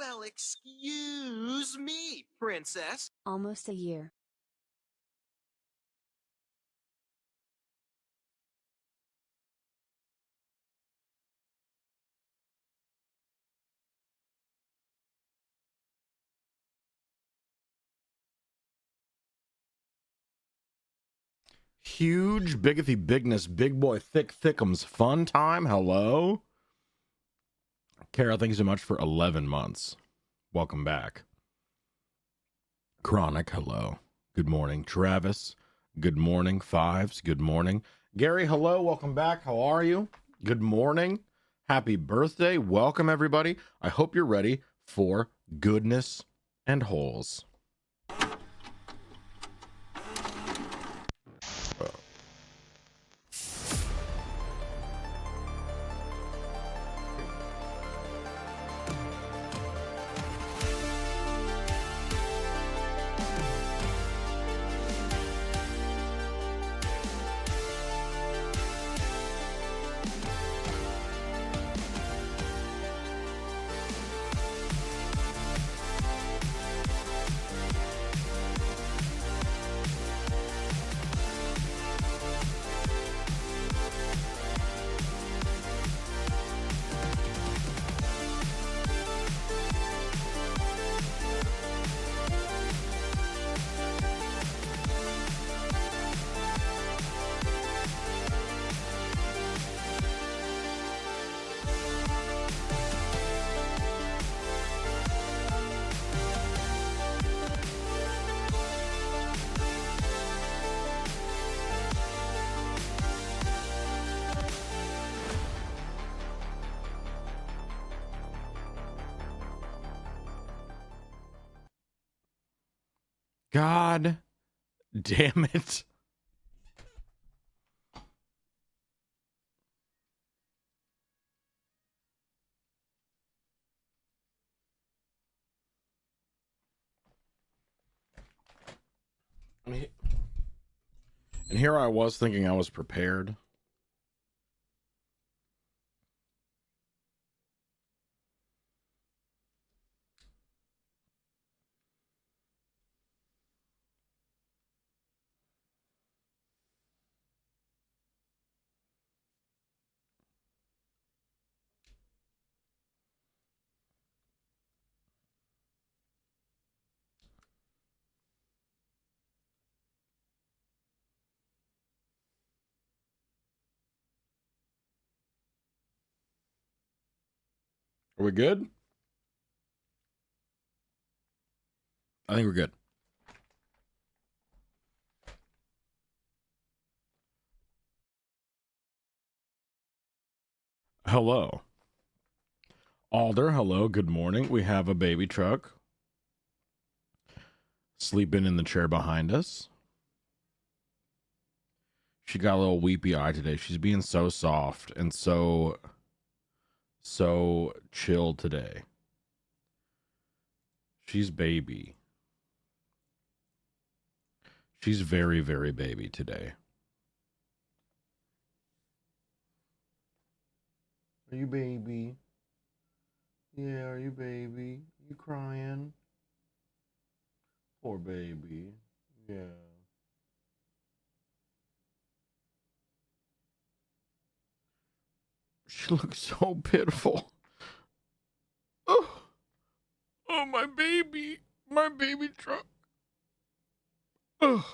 Well, excuse me, princess. Almost a year. Huge, biggothy, bigness, big boy, thick, thickums, fun time. Hello. Kara, thank you so much for 11 months. Welcome back. Chronic, hello. Good morning. Travis, good morning. Fives, good morning. Gary, hello. Welcome back. How are you? Good morning. Happy birthday. Welcome, everybody. I hope you're ready for goodness and holes. God damn it. And here I was thinking I was prepared. Are we good? I think we're good. Hello. Alder, hello. Good morning. We have a baby truck sleeping in the chair behind us. She got a little weepy eye today. She's being so soft and so chill today. She's baby. She's very, very baby today. Are you baby? Yeah, are you baby? You crying? Poor baby. Yeah. She looks so pitiful. Oh, oh, my baby truck. Ugh.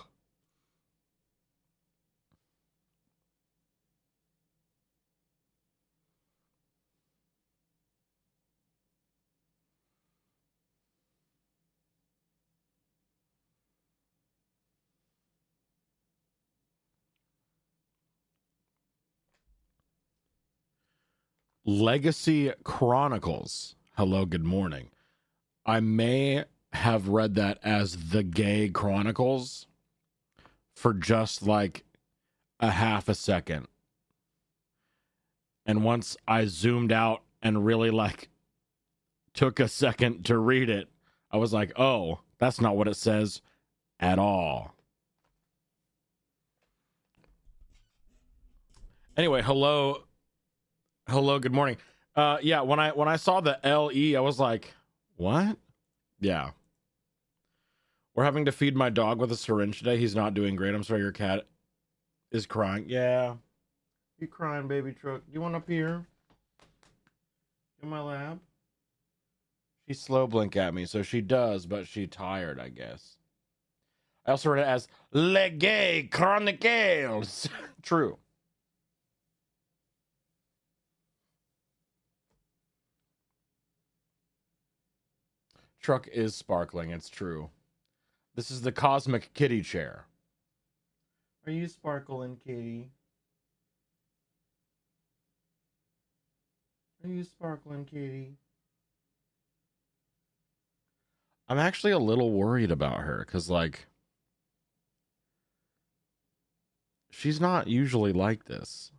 Legacy Chronicles. Hello, good morning. I may have read that as The Gay Chronicles for just like a half a second. And once I zoomed out and really like took a second to read it, I was like, oh, that's not what it says at all. Anyway, hello, good morning. Yeah, when I saw the LE, I was like, What? Yeah. We're having to feed my dog with a syringe today. He's not doing great. I'm sorry your cat is crying. Yeah. You crying, baby truck. You want up here? In my lab? She slow blink at me, so she does, but she tired, I guess. I also read it as Legay Chronicles. True. Truck is sparkling, it's true. This is the cosmic kitty chair. Are you sparkling, kitty? Are you sparkling, kitty? I'm actually a little worried about her, because, like, she's not usually like this.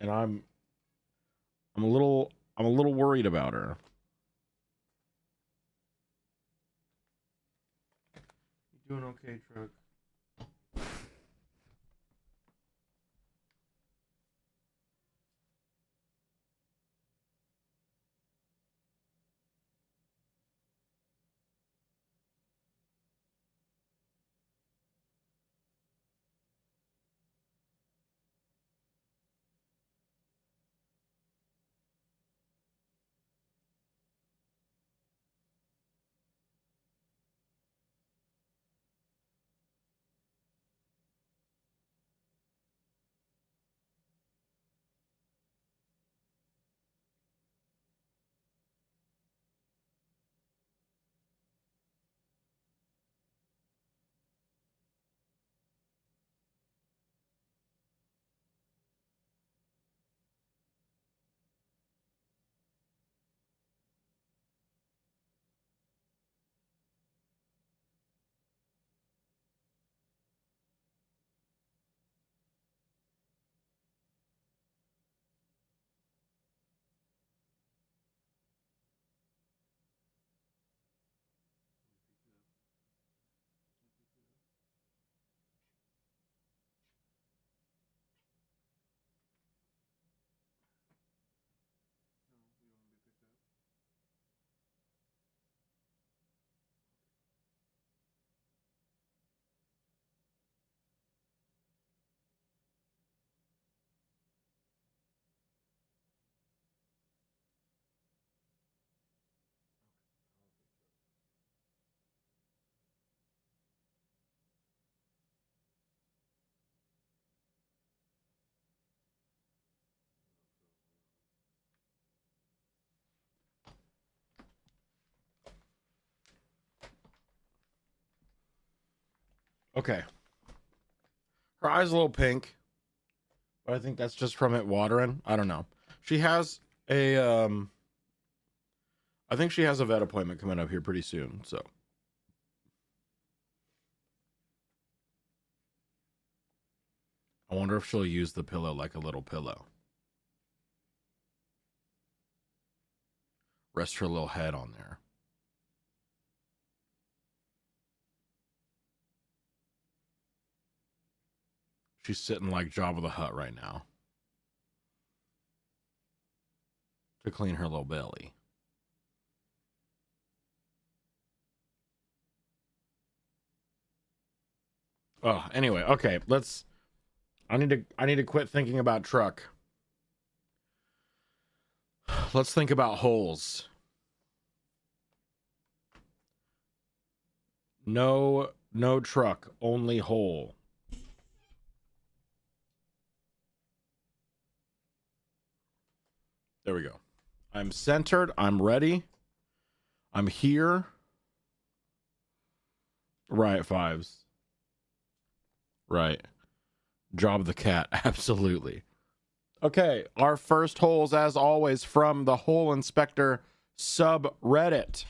And I'm a little worried about her. You doing okay, Truck? Okay. Her eye's a little pink, but I think that's just from it watering. I don't know. She has a I think she has a vet appointment coming up here pretty soon, so I wonder if she'll use the pillow like a little pillow. Rest her little head on there. She's sitting like Jabba the Hutt right now to clean her little belly. Oh, anyway, okay, I need to quit thinking about truck. Let's think about holes. No truck, only hole. There we go. I'm centered, I'm ready. I'm here. Right, fives. Right. Job the cat, absolutely. Okay, our first holes, as always, from the Hole Inspector subreddit.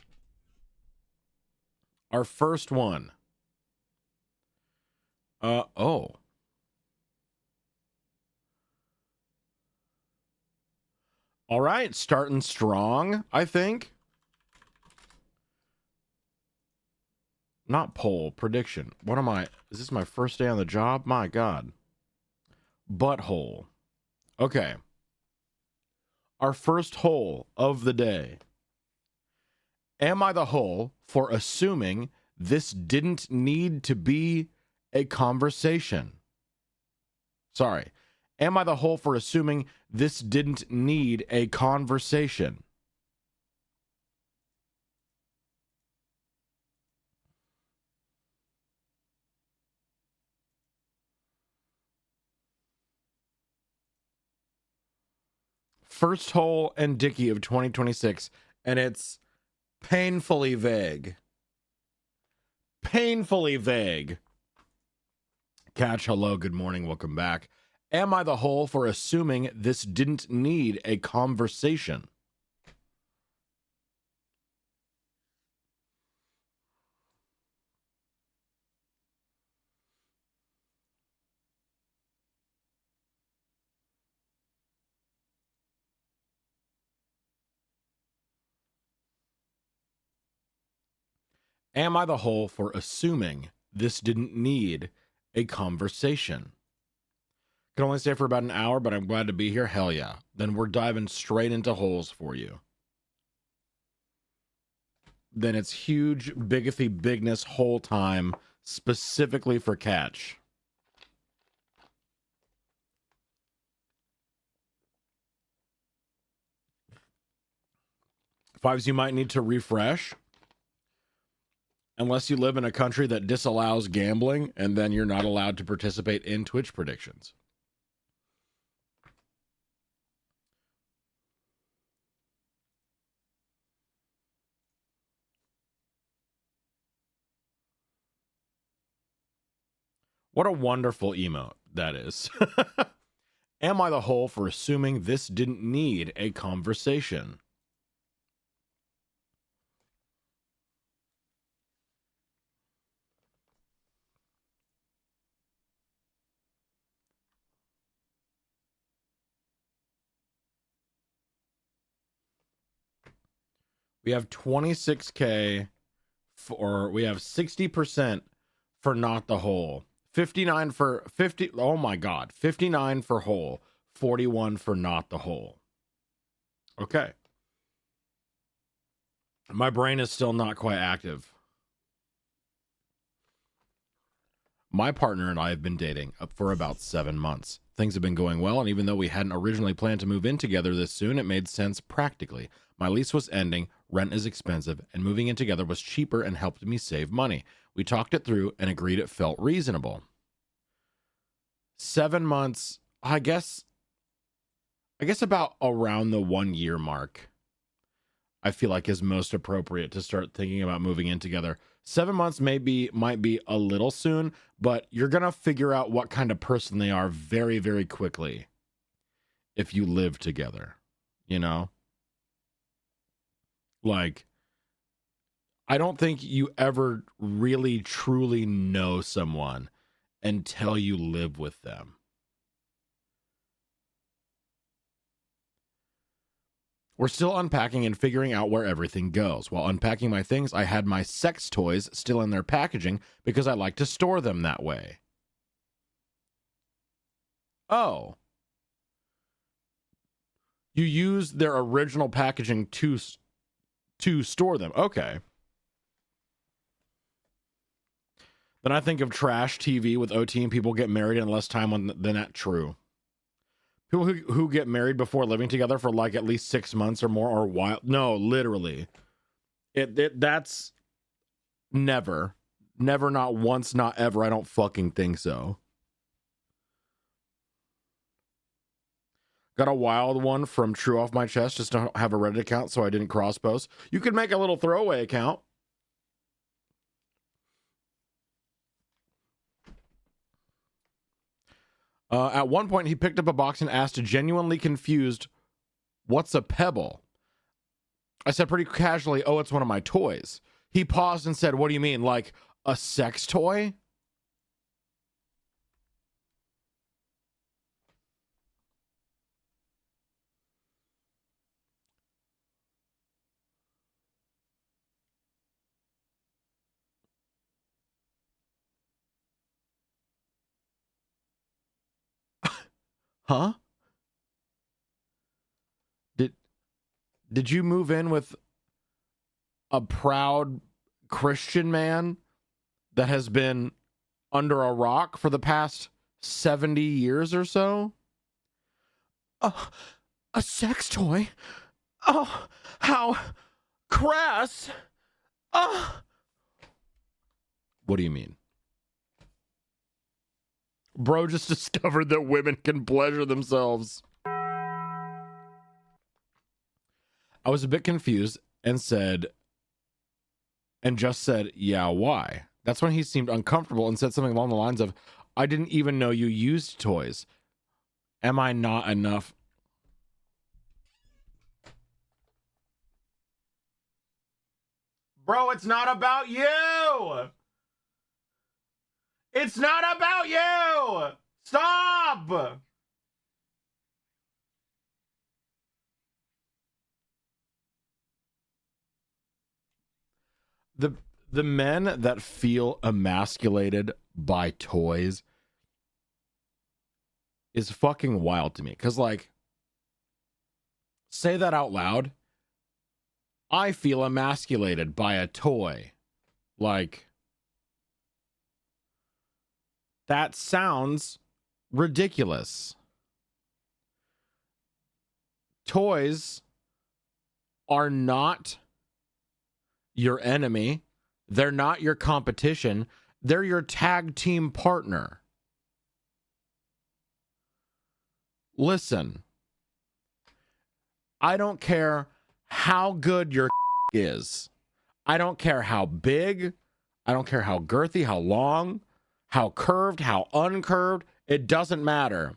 Our first one. Oh. All right, starting strong, I think. Not poll, prediction. What am I? Is this my first day on the job? My God. Butthole. Okay. Our first hole of the day. Am I the hole for assuming this didn't need to be a conversation? Sorry. Am I the hole for assuming this didn't need a conversation? First hole and Dicky of 2026, and it's painfully vague. Painfully vague. Catch, hello, good morning, welcome back. Am I the hole for assuming this didn't need a conversation? Am I the hole for assuming this didn't need a conversation? Can only stay for about an hour, but I'm glad to be here. Hell yeah. Then we're diving straight into holes for you. Then it's huge bigathy bigness hole time specifically for catch. Fives, you might need to refresh. Unless you live in a country that disallows gambling, and then you're not allowed to participate in Twitch predictions. What a wonderful emote that is. Am I the hole for assuming this didn't need a conversation? We have 26K for, we have 60% for not the hole. 59 for 50. Oh my God. 59 for hole. 41 for not the hole. Okay. My brain is still not quite active. My partner and I have been dating up for about 7 months. Things have been going well, and even though we hadn't originally planned to move in together this soon, it made sense practically. My lease was ending, rent is expensive, and moving in together was cheaper and helped me save money. We talked it through and agreed it felt reasonable. 7 months, I guess about around the 1 year mark, I feel like is most appropriate to start thinking about moving in together. 7 months might be a little soon, but you're going to figure out what kind of person they are very, very quickly if you live together, you know? Like, I don't think you ever really truly know someone until you live with them. We're still unpacking and figuring out where everything goes. While unpacking my things, I had my sex toys still in their packaging because I like to store them that way. Oh. You use their original packaging to store them. Okay. Then I think of trash TV with OT and people get married in less time than that. True. People who get married before living together for like at least 6 months or more or while. No, literally. That's never, not once, not ever. I don't fucking think so. Got a wild one from True Off My Chest. Just don't have a Reddit account, so I didn't cross post. You could make a little throwaway account. At one point, he picked up a box and asked, genuinely confused, "What's a pebble?" I said pretty casually, "Oh, it's one of my toys." He paused and said, "What do you mean, like a sex toy?" Huh? Did you move in with a proud Christian man that has been under a rock for the past 70 years or so? A sex toy? Oh, how crass. What do you mean? Bro just discovered that women can pleasure themselves. I was a bit confused and just said, yeah, why? That's when he seemed uncomfortable and said something along the lines of, I didn't even know you used toys. Am I not enough? Bro, it's not about you. It's not about you. Stop. The men that feel emasculated by toys is fucking wild to me. Because, like, say that out loud. I feel emasculated by a toy. Like, that sounds ridiculous. Toys are not your enemy. They're not your competition. They're your tag team partner. Listen, I don't care how good your is. I don't care how big. I don't care how girthy, how long, how curved, how uncurved. It doesn't matter.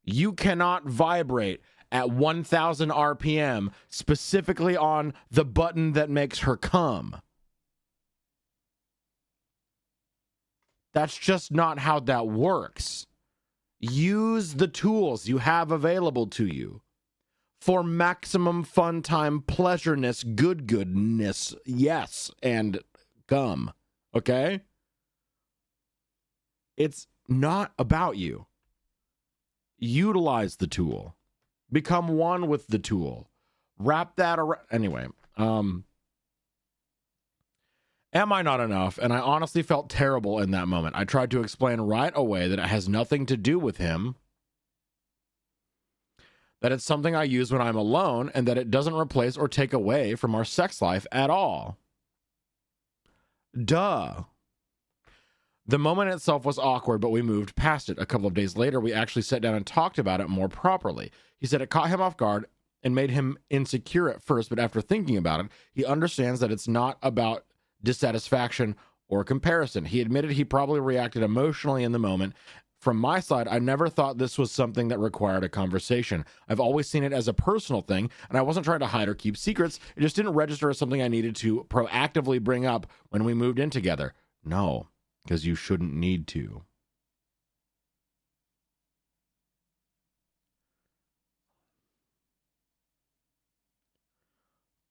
You cannot vibrate at 1,000 RPM specifically on the button that makes her come. That's just not how that works. Use the tools you have available to you for maximum fun time, pleasureness, goodness, yes, and come. Okay? It's not about you. Utilize the tool. Become one with the tool. Wrap that around. Anyway, am I not enough? And I honestly felt terrible in that moment. I tried to explain right away that it has nothing to do with him, that it's something I use when I'm alone, and that it doesn't replace or take away from our sex life at all. Duh. The moment itself was awkward, but we moved past it. A couple of days later, we actually sat down and talked about it more properly. He said it caught him off guard and made him insecure at first, but after thinking about it, he understands that it's not about dissatisfaction or comparison. He admitted he probably reacted emotionally in the moment. From my side, I never thought this was something that required a conversation. I've always seen it as a personal thing, and I wasn't trying to hide or keep secrets. It just didn't register as something I needed to proactively bring up when we moved in together. No, because you shouldn't need to.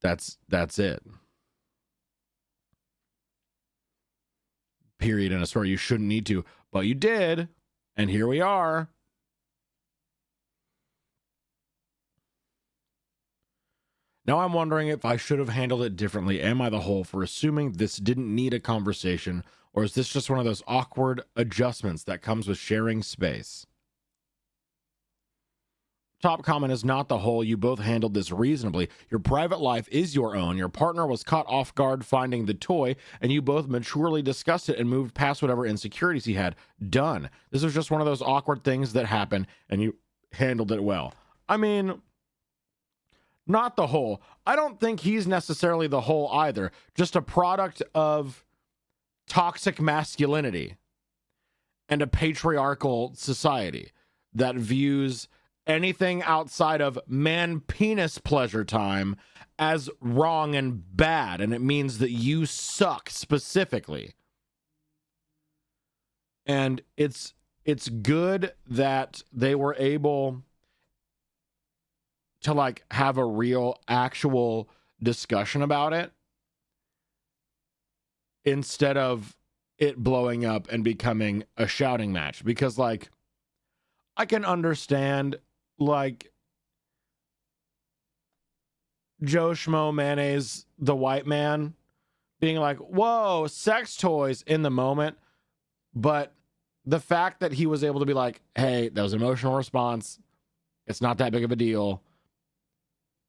That's it. Period. In a story. You shouldn't need to, but you did, and here we are. Now I'm wondering if I should have handled it differently. Am I the whole for assuming this didn't need a conversation, or is this just one of those awkward adjustments that comes with sharing space? Top comment is not the whole. You both handled this reasonably. Your private life is your own. Your partner was caught off guard finding the toy, and you both maturely discussed it and moved past whatever insecurities he had. Done. This was just one of those awkward things that happen, and you handled it well. I mean, not the whole. I don't think he's necessarily the whole either. Just a product of toxic masculinity and a patriarchal society that views anything outside of man penis pleasure time as wrong and bad, and it means that you suck specifically. And it's good that they were able to like have a real actual discussion about it instead of it blowing up and becoming a shouting match, because like I can understand like Joe Schmo Mayonnaise, the white man, being like, whoa, sex toys in the moment. But the fact that he was able to be like, hey, that was an emotional response. It's not that big of a deal.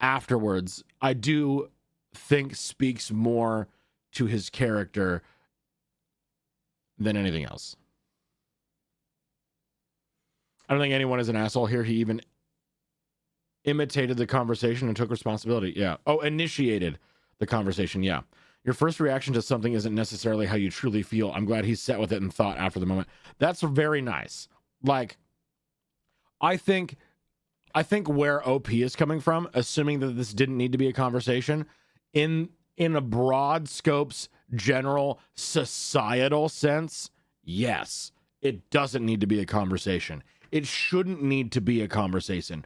Afterwards, I do think speaks more to his character than anything else. I don't think anyone is an asshole here. He even imitated the conversation and took responsibility. Yeah. Oh, initiated the conversation. Yeah. Your first reaction to something isn't necessarily how you truly feel. I'm glad he sat with it and thought after the moment. That's very nice. Like, I think where OP is coming from, assuming that this didn't need to be a conversation, in a broad scopes, general societal sense, yes, it doesn't need to be a conversation. It shouldn't need to be a conversation.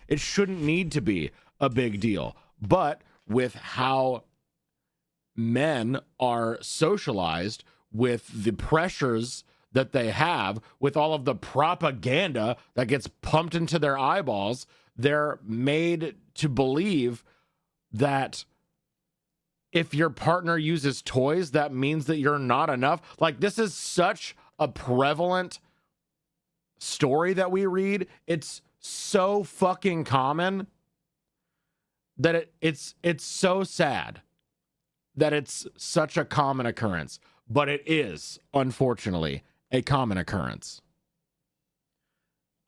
It shouldn't need to be a big deal. But with how men are socialized, with the pressures that they have, with all of the propaganda that gets pumped into their eyeballs, they're made to believe that if your partner uses toys, that means that you're not enough. Like, this is such a prevalent story that we read. It's so fucking common that it's so sad that it's such a common occurrence. But it is, unfortunately, a common occurrence.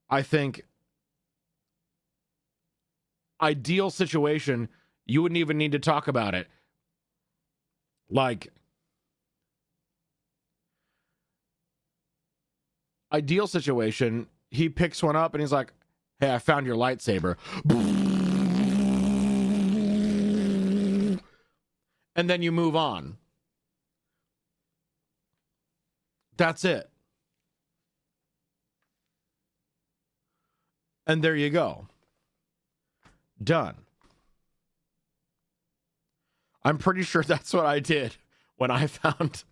I think ideal situation, you wouldn't even need to talk about it. Like, ideal situation, he picks one up and he's like, hey, I found your lightsaber. And then you move on. That's it. And there you go. Done. I'm pretty sure that's what I did when I found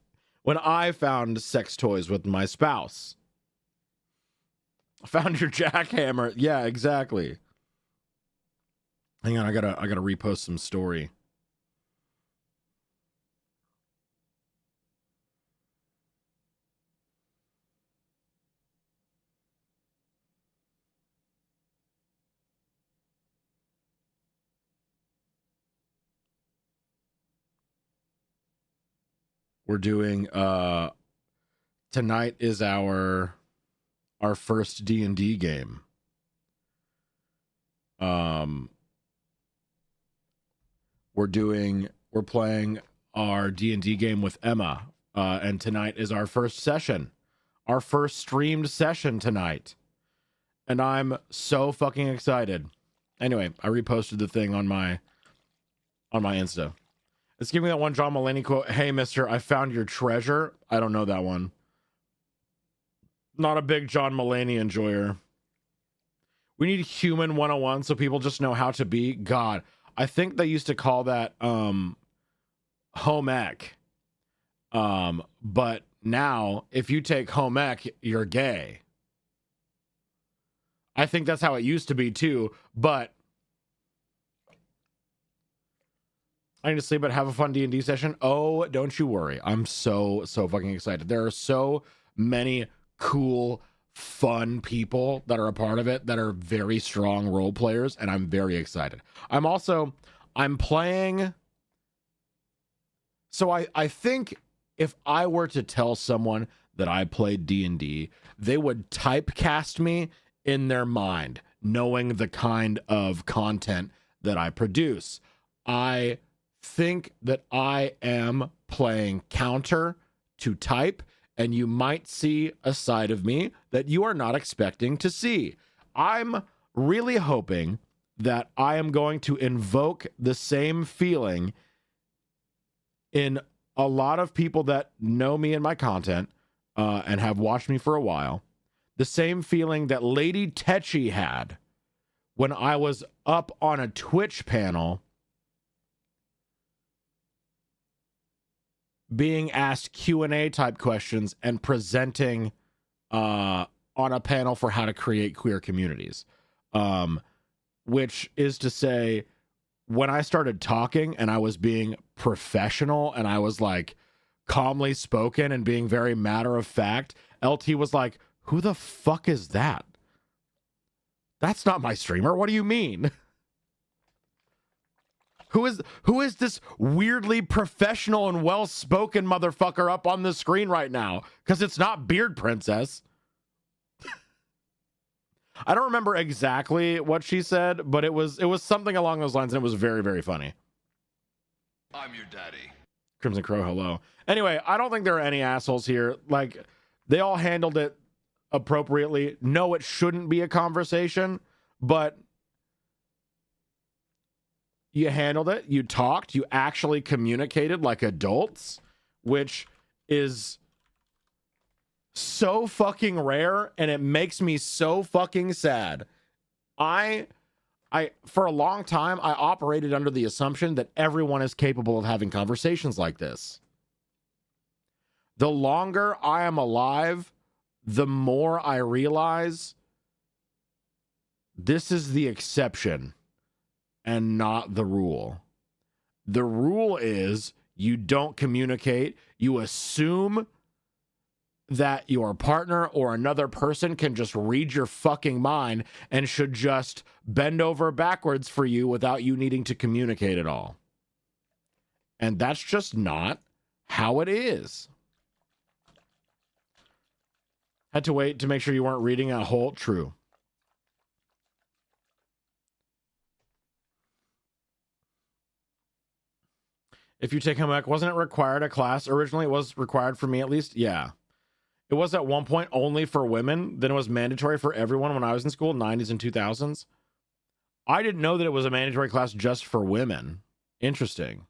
sex toys with my spouse. I found your jackhammer. Yeah, exactly. Hang on, I gotta repost some story. We're doing tonight is our first D&D game. We're playing our D&D game with Emma, and tonight is our first session, our first streamed session tonight, and I'm so fucking excited. Anyway, I reposted the thing on my Insta. It's giving me that one John Mulaney quote. Hey, mister, I found your treasure. I don't know that one. Not a big John Mulaney enjoyer. We need human 101 so people just know how to be. God, I think they used to call that home ec. But now if you take home ec, you're gay. I think that's how it used to be too, but I need to sleep, but have a fun D&D session. Oh, don't you worry. I'm so fucking excited. There are so many cool, fun people that are a part of it that are very strong role players, and I'm very excited. I'm playing. So I think if I were to tell someone that I played D&D, they would typecast me in their mind, knowing the kind of content that I produce. I think that I am playing counter to type, and you might see a side of me that you are not expecting to see. I'm really hoping that I am going to invoke the same feeling in a lot of people that know me and my content and have watched me for a while. The same feeling that Lady Tetchy had when I was up on a Twitch panel being asked Q&A type questions and presenting on a panel for how to create queer communities. Which is to say, when I started talking and I was being professional and I was like calmly spoken and being very matter of fact, LT was like, who the fuck is that? That's not my streamer. What do you mean? Who is this weirdly professional and well-spoken motherfucker up on the screen right now? Because it's not Beard Princess. I don't remember exactly what she said, but it was something along those lines, and it was very, very funny. I'm your daddy. Crimson Crow, hello. Anyway, I don't think there are any assholes here. Like, they all handled it appropriately. No, it shouldn't be a conversation, but you handled it. You talked. You actually communicated like adults, which is so fucking rare, and it makes me so fucking sad. I for a long time I operated under the assumption that everyone is capable of having conversations like this. The longer I am alive, the more I realize this is the exception and not the rule. The rule is you don't communicate, you assume that your partner or another person can just read your fucking mind and should just bend over backwards for you without you needing to communicate at all. And that's just not how it is. Had to wait to make sure you weren't reading a whole true. If you take home ec, wasn't it required a class originally? It was required for me at least. Yeah. It was at one point only for women. Then it was mandatory for everyone when I was in school, 90s and 2000s. I didn't know that it was a mandatory class just for women. Interesting.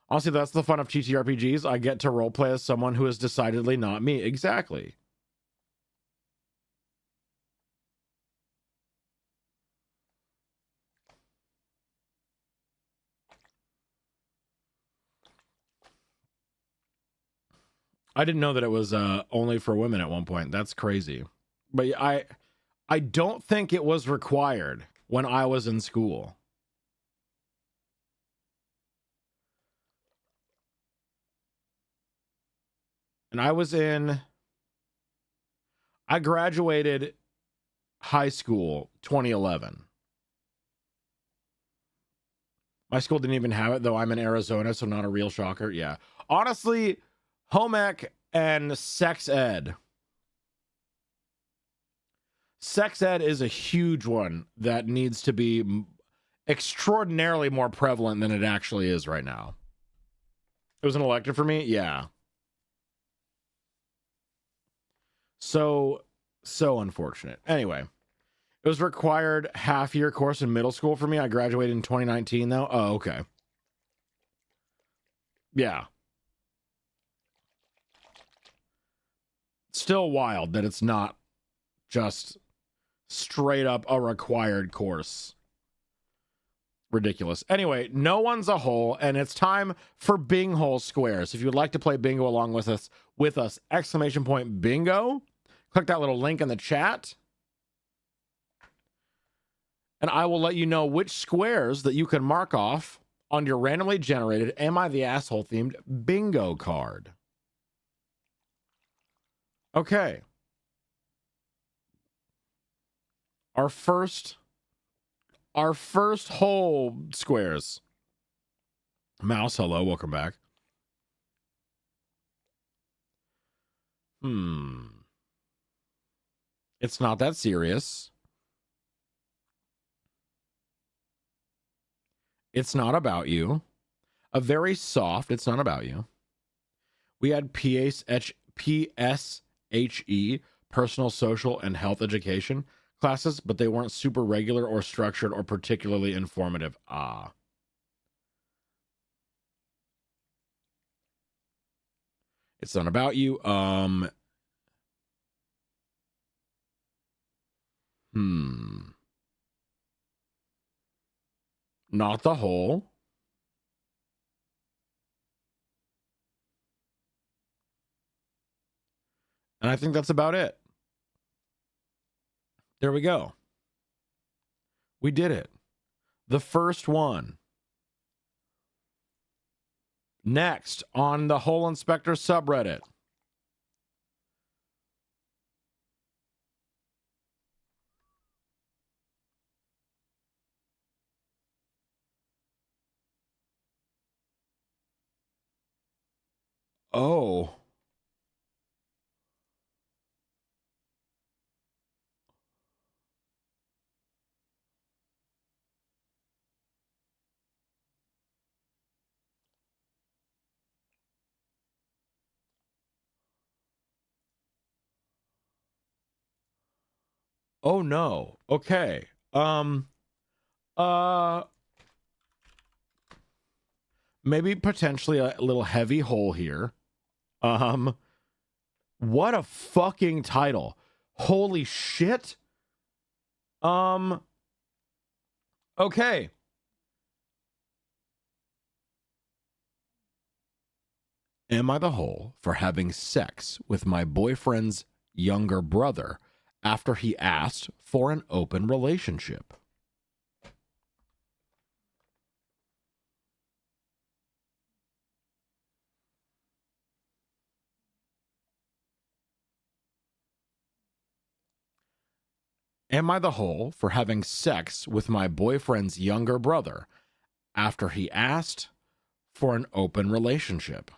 Honestly, that's the fun of TTRPGs. I get to roleplay as someone who is decidedly not me. Exactly. I didn't know that it was only for women at one point. That's crazy. But I don't think it was required when I was in school. And I graduated high school 2011. My school didn't even have it, though I'm in Arizona, so not a real shocker. Yeah. Honestly, home ec and sex ed. Sex ed is a huge one that needs to be extraordinarily more prevalent than it actually is right now. It was an elective for me? Yeah. So unfortunate. Anyway, it was required half-year course in middle school for me. I graduated in 2019, though. Oh, okay. Yeah. Still wild that it's not just straight up a required course. Ridiculous. Anyway, no one's a hole, and it's time for Bing Hole Squares. If you would like to play bingo along with us, exclamation point bingo. Click that little link in the chat. And I will let you know which squares that you can mark off on your randomly generated Am I the Asshole themed bingo card. Okay. Our first hole squares. Mouse, hello, welcome back. It's not that serious. It's not about you. A very soft, it's not about you. We had PSHE, personal, social, and health education classes, but they weren't super regular or structured or particularly informative. It's not about you. Not the whole. And I think that's about it. There we go. We did it. The first one. Next, on the Hole Inspector subreddit. Oh. Oh no. Okay. Uh Maybe potentially a little heavy hole here. What a fucking title. Holy shit. Okay. Am I the hole for having sex with my boyfriend's younger brother after he asked for an open relationship? Am I the hole for having sex with my boyfriend's younger brother after he asked for an open relationship?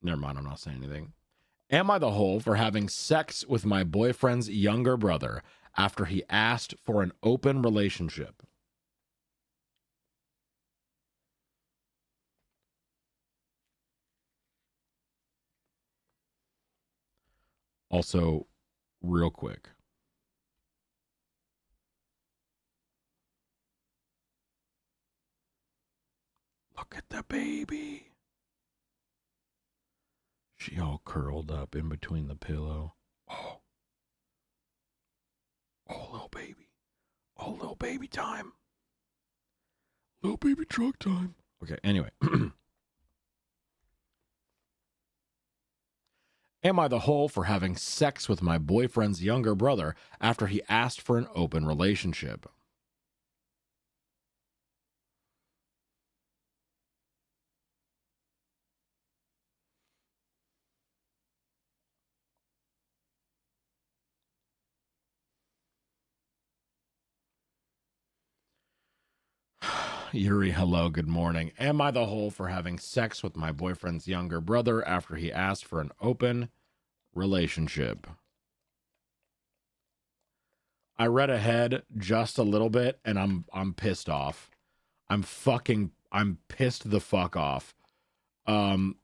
Never mind, I'm not saying anything. Am I the hole for having sex with my boyfriend's younger brother after he asked for an open relationship? Also, real quick. Look at the baby. She all curled up in between the pillow. Oh. Oh, little baby. Oh, little baby time. Little baby truck time. Okay, anyway. Am I the hole for having sex with my boyfriend's younger brother after he asked for an open relationship? Yuri, hello, good morning. Am I the hole for having sex with my boyfriend's younger brother after he asked for an open relationship? I read ahead just a little bit and I'm pissed off. I'm pissed the fuck off. 77%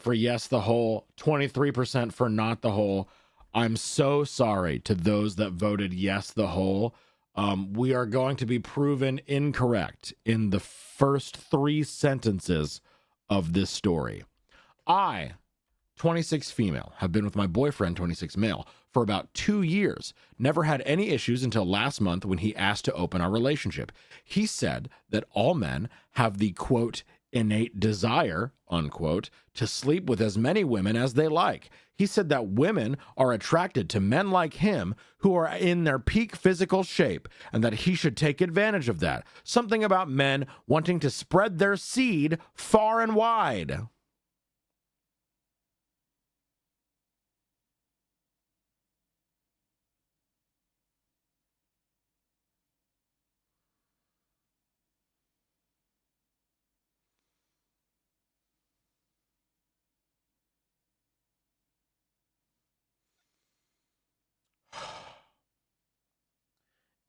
for yes the hole, 23% for not the hole. I'm so sorry to those that voted yes the hole. We are going to be proven incorrect in the first 3 sentences of this story. I, 26 female, have been with my boyfriend, 26 male, for about 2 years. Never had any issues until last month when he asked to open our relationship. He said that all men have the, quote, innate desire, unquote, to sleep with as many women as they like. He said that women are attracted to men like him who are in their peak physical shape and that he should take advantage of that. Something about men wanting to spread their seed far and wide.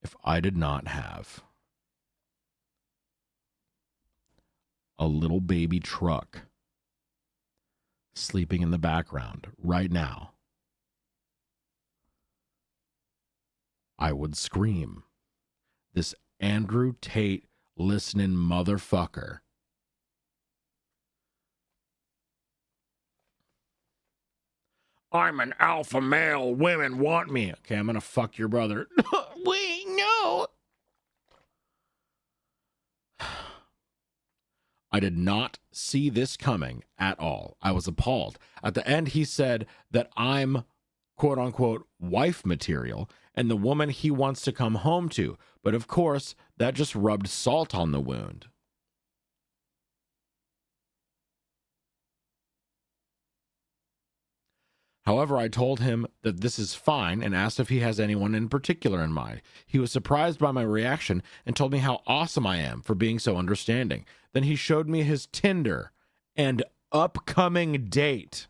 If I did not have a little baby truck sleeping in the background right now, I would scream. This Andrew Tate listening motherfucker. I'm an alpha male. Women want me. Okay, I'm going to fuck your brother. Wait, no. I did not see this coming at all. I was appalled. At the end, he said that I'm quote unquote wife material and the woman he wants to come home to. But of course, that just rubbed salt on the wound. However, I told him that this is fine and asked if he has anyone in particular in mind. He was surprised by my reaction and told me how awesome I am for being so understanding. Then he showed me his Tinder and upcoming date.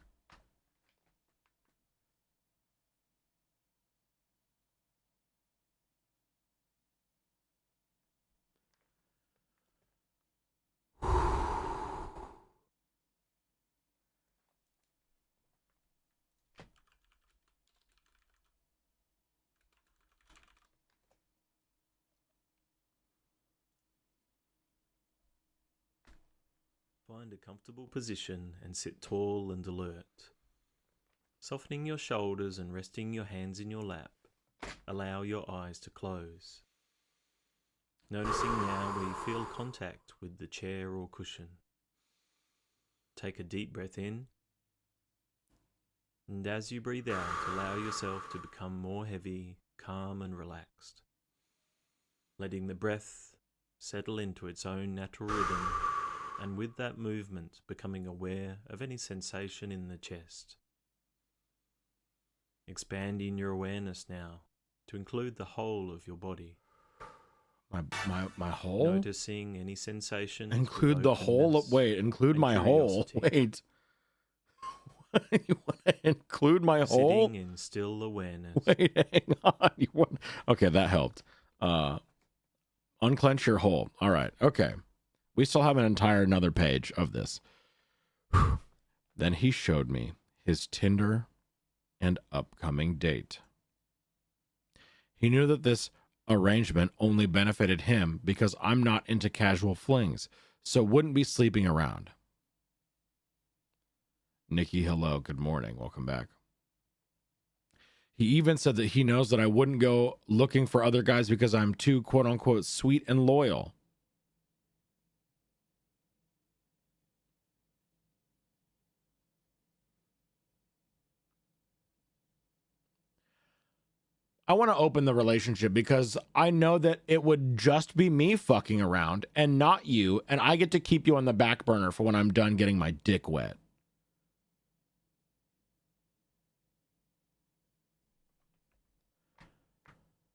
Find a comfortable position and sit tall and alert. Softening your shoulders and resting your hands in your lap, allow your eyes to close. Noticing now where you feel contact with the chair or cushion. Take a deep breath in, and as you breathe out, allow yourself to become more heavy, calm and relaxed. Letting the breath settle into its own natural rhythm, and with that movement becoming aware of any sensation in the chest. Expanding your awareness now to include the whole of your body. My whole? Noticing any sensation. Include the whole of, wait, include my whole. Wait. You want to include my whole? Sitting in still awareness. Wait, hang on. Okay, that helped. Unclench your whole. All right. Okay. We still have an entire another page of this. Then he showed me his Tinder and upcoming date. He knew that this arrangement only benefited him because I'm not into casual flings, so wouldn't be sleeping around. Nikki, hello. Good morning. Welcome back. He even said that he knows that I wouldn't go looking for other guys because I'm too quote unquote sweet and loyal. I want to open the relationship because I know that it would just be me fucking around and not you, and I get to keep you on the back burner for when I'm done getting my dick wet.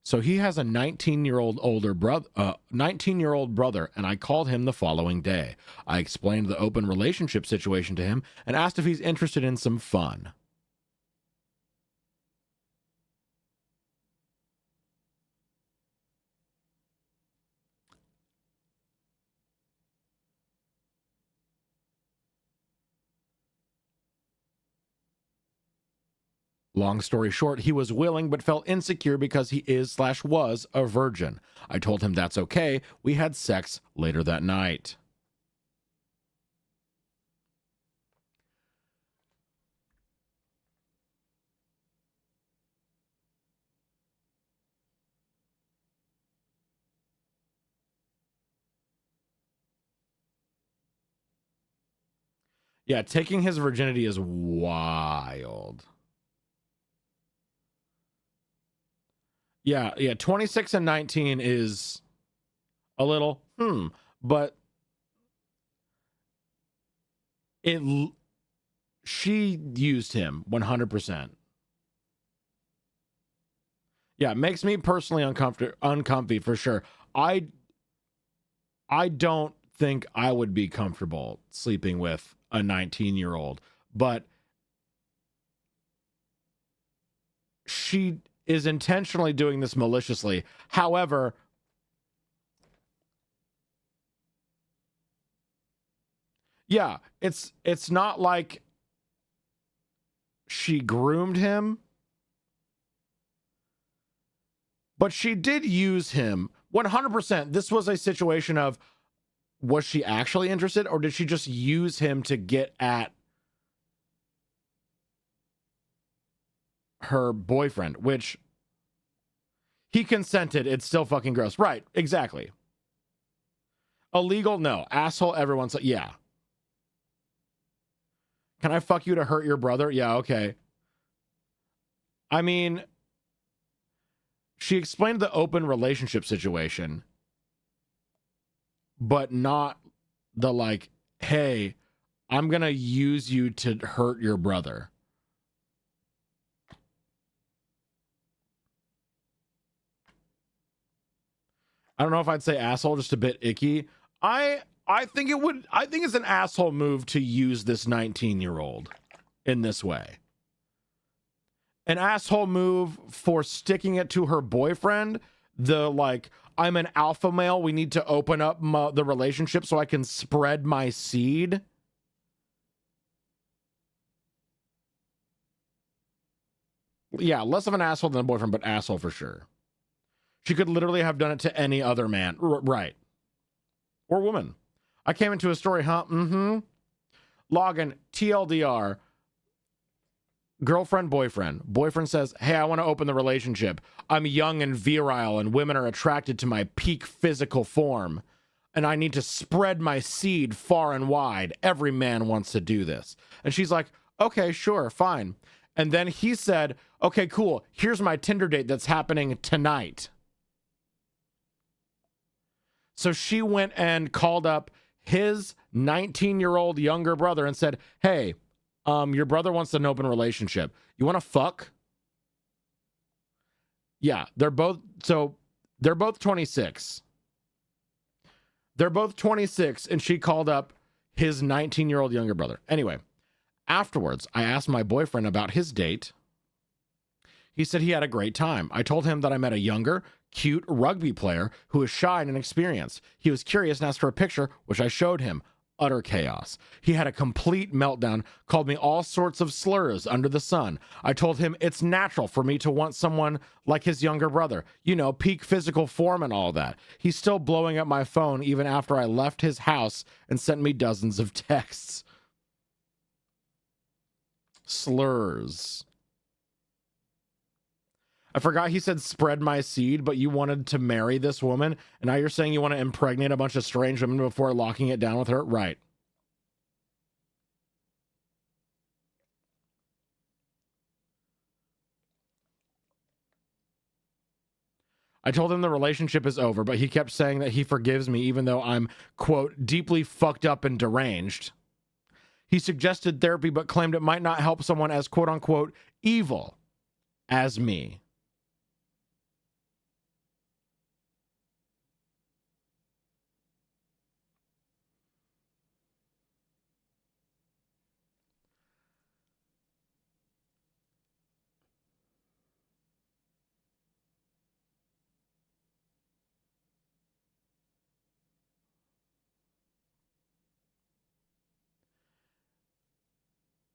So he has a 19-year-old brother, and I called him the following day. I explained the open relationship situation to him and asked if he's interested in some fun. Long story short, he was willing but felt insecure because he is/was a virgin. I told him that's okay. We had sex later that night. Yeah, taking his virginity is wild. Yeah, 26 and 19 is a little, but she used him 100%. Yeah, it makes me personally uncomfy for sure. I don't think I would be comfortable sleeping with a 19-year-old, but she is intentionally doing this maliciously. However, yeah, it's not like she groomed him, but she did use him 100%. This was a situation of, was she actually interested, or did she just use him to get at her boyfriend, which He consented. It's still fucking gross. Right. Exactly. Illegal? No. Asshole? Everyone's like, yeah. Can I fuck you to hurt your brother? Yeah, okay. I mean, she explained the open relationship situation, but not the like, hey, I'm going to use you to hurt your brother. I don't know if I'd say asshole, just a bit icky. I think it's an asshole move to use this 19-year-old in this way. An asshole move for sticking it to her boyfriend. The like, I'm an alpha male. We need to open up the relationship so I can spread my seed. Yeah, less of an asshole than a boyfriend, but asshole for sure. She could literally have done it to any other man. Right. Or woman. I came into a story, huh? Mm-hmm. Login, TLDR. Girlfriend, boyfriend. Boyfriend says, hey, I want to open the relationship. I'm young and virile and women are attracted to my peak physical form. And I need to spread my seed far and wide. Every man wants to do this. And she's like, okay, sure, fine. And then he said, okay, cool. Here's my Tinder date that's happening tonight. So she went and called up his 19-year-old younger brother and said, hey, your brother wants an open relationship. You want to fuck? Yeah, they're both 26. They're both 26, and she called up his 19-year-old younger brother. Anyway, afterwards, I asked my boyfriend about his date. He said he had a great time. I told him that I met a younger, cute rugby player who was shy and inexperienced. He was curious and asked for a picture, which I showed him. Utter chaos. He had a complete meltdown, called me all sorts of slurs under the sun. I told him it's natural for me to want someone like his younger brother. You know, peak physical form and all that. He's still blowing up my phone even after I left his house and sent me dozens of texts. Slurs. I forgot he said spread my seed, but you wanted to marry this woman, and now you're saying you want to impregnate a bunch of strange women before locking it down with her? Right. I told him the relationship is over, but he kept saying that he forgives me even though I'm, quote, deeply fucked up and deranged. He suggested therapy, but claimed it might not help someone as, quote unquote, evil as me.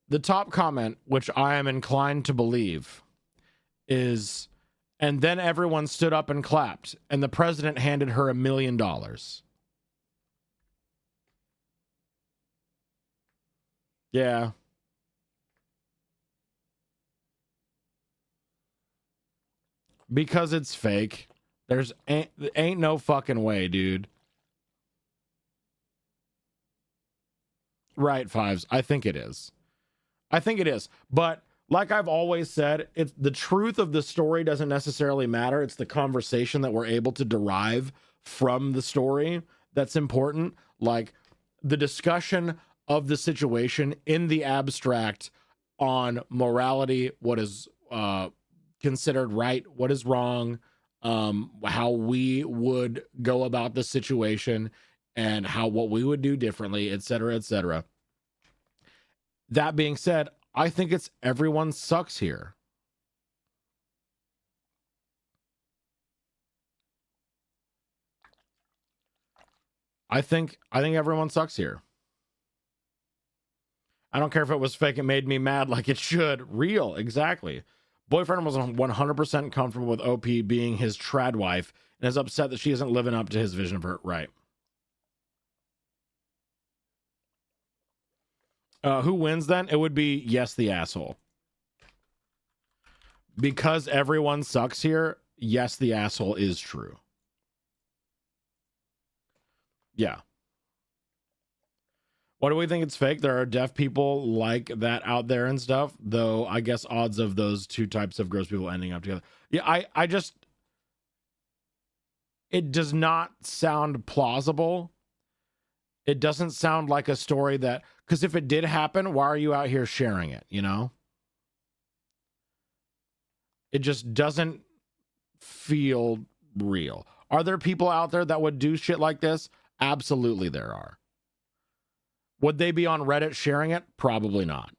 The top comment, which I am inclined to believe, is, and then everyone stood up and clapped, and the president handed her $1 million. Yeah. Because it's fake. There's ain't no fucking way, dude. Right, Fives. I think it is. I think it is. But like I've always said, it's the truth of the story doesn't necessarily matter. It's the conversation that we're able to derive from the story that's important. Like the discussion of the situation in the abstract on morality, what is considered right, what is wrong, how we would go about the situation, and what we would do differently, etc., etc. That being said, I think it's everyone sucks here. I think everyone sucks here. I don't care if it was fake, it made me mad like it should. Real, exactly. Boyfriend was 100% comfortable with OP being his trad wife and is upset that she isn't living up to his vision of her. Right. Who wins then? It would be yes, the asshole. Because everyone sucks here, yes, the asshole is true. Yeah. Why do we think it's fake? There are deaf people like that out there and stuff, though I guess odds of those two types of gross people ending up together. Yeah, I just, it does not sound plausible. It doesn't sound like a story that, because if it did happen, why are you out here sharing it, you know? It just doesn't feel real. Are there people out there that would do shit like this? Absolutely there are. Would they be on Reddit sharing it? Probably not.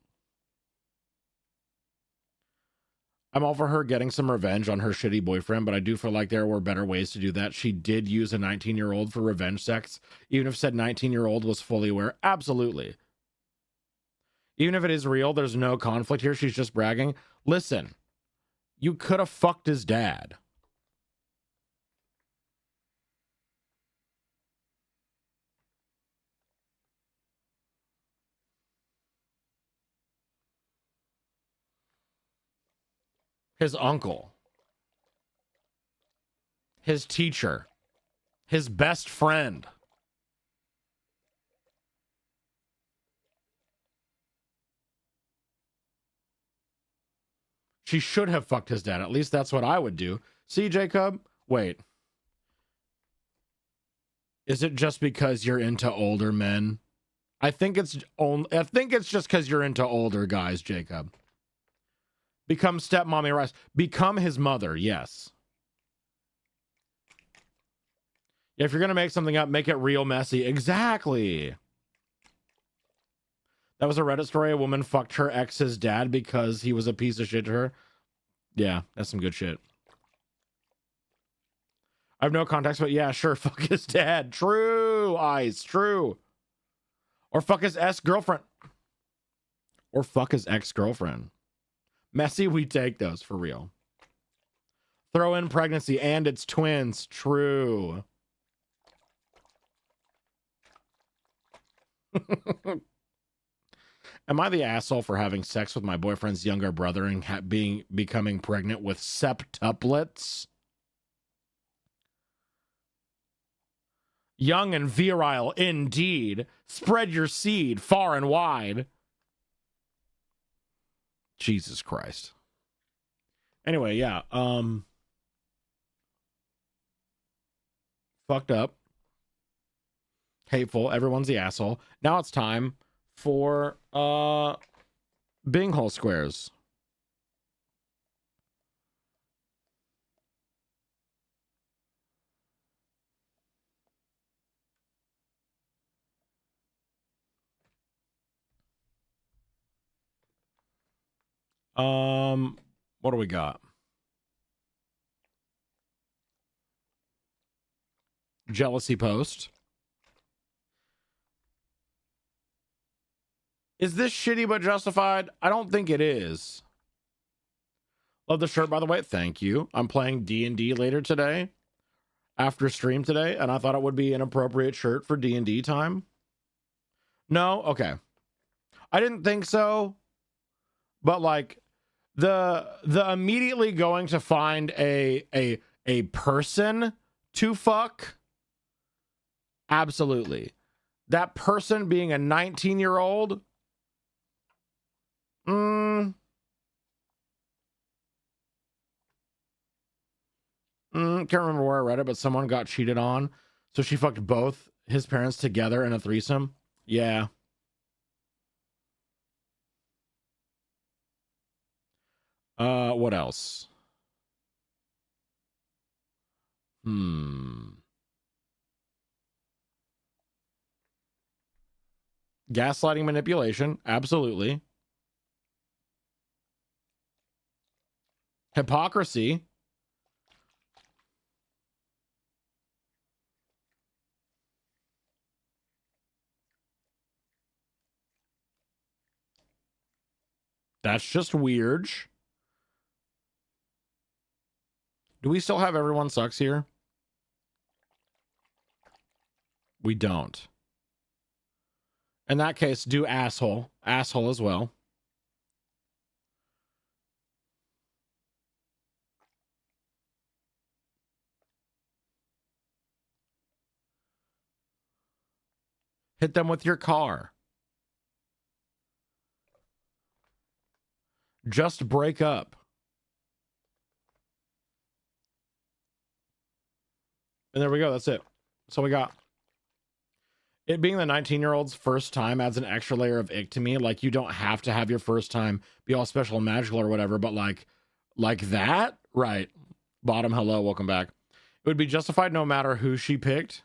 I'm all for her getting some revenge on her shitty boyfriend, but I do feel like there were better ways to do that. She did use a 19-year-old for revenge sex, even if said 19-year-old was fully aware. Absolutely. Even if it is real, there's no conflict here. She's just bragging. Listen, you could have fucked his dad. His uncle. His teacher. His best friend. She should have fucked his dad. At least that's what I would do. See, Jacob? Wait. Is it just because you're into older men? I think it's just because you're into older guys, Jacob. Become stepmommy Rice. Become his mother, yes. If you're going to make something up, make it real messy. Exactly. That was a Reddit story. A woman fucked her ex's dad because he was a piece of shit to her. Yeah, that's some good shit. I have no context, but yeah, sure. Fuck his dad. True, Ice. True. Or fuck his ex-girlfriend. Or fuck his ex-girlfriend. Messy, we take those for real. Throw in pregnancy and it's twins. True. Am I the asshole for having sex with my boyfriend's younger brother and becoming pregnant with septuplets? Young and virile indeed. Spread your seed far and wide. Jesus Christ. Anyway, yeah. Fucked up. Hateful. Everyone's the asshole. Now it's time for Binghole squares. What do we got? Jealousy post. Is this shitty but justified? I don't think it is. Love the shirt, by the way. Thank you. I'm playing D&D later today, after stream today, and I thought it would be an appropriate shirt for D&D time. No? Okay. I didn't think so, but like the immediately going to find a person to fuck. Absolutely. That person being a 19-year-old. Can't remember where I read it, but someone got cheated on. So she fucked both his parents together in a threesome. Yeah. What else? Gaslighting, manipulation. Absolutely. Hypocrisy. That's just weird. Do we still have everyone sucks here? We don't. In that case, do asshole. Asshole as well. Hit them with your car. Just break up. And there we go. That's it. So we got it being the 19-year-old's first time adds an extra layer of ick to me. Like, you don't have to have your first time be all special and magical or whatever, but like that, right? Bottom, hello, welcome back. It would be justified no matter who she picked.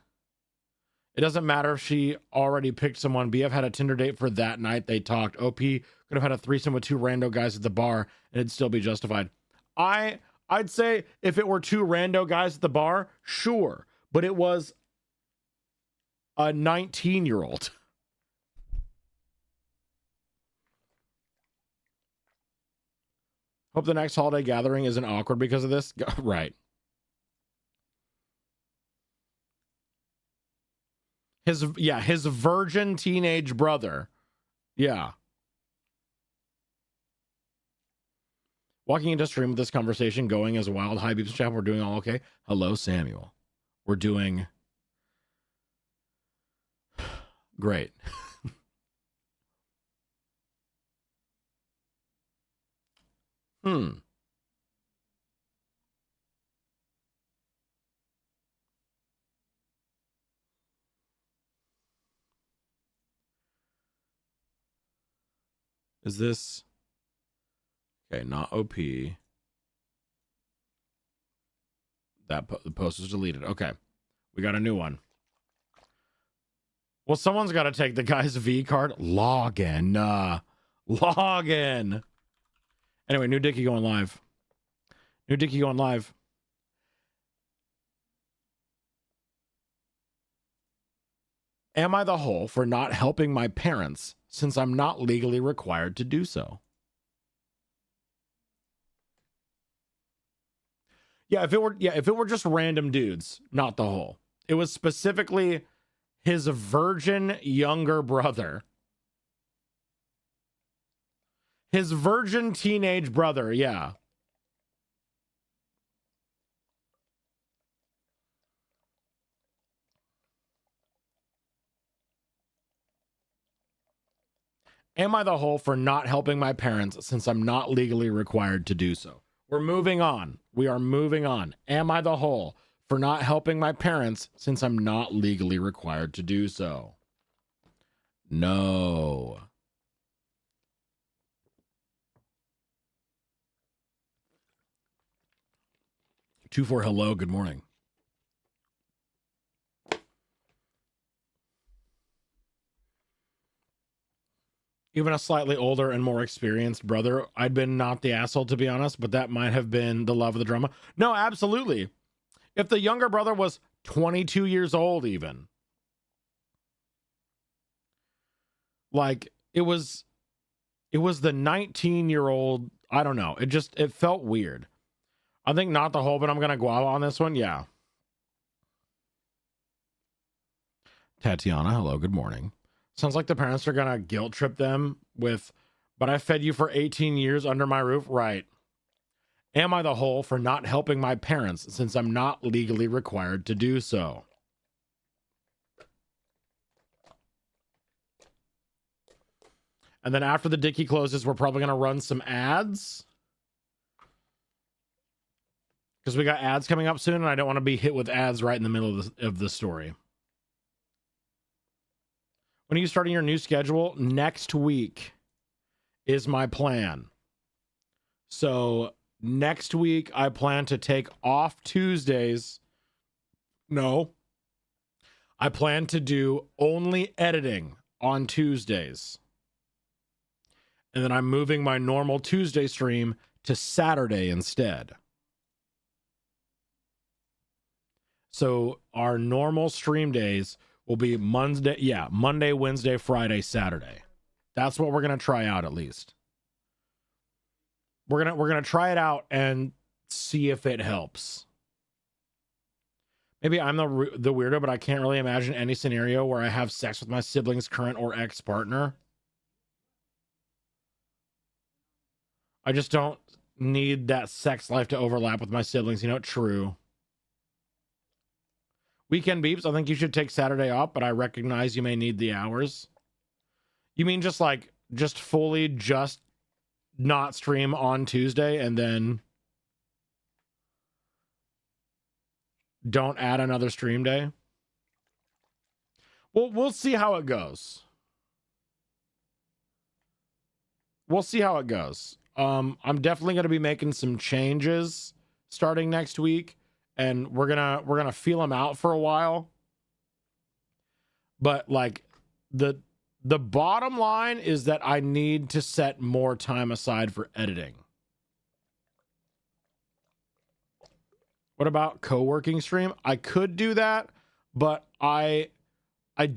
It doesn't matter if she already picked someone. BF had a Tinder date for that night. They talked. OP could have had a threesome with 2 rando guys at the bar, and it'd still be justified. I'd say if it were 2 rando guys at the bar, sure, but it was a 19-year-old. Hope the next holiday gathering isn't awkward because of this. Right. His virgin teenage brother. Yeah. Walking into stream with this conversation going as wild. Hi, Beeps and Chat. We're doing all okay. Hello, Samuel. We're doing great. Is this okay? Not OP. That the post was deleted. Okay, we got a new one. Well, someone's got to take the guy's V card. Login. Login. Anyway, new Dickie going live. New Dickie going live. Am I the whole for not helping my parents since I'm not legally required to do so? Yeah, if it were just random dudes, not the whole. It was specifically his virgin younger brother. His virgin teenage brother, yeah. Am I the whole for not helping my parents since I'm not legally required to do so? We're moving on. We are moving on. Am I the whole for not helping my parents since I'm not legally required to do so? No. Two for hello, good morning. Even a slightly older and more experienced brother, I'd been not the asshole, to be honest, but that might have been the love of the drama. No, absolutely. If the younger brother was 22 years old, even. Like, it was the 19-year-old, I don't know. It felt weird. I think not the whole, but I'm going to guava on this one. Yeah. Tatiana, hello, good morning. Sounds like the parents are going to guilt trip them with, but I fed you for 18 years under my roof. Right. Am I the whole for not helping my parents since I'm not legally required to do so? And then after the Dickie closes, we're probably going to run some ads. Because we got ads coming up soon, and I don't want to be hit with ads right in the middle of the story. When are you starting your new schedule? Next week is my plan. So next week, I plan to take off Tuesdays. No. I plan to do only editing on Tuesdays. And then I'm moving my normal Tuesday stream to Saturday instead. So our normal stream days will be Monday, Wednesday, Friday, Saturday. That's what we're going to try out at least. We're going to try it out and see if it helps. Maybe I'm the weirdo, but I can't really imagine any scenario where I have sex with my sibling's current or ex-partner. I just don't need that sex life to overlap with my siblings. You know, true. Weekend beeps. I think you should take Saturday off, but I recognize you may need the hours. You mean just fully just not stream on Tuesday and then don't add another stream day? Well, we'll see how it goes. We'll see how it goes. I'm definitely going to be making some changes starting next week, and we're gonna feel them out for a while. But like the bottom line is that I need to set more time aside for editing. What about co-working stream? I could do that, but I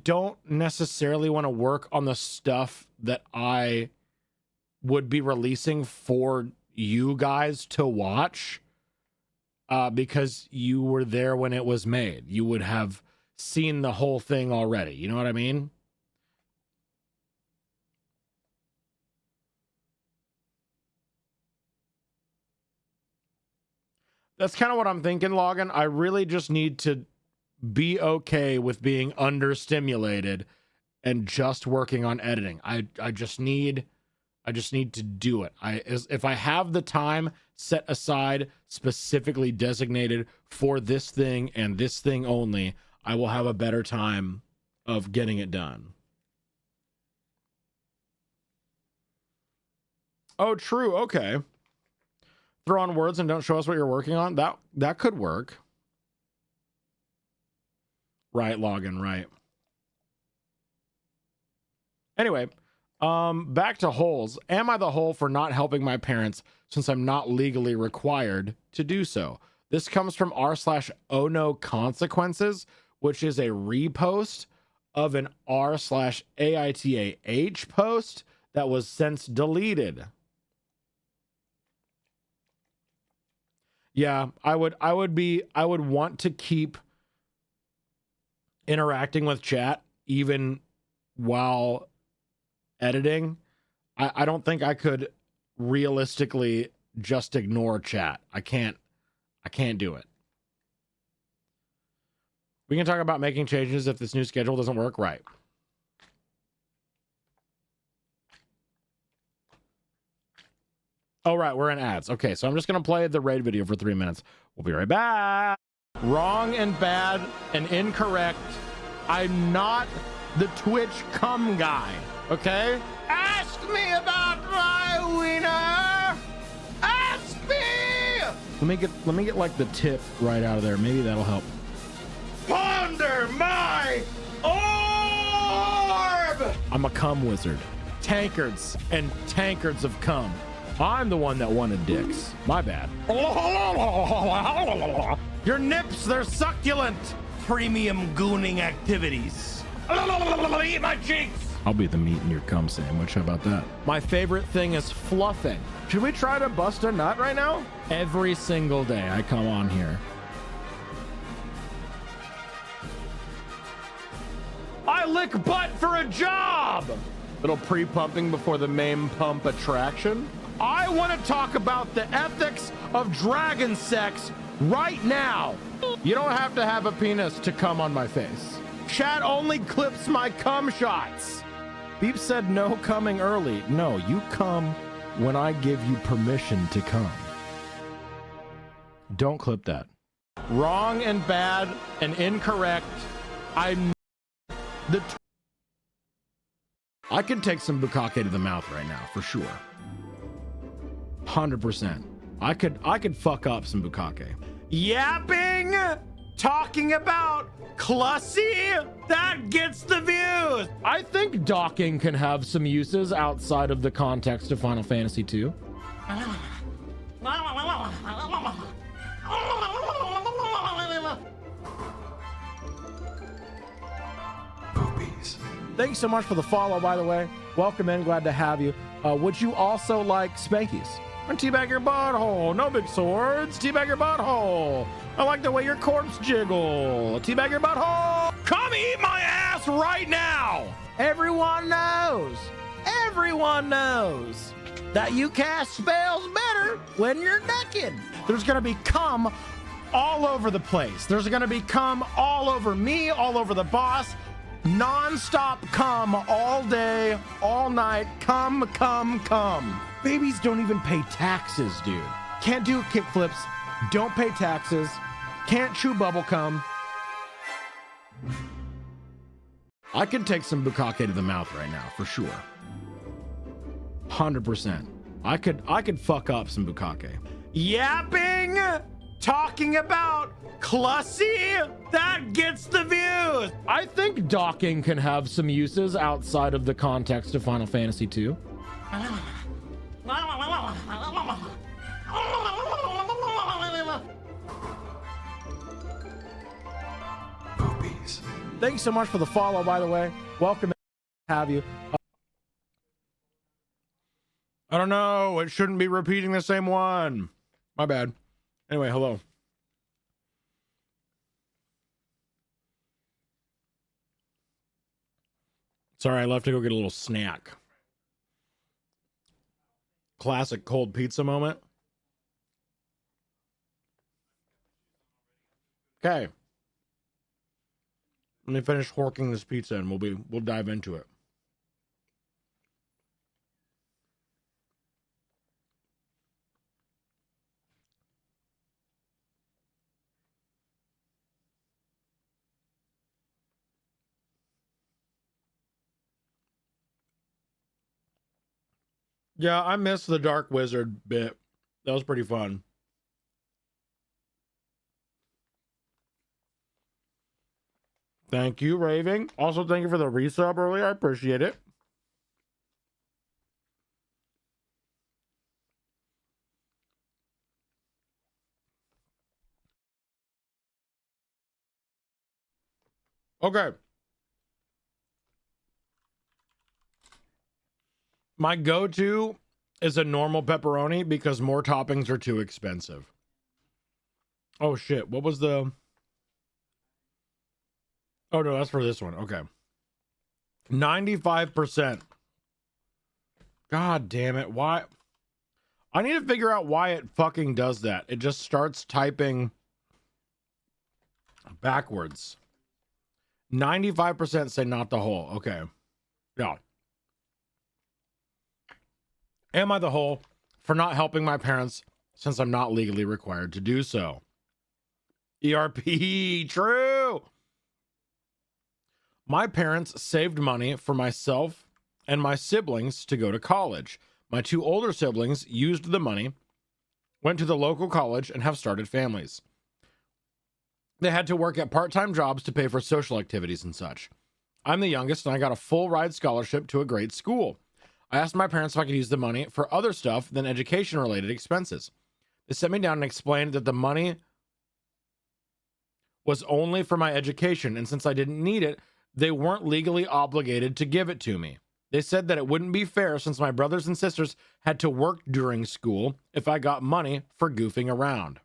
don't necessarily want to work on the stuff that I would be releasing for you guys to watch, because you were there when it was made. You would have seen the whole thing already. You know what I mean? That's kind of what I'm thinking, Logan. I really just need to be okay with being understimulated and just working on editing. I just need to do it. If I have the time set aside specifically designated for this thing and this thing only, I will have a better time of getting it done. Oh, true. Okay. Throw on words and don't show us what you're working on. That could work. Right, Logan, right. Anyway, back to holes. Am I the hole for not helping my parents since I'm not legally required to do so? This comes from r/ohnoconsequences, which is a repost of an r/AITAH post that was since deleted. Yeah, I would want to keep interacting with chat even while editing. I don't think I could realistically just ignore chat. I can't do it. We can talk about making changes if this new schedule doesn't work right. Oh, right, we're in ads. Okay, so I'm just going to play the raid video for 3 minutes. We'll be right back. Wrong and bad and incorrect. I'm not the Twitch cum guy, okay? Ask me about my wiener. Ask me. Let me get like the tip right out of there. Maybe that'll help. Ponder my orb. I'm a cum wizard. Tankards and tankards of cum. I'm the one that wanted dicks. My bad. Your nips, they're succulent. Premium gooning activities. Eat my cheeks. I'll be the meat in your cum sandwich. How about that? My favorite thing is fluffing. Should we try to bust a nut right now? Every single day I come on here. I lick butt for a job. Little pre-pumping before the main pump attraction. I want to talk about the ethics of dragon sex right now. You don't have to have a penis to come on my face. Chat only clips my cum shots. Beep said no coming early. No, you come when I give you permission to come. Don't clip that. Wrong and bad and incorrect. I'm the... I could take some bukkake to the mouth right now, for sure. 100%. I could fuck up some bukkake. Yapping, talking about Clussy, that gets the views. I think docking can have some uses outside of the context of Final Fantasy II. Poopies. Thanks so much for the follow, by the way. Welcome in, glad to have you. Would you also like spankies? Teabag your butthole. No big swords. Teabag your butthole. I like the way your corpse jiggle. Teabag your butthole. Come eat my ass right now. Everyone knows that you cast spells better when you're naked. There's going to be cum all over the place. There's gonna be cum all over me, all over the boss. Non-stop cum all day, all night. Cum, cum, cum. Babies don't even pay taxes, dude. Can't do kickflips. Don't pay taxes. Can't chew bubble cum. I could take some bukkake to the mouth right now, for sure. 100%. I could fuck up some bukkake. Yapping, talking about Clussy, that gets the views. I think docking can have some uses outside of the context of Final Fantasy II. Boobies. Thanks so much for the follow, by the way. Welcome to have you. I don't know. It shouldn't be repeating the same one. My bad. Anyway, hello. Sorry, I left to go get a little snack. Classic cold pizza moment. Okay. Let me finish horking this pizza and we'll dive into it. Yeah, I missed the Dark Wizard bit. That was pretty fun. Thank you, Raving. Also, thank you for the resub earlier. I appreciate it. Okay. My go-to is a normal pepperoni because more toppings are too expensive. Oh, shit. What was the... Oh, no, that's for this one. Okay. 95%. God damn it. Why? I need to figure out why it fucking does that. It just starts typing backwards. 95% say not the whole. Okay. Yeah. Am I the whole for not helping my parents since I'm not legally required to do so? ERP, true. My parents saved money for myself and my siblings to go to college. My two older siblings used the money, went to the local college, and have started families. They had to work at part-time jobs to pay for social activities and such. I'm the youngest, and I got a full ride scholarship to a great school. I asked my parents if I could use the money for other stuff than education-related expenses. They sat me down and explained that the money was only for my education, and since I didn't need it, they weren't legally obligated to give it to me. They said that it wouldn't be fair since my brothers and sisters had to work during school if I got money for goofing around.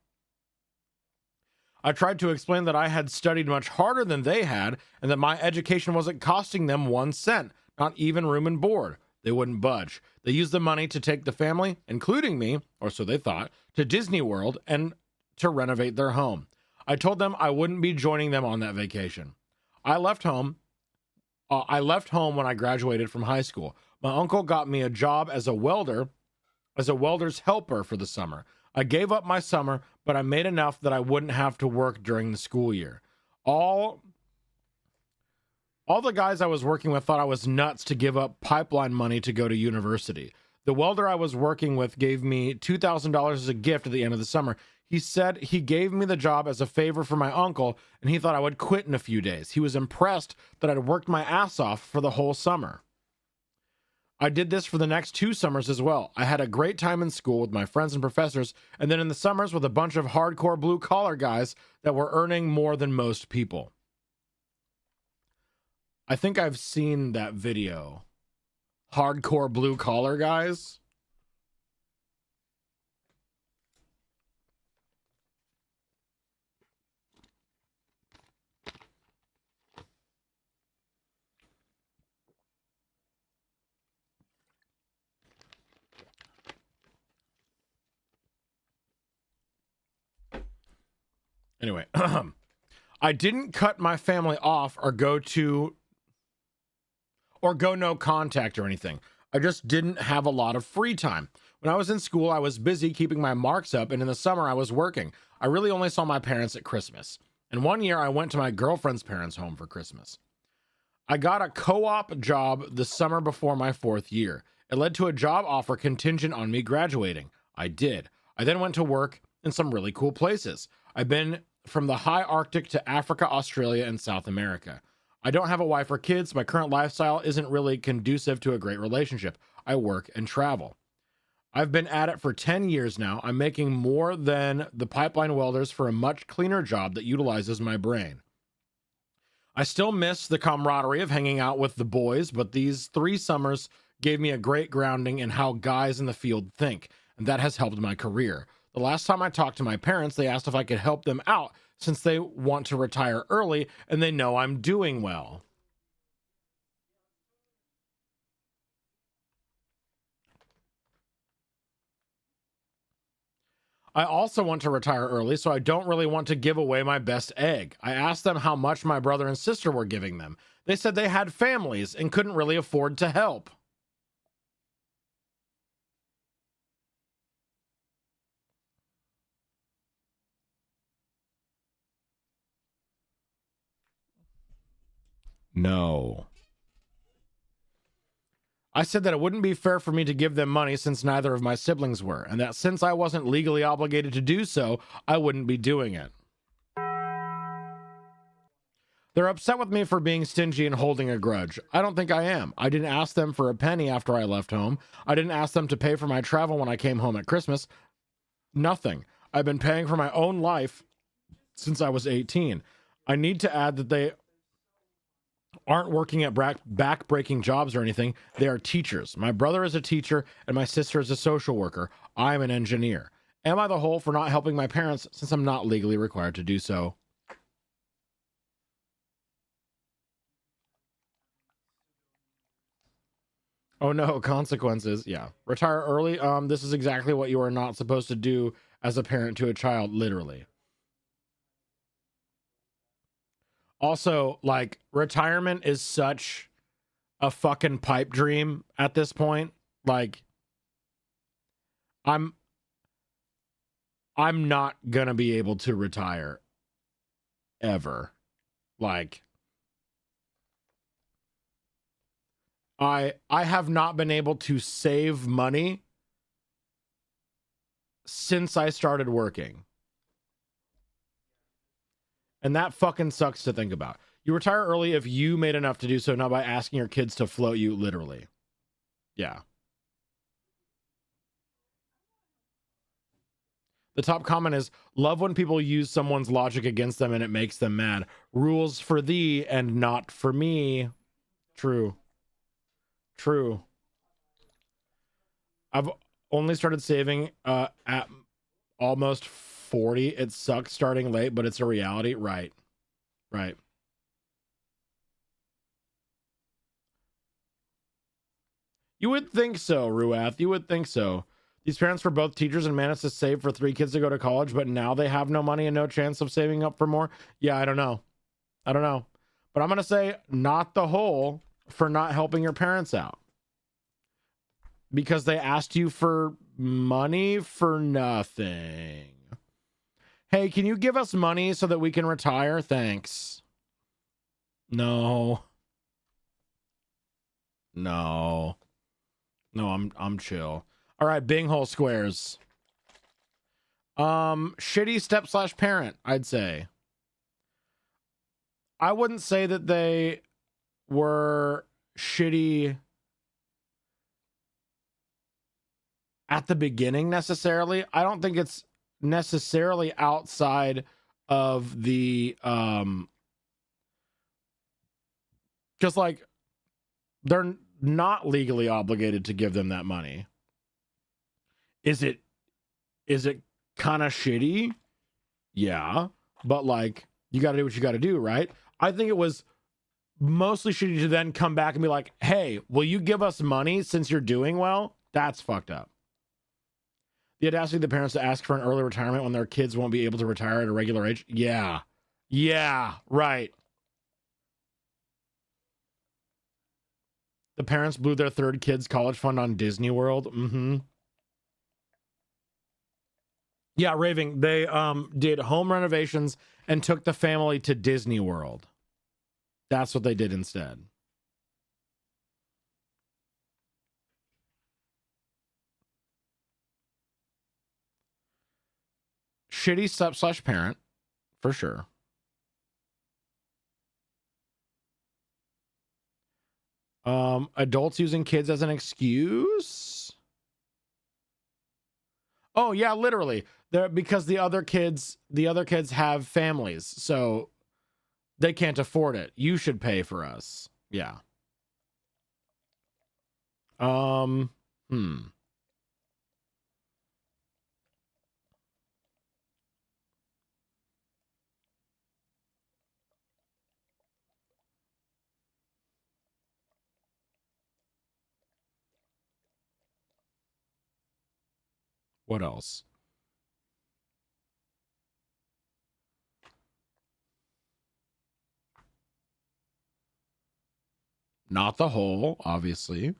I tried to explain that I had studied much harder than they had and that my education wasn't costing them 1 cent, not even room and board. They wouldn't budge. They used the money to take the family, including me, or so they thought, to Disney World and to renovate their home. I told them I wouldn't be joining them on that vacation. I left home when I graduated from high school. My uncle got me a job as a welder's helper for the summer. I gave up my summer, but I made enough that I wouldn't have to work during the school year. All the guys I was working with thought I was nuts to give up pipeline money to go to university. The welder I was working with gave me $2,000 as a gift at the end of the summer. He said he gave me the job as a favor for my uncle, and he thought I would quit in a few days. He was impressed that I'd worked my ass off for the whole summer. I did this for the next 2 summers as well. I had a great time in school with my friends and professors, and then in the summers with a bunch of hardcore blue-collar guys that were earning more than most people. I think I've seen that video. Hardcore blue-collar guys. Anyway, I didn't cut my family off or go no contact or anything. I just didn't have a lot of free time. When I was in school, I was busy keeping my marks up, and in the summer I was working. I really only saw my parents at Christmas. And one year I went to my girlfriend's parents' home for Christmas. I got a co-op job the summer before my 4th year. It led to a job offer contingent on me graduating. I did. I then went to work in some really cool places. I've been from the high Arctic to Africa, Australia, and South America. I don't have a wife or kids. My current lifestyle isn't really conducive to a great relationship. I work and travel. I've been at it for 10 years now. I'm making more than the pipeline welders for a much cleaner job that utilizes my brain. I still miss the camaraderie of hanging out with the boys, but these 3 summers gave me a great grounding in how guys in the field think, and that has helped my career. The last time I talked to my parents, they asked if I could help them out since they want to retire early and they know I'm doing well. I also want to retire early, so I don't really want to give away my best egg. I asked them how much my brother and sister were giving them. They said they had families and couldn't really afford to help. No. I said that it wouldn't be fair for me to give them money since neither of my siblings were, and that since I wasn't legally obligated to do so, I wouldn't be doing it. They're upset with me for being stingy and holding a grudge. I don't think I am. I didn't ask them for a penny after I left home. I didn't ask them to pay for my travel when I came home at Christmas. Nothing. I've been paying for my own life since I was 18. I need to add that they aren't working at back-breaking jobs or anything. They are teachers. My brother is a teacher and my sister is a social worker. I'm an engineer. Am I the whole for not helping my parents since I'm not legally required to do so? Oh no, consequences. Yeah. Retire early. This is exactly what you are not supposed to do as a parent to a child, literally. Also, like, retirement is such a fucking pipe dream at this point. Like, I'm not gonna be able to retire ever. Like, I have not been able to save money since I started working. And that fucking sucks to think about. You retire early if you made enough to do so, not by asking your kids to float you, literally. Yeah. The top comment is, love when people use someone's logic against them and it makes them mad. Rules for thee and not for me. True. True. I've only started saving at almost 40. It sucks starting late, but it's a reality. Right. Right. You would think so, Ruath. You would think so. These parents were both teachers and managed to save for 3 kids to go to college, but now they have no money and no chance of saving up for more. Yeah, I don't know. I don't know. But I'm going to say not the whole for not helping your parents out. Because they asked you for money for nothing. Hey, can you give us money so that we can retire? Thanks. No. No. No, I'm chill. All right, Binghole squares. Shitty step/parent, I'd say. I wouldn't say that they were shitty at the beginning necessarily. I don't think it's necessarily outside of the just like they're not legally obligated to give them that money. Is it kind of shitty? Yeah, but like you got to do what you got to do, right? I think it was mostly shitty to then come back and be like, "Hey, will you give us money since you're doing well?" That's fucked up. The audacity of the parents to ask for an early retirement when their kids won't be able to retire at a regular age. Yeah. Yeah, right. The parents blew their third kid's college fund on Disney World. Mm-hmm. Yeah, raving. They did home renovations and took the family to Disney World. That's what they did instead. Shitty step/parent, for sure. Adults using kids as an excuse. Oh yeah, literally. Because the other kids have families, so they can't afford it. You should pay for us. Yeah. Hmm. What else? Not the whole, obviously.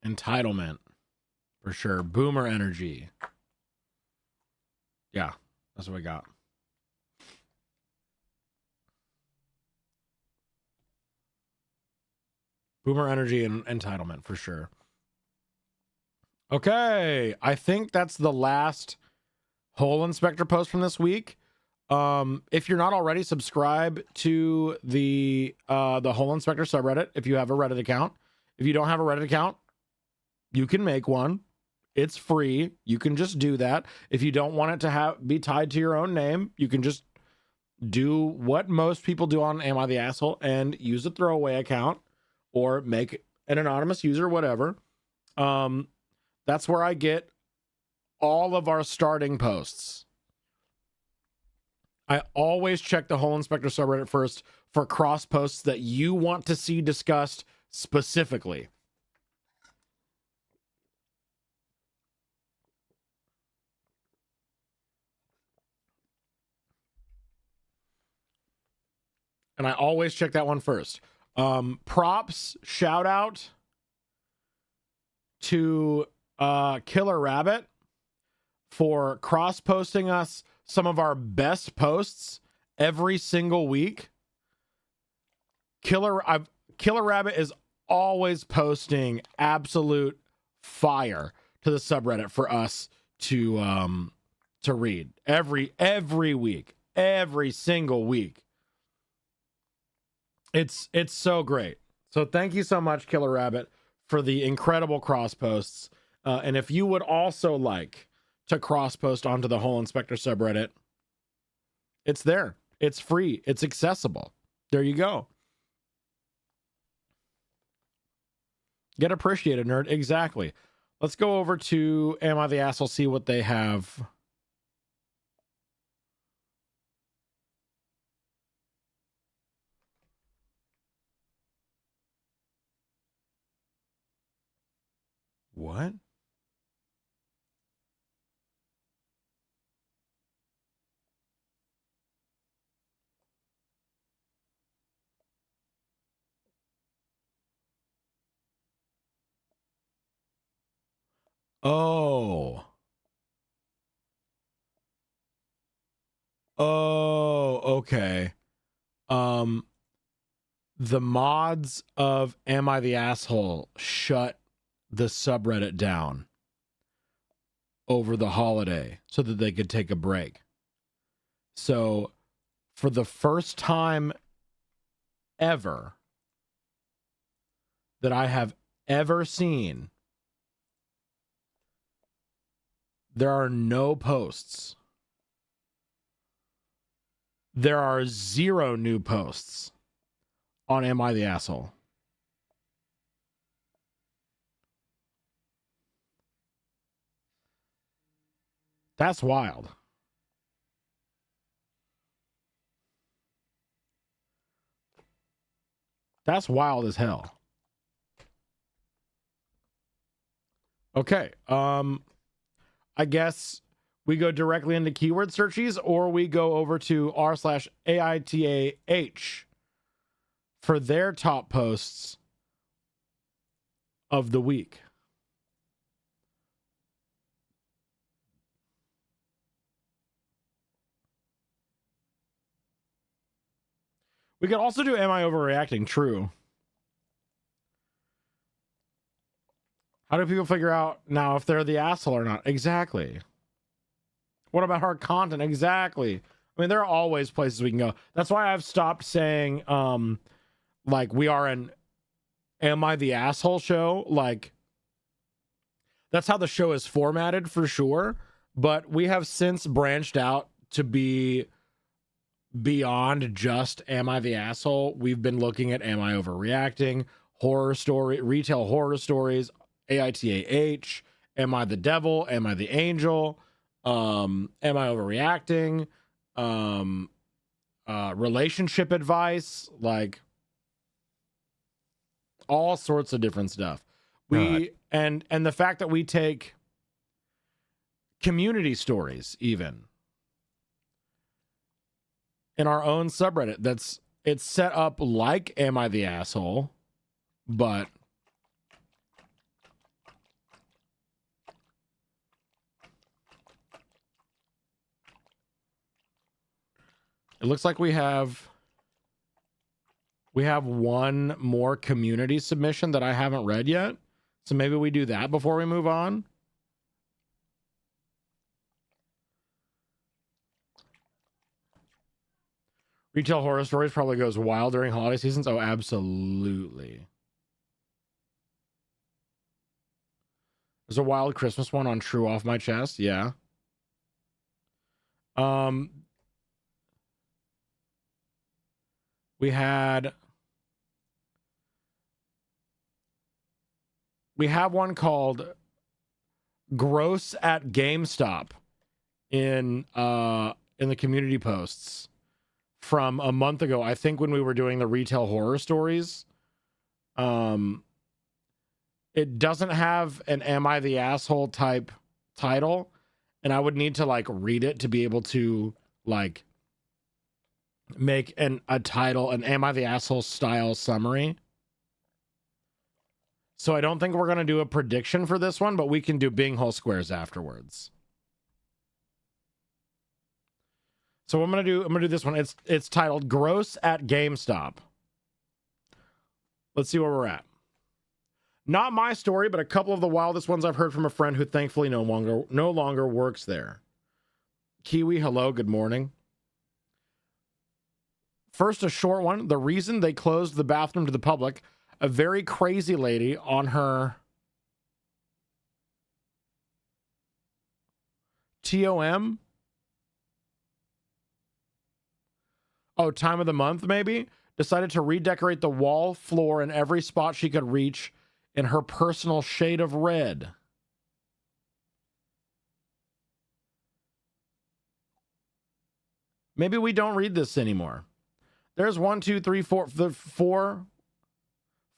Entitlement, for sure. Boomer energy. Yeah, that's what we got. Boomer energy and entitlement, for sure. Okay, I think that's the last Hole Inspector post from this week. If you're not already, subscribe to the Hole Inspector subreddit if you have a Reddit account. If you don't have a Reddit account, you can make one. It's free. You can just do that. If you don't want it to be tied to your own name, you can just do what most people do on Am I the Asshole and use a throwaway account or make an anonymous user, whatever. That's where I get all of our starting posts. I always check the Hole Inspector subreddit first for cross posts that you want to see discussed specifically. And I always check that one first. Props, shout out to Killer Rabbit for cross posting us some of our best posts every single week. Killer Rabbit is always posting absolute fire to the subreddit for us to read every week, every single week. It's so great. So thank you so much, Killer Rabbit, for the incredible cross posts. And if you would also like to cross post onto the Hole Inspector subreddit, it's there. It's free. It's accessible. There you go. Get appreciated, nerd. Exactly. Let's go over to Am I the Asshole, see what they have. What? Oh. Oh, okay. The mods of Am I the Asshole shut the subreddit down over the holiday so that they could take a break. So for the first time ever that I have ever seen, there are no posts. There are 0 new posts on Am I the Asshole. That's wild. That's wild as hell. Okay. I guess we go directly into keyword searches, or we go over to r/AITAH for their top posts of the week. We could also do Am I Overreacting? True. How do people figure out now if they're the asshole or not? Exactly. What about hard content? Exactly. I mean, there are always places we can go. That's why I've stopped saying, like, we are an Am I the Asshole show? Like, that's how the show is formatted for sure. But we have since branched out to be beyond just Am I the Asshole? We've been looking at Am I Overreacting? Horror story, retail horror stories, AITAH, Am I the Devil? Am I the Angel? Am I Overreacting? Relationship advice, like all sorts of different stuff. And the fact that we take community stories even in our own subreddit, it's set up like Am I the Asshole, but it looks like we have one more community submission that I haven't read yet. So maybe we do that before we move on. Retail horror stories probably goes wild during holiday seasons. Oh, absolutely. There's a wild Christmas one on True Off My Chest. Yeah. We have one called Gross at GameStop in the community posts from a month ago, I think, when we were doing the retail horror stories. It doesn't have an Am I the Asshole type title, and I would need to like read it to be able to like make a title, an Am I the Asshole style summary. So I don't think we're going to do a prediction for this one, but we can do Bing Hole Squares afterwards. So I'm going to do this one. It's titled Gross at GameStop. Let's see where we're at. Not my story, but a couple of the wildest ones I've heard from a friend who thankfully no longer works there. Kiwi, hello, good morning. First, a short one. The reason they closed the bathroom to the public, a very crazy lady on her TOM. Oh, time of the month, maybe? Decided to redecorate the wall, floor, and every spot she could reach in her personal shade of red. Maybe we don't read this anymore. There's 1, 2, 3, 4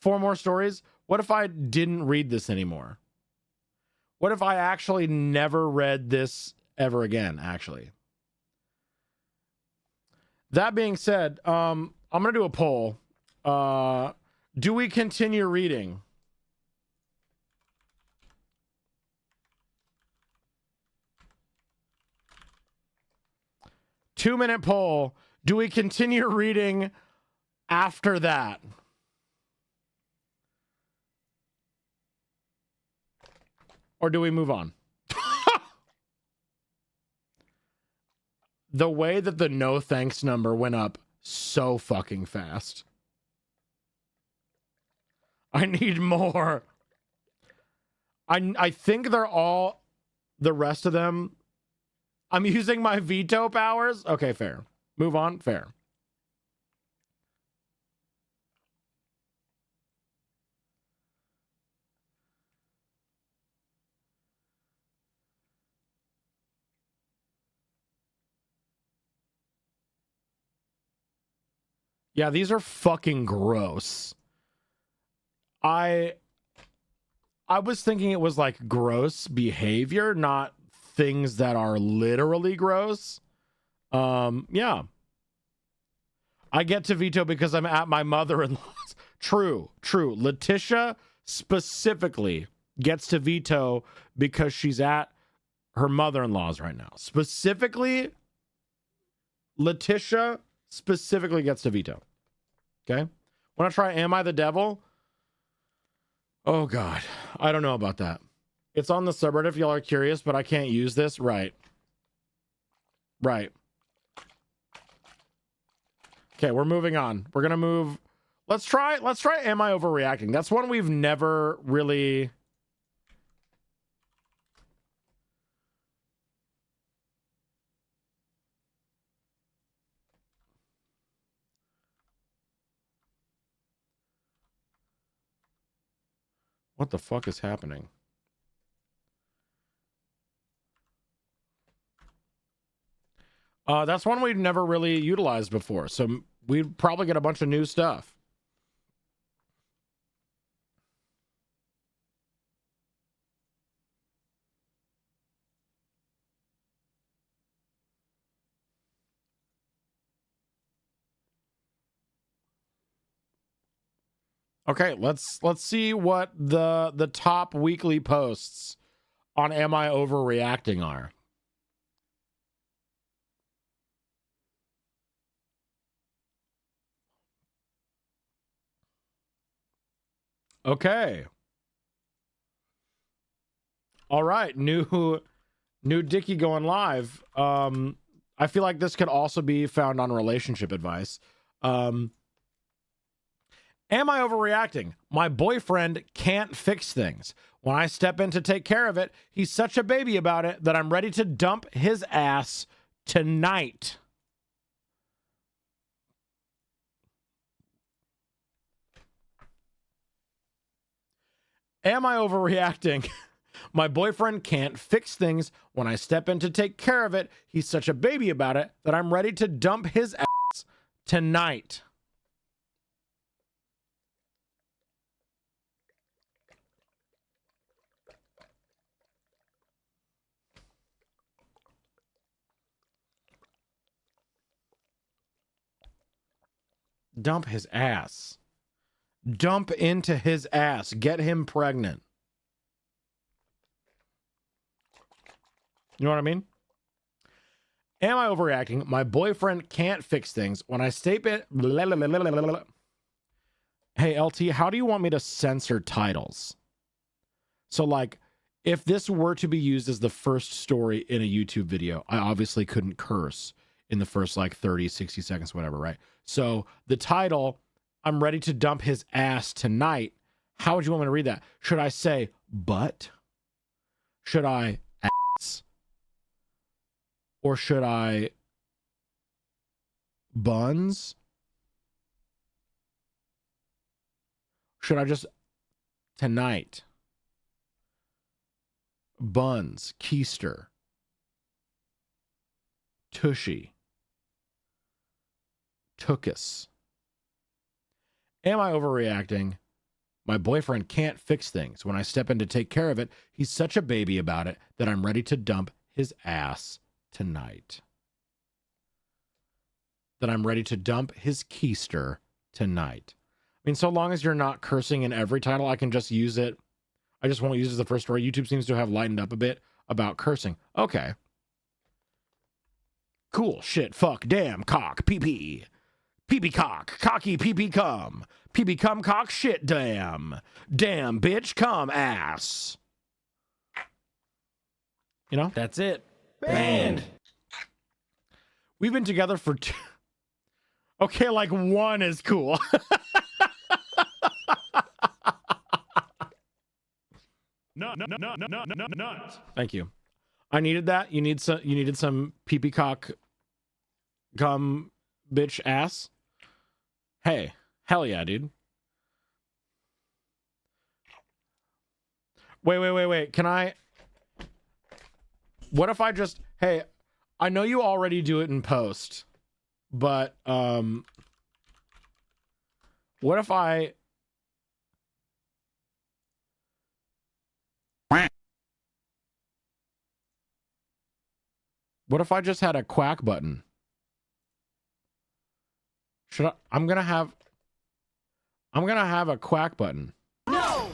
more stories. What if I didn't read this anymore? What if I actually never read this ever again, actually? That being said, I'm going to do a poll. Do we continue reading? Two-minute poll. Do we continue reading after that? Or do we move on? The way that the no thanks number went up so fucking fast. I need more. I think they're all, the rest of them. I'm using my veto powers. Okay, fair. Move on. Fair. Yeah, these are fucking gross. I was thinking it was like gross behavior, not things that are literally gross. Yeah. I get to veto because I'm at my mother-in-law's. True. Letitia specifically gets to veto because she's at her mother-in-law's right now. Specifically, Letitia specifically gets to veto. Okay? Want to try Am I the Devil? Oh, God. I don't know about that. It's on the subreddit if y'all are curious, but I can't use this. Right. Okay, we're moving on. We're going to move. Let's try Am I Overreacting? That's one we've never really... What the fuck is happening? That's one we've never really utilized before, so we'd probably get a bunch of new stuff. Okay, let's see what the top weekly posts on Am I Overreacting are. Okay. All right, new Dickie going live. I feel like this could also be found on relationship advice. Am I overreacting? My boyfriend can't fix things. When I step in to take care of it, he's such a baby about it that I'm ready to dump his ass tonight. Am I overreacting? My boyfriend can't fix things. When I step in to take care of it, he's such a baby about it that I'm ready to dump his ass tonight. Dump his ass. Dump into his ass. Get him pregnant. You know what I mean? Am I overreacting? My boyfriend can't fix things. When I step in... Hey, LT, how do you want me to censor titles? So, like, if this were to be used as the first story in a YouTube video, I obviously couldn't curse in the first, like, 30, 60 seconds, whatever, right? So, the title, I'm ready to dump his ass tonight. How would you want me to read that? Should I say butt? Should I ass? Or should I buns? Should I just tonight? Buns, keister, tushy, tookus. Am I overreacting? My boyfriend can't fix things. When I step in to take care of it, he's such a baby about it that I'm ready to dump his ass tonight. That I'm ready to dump his keister tonight. I mean, so long as you're not cursing in every title, I can just use it. I just won't use it as the first story. YouTube seems to have lightened up a bit about cursing. Okay. Cool. Shit. Fuck. Damn. Cock. Pee-pee. Pee-pee cock. Cocky pee-pee cum. Pee-pee cum cock. Shit. Damn. Damn. Bitch. Cum ass. You know? That's it. Banned. We've been together for two... Okay, like one is cool. No. Thank you. I needed that. You needed some pee-pee cock gum bitch ass. Hey, hell yeah, dude. Wait. Can I... What if I just... Hey, I know you already do it in post, but what if I What if I just had a quack button? I'm gonna have a quack button. No!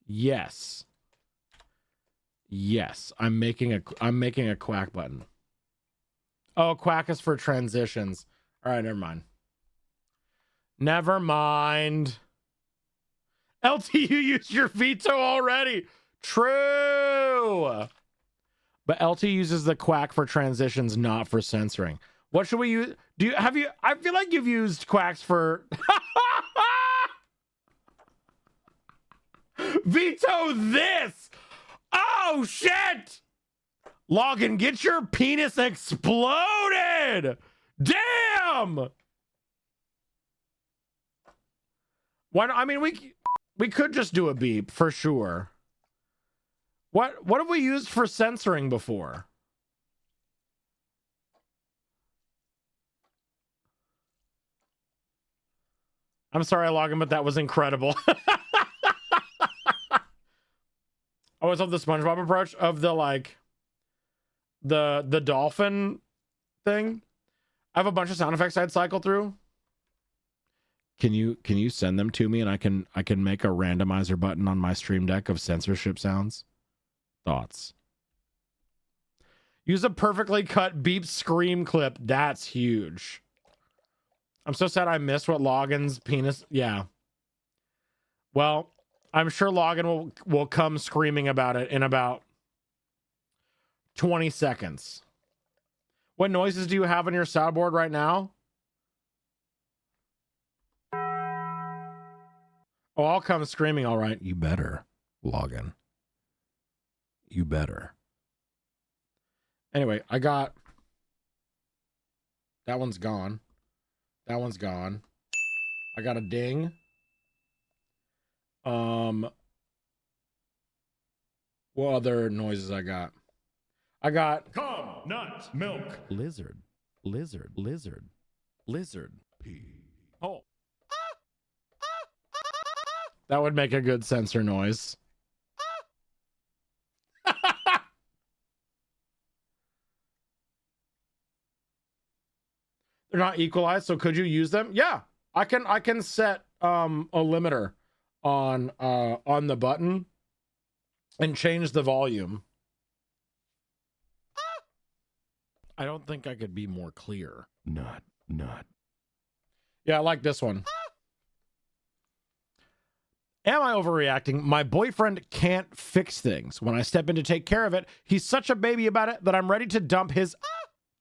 Yes. Yes. I'm making a quack button. Oh, quack is for transitions. All right, never mind. Never mind. LT, you used your veto already. True. But LT uses the quack for transitions, not for censoring. What should we use? I feel like you've used quacks for veto this. Oh shit. Login, get your penis exploded. Damn. Why? I mean, we could just do a beep for sure. What have we used for censoring before? I'm sorry, Login, but that was incredible. I always love the SpongeBob approach of the like the dolphin thing. I have a bunch of sound effects I'd cycle through. Can you send them to me and I can make a randomizer button on my Stream Deck of censorship sounds? Thoughts? Use a perfectly cut beep scream clip. That's huge. I'm so sad I missed what Login's penis. Yeah. Well, I'm sure Login will come screaming about it in about 20 seconds. What noises do you have on your soundboard right now? Oh, I'll come screaming, all right. You better, Login. You better. Anyway, I got... That one's gone. That one's gone. I got a ding. What other noises I got? I got... Come, nut, milk. Lizard. Lizard. Lizard. Lizard. Pee. Oh. That would make a good censor noise. They're not equalized, so could you use them? Yeah, I can set a limiter on the button and change the volume. I don't think I could be more clear. Nut. Yeah, I like this one. Am I overreacting? My boyfriend can't fix things. When I step in to take care of it, he's such a baby about it that I'm ready to dump his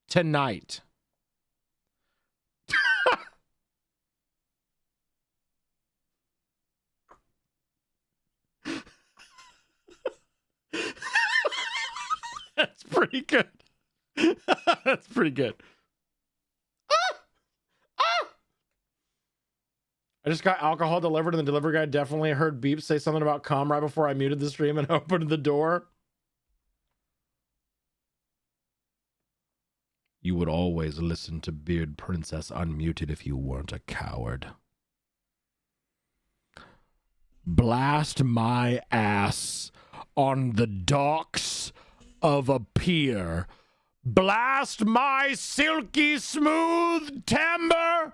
tonight. That's pretty good. That's pretty good. I just got alcohol delivered, and the delivery guy definitely heard beeps say something about cum right before I muted the stream and opened the door. You would always listen to Beard Princess unmuted if you weren't a coward. Blast my ass on the docks of a pier. Blast my silky smooth timbre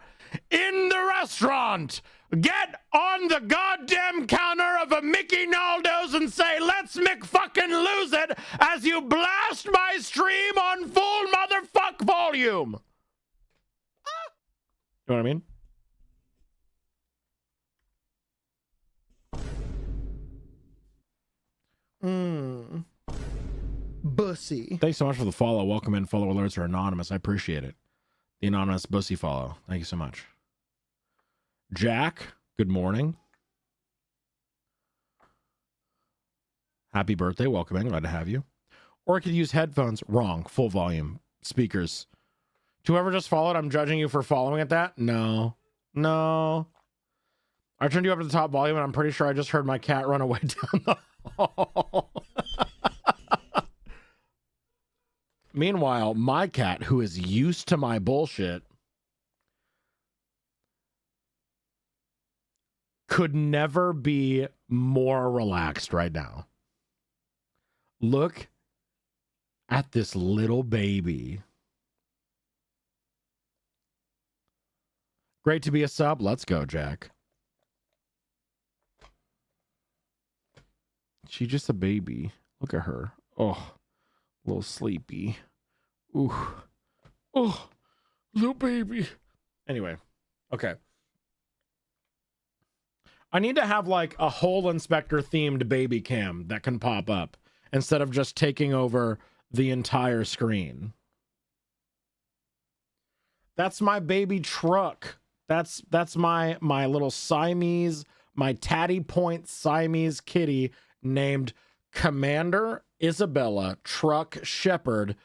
in the restaurant. Get on the goddamn counter of a Mickey Naldo's and say, let's McFucking lose it as you blast my stream on full motherfuck volume. You know what I mean? Bussy. Thanks so much for the follow. Welcome in. Follow alerts are anonymous. I appreciate it. The anonymous bussy follow. Thank you so much. Jack, good morning. Happy birthday. Welcome in. Glad to have you. Or I could use headphones. Wrong. Full volume. Speakers. To whoever just followed, I'm judging you for following at that? No. No. I turned you up to the top volume, and I'm pretty sure I just heard my cat run away down the hall. Meanwhile, my cat, who is used to my bullshit, could never be more relaxed right now. Look at this little baby. Great to be a sub. Let's go, Jack. She's just a baby. Look at her. Oh, a little sleepy. Ooh. Oh, little baby. Anyway, okay. I need to have like a Hole Inspector themed baby cam that can pop up instead of just taking over the entire screen. That's my baby truck. That's my little Siamese, my Tatty Point Siamese kitty named Commander Isabella Truck Shepherd,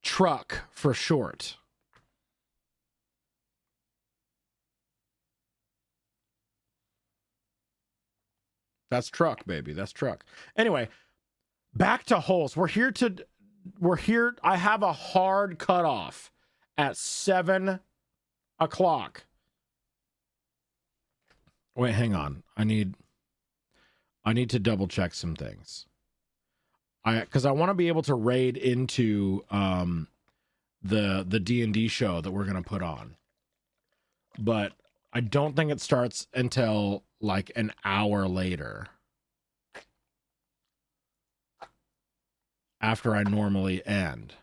Truck for short. That's Truck, baby. That's Truck. Anyway, back to holes. We're here. I have a hard cutoff at 7 o'clock. Wait, hang on. I need to double check some things. Because I want to be able to raid into the D&D show that we're gonna put on. But I don't think it starts until like an hour later. After I normally end.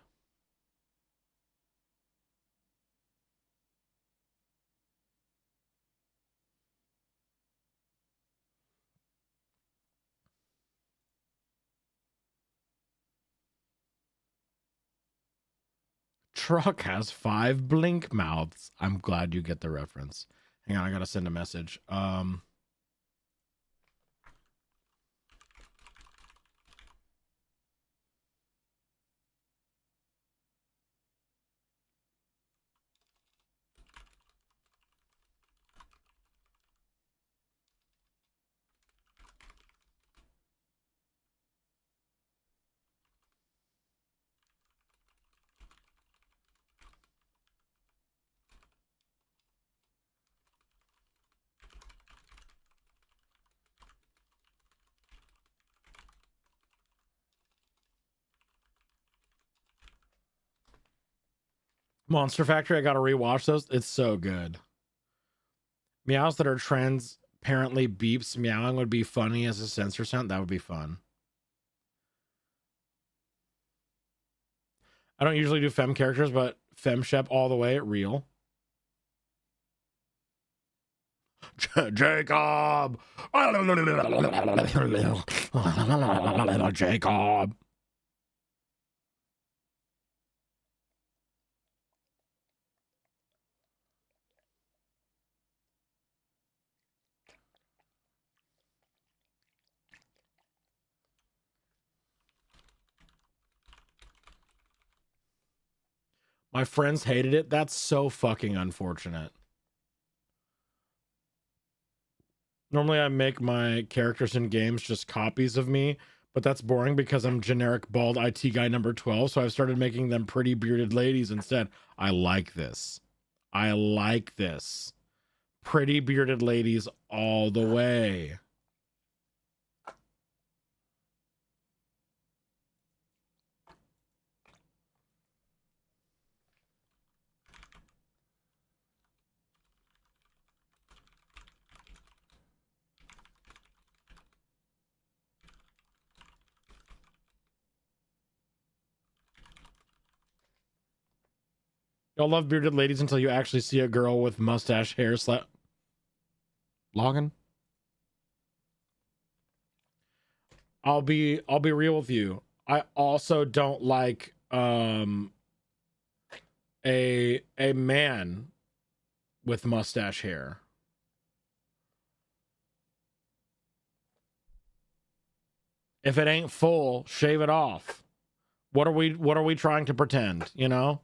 Truck has 5 blink mouths. I'm glad you get the reference. Hang on, I gotta send a message. Monster Factory, I gotta rewatch those. It's so good. Meows that are transparently beeps meowing would be funny as a sensor sound. That would be fun. I don't usually do fem characters, but femshep all the way, real. Jacob! Jacob! My friends hated it. That's so fucking unfortunate. Normally I make my characters in games just copies of me, but that's boring because I'm generic bald IT guy number 12, so I've started making them pretty bearded ladies instead. I like this. I like this. Pretty bearded ladies all the way. Y'all love bearded ladies until you actually see a girl with mustache hair Logging? I'll be real with you. I also don't like a man with mustache hair. If it ain't full, shave it off. What are we trying to pretend, you know?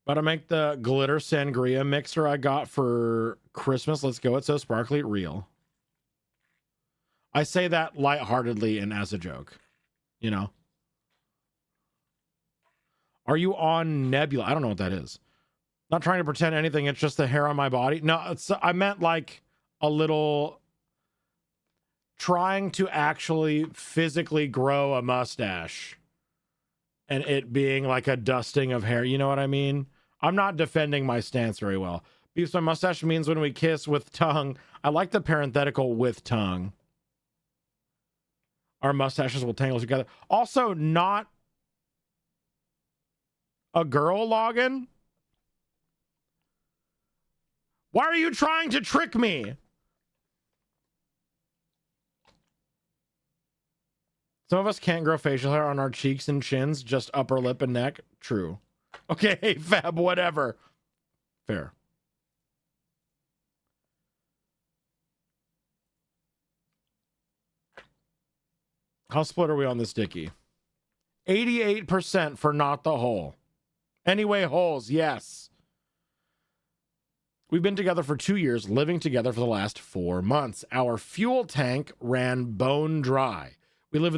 About to make the glitter sangria mixer I got for Christmas. Let's go. It's so sparkly, real. I say that lightheartedly and as a joke, you know. Are you on Nebula? I don't know what that is. Not trying to pretend anything. It's just the hair on my body. No, I meant like a little trying to actually physically grow a mustache and it being like a dusting of hair. You know what I mean? I'm not defending my stance very well. Because my mustache means when we kiss with tongue. I like the parenthetical with tongue. Our mustaches will tangle together. Also, not a girl login. Why are you trying to trick me? Some of us can't grow facial hair on our cheeks and chins, just upper lip and neck. True. Okay, Fab, whatever. Fair. How split are we on this Dickie? 88% for not the hole. Anyway, holes, yes. We've been together for 2 years, living together for the last 4 months. Our fuel tank ran bone dry. We live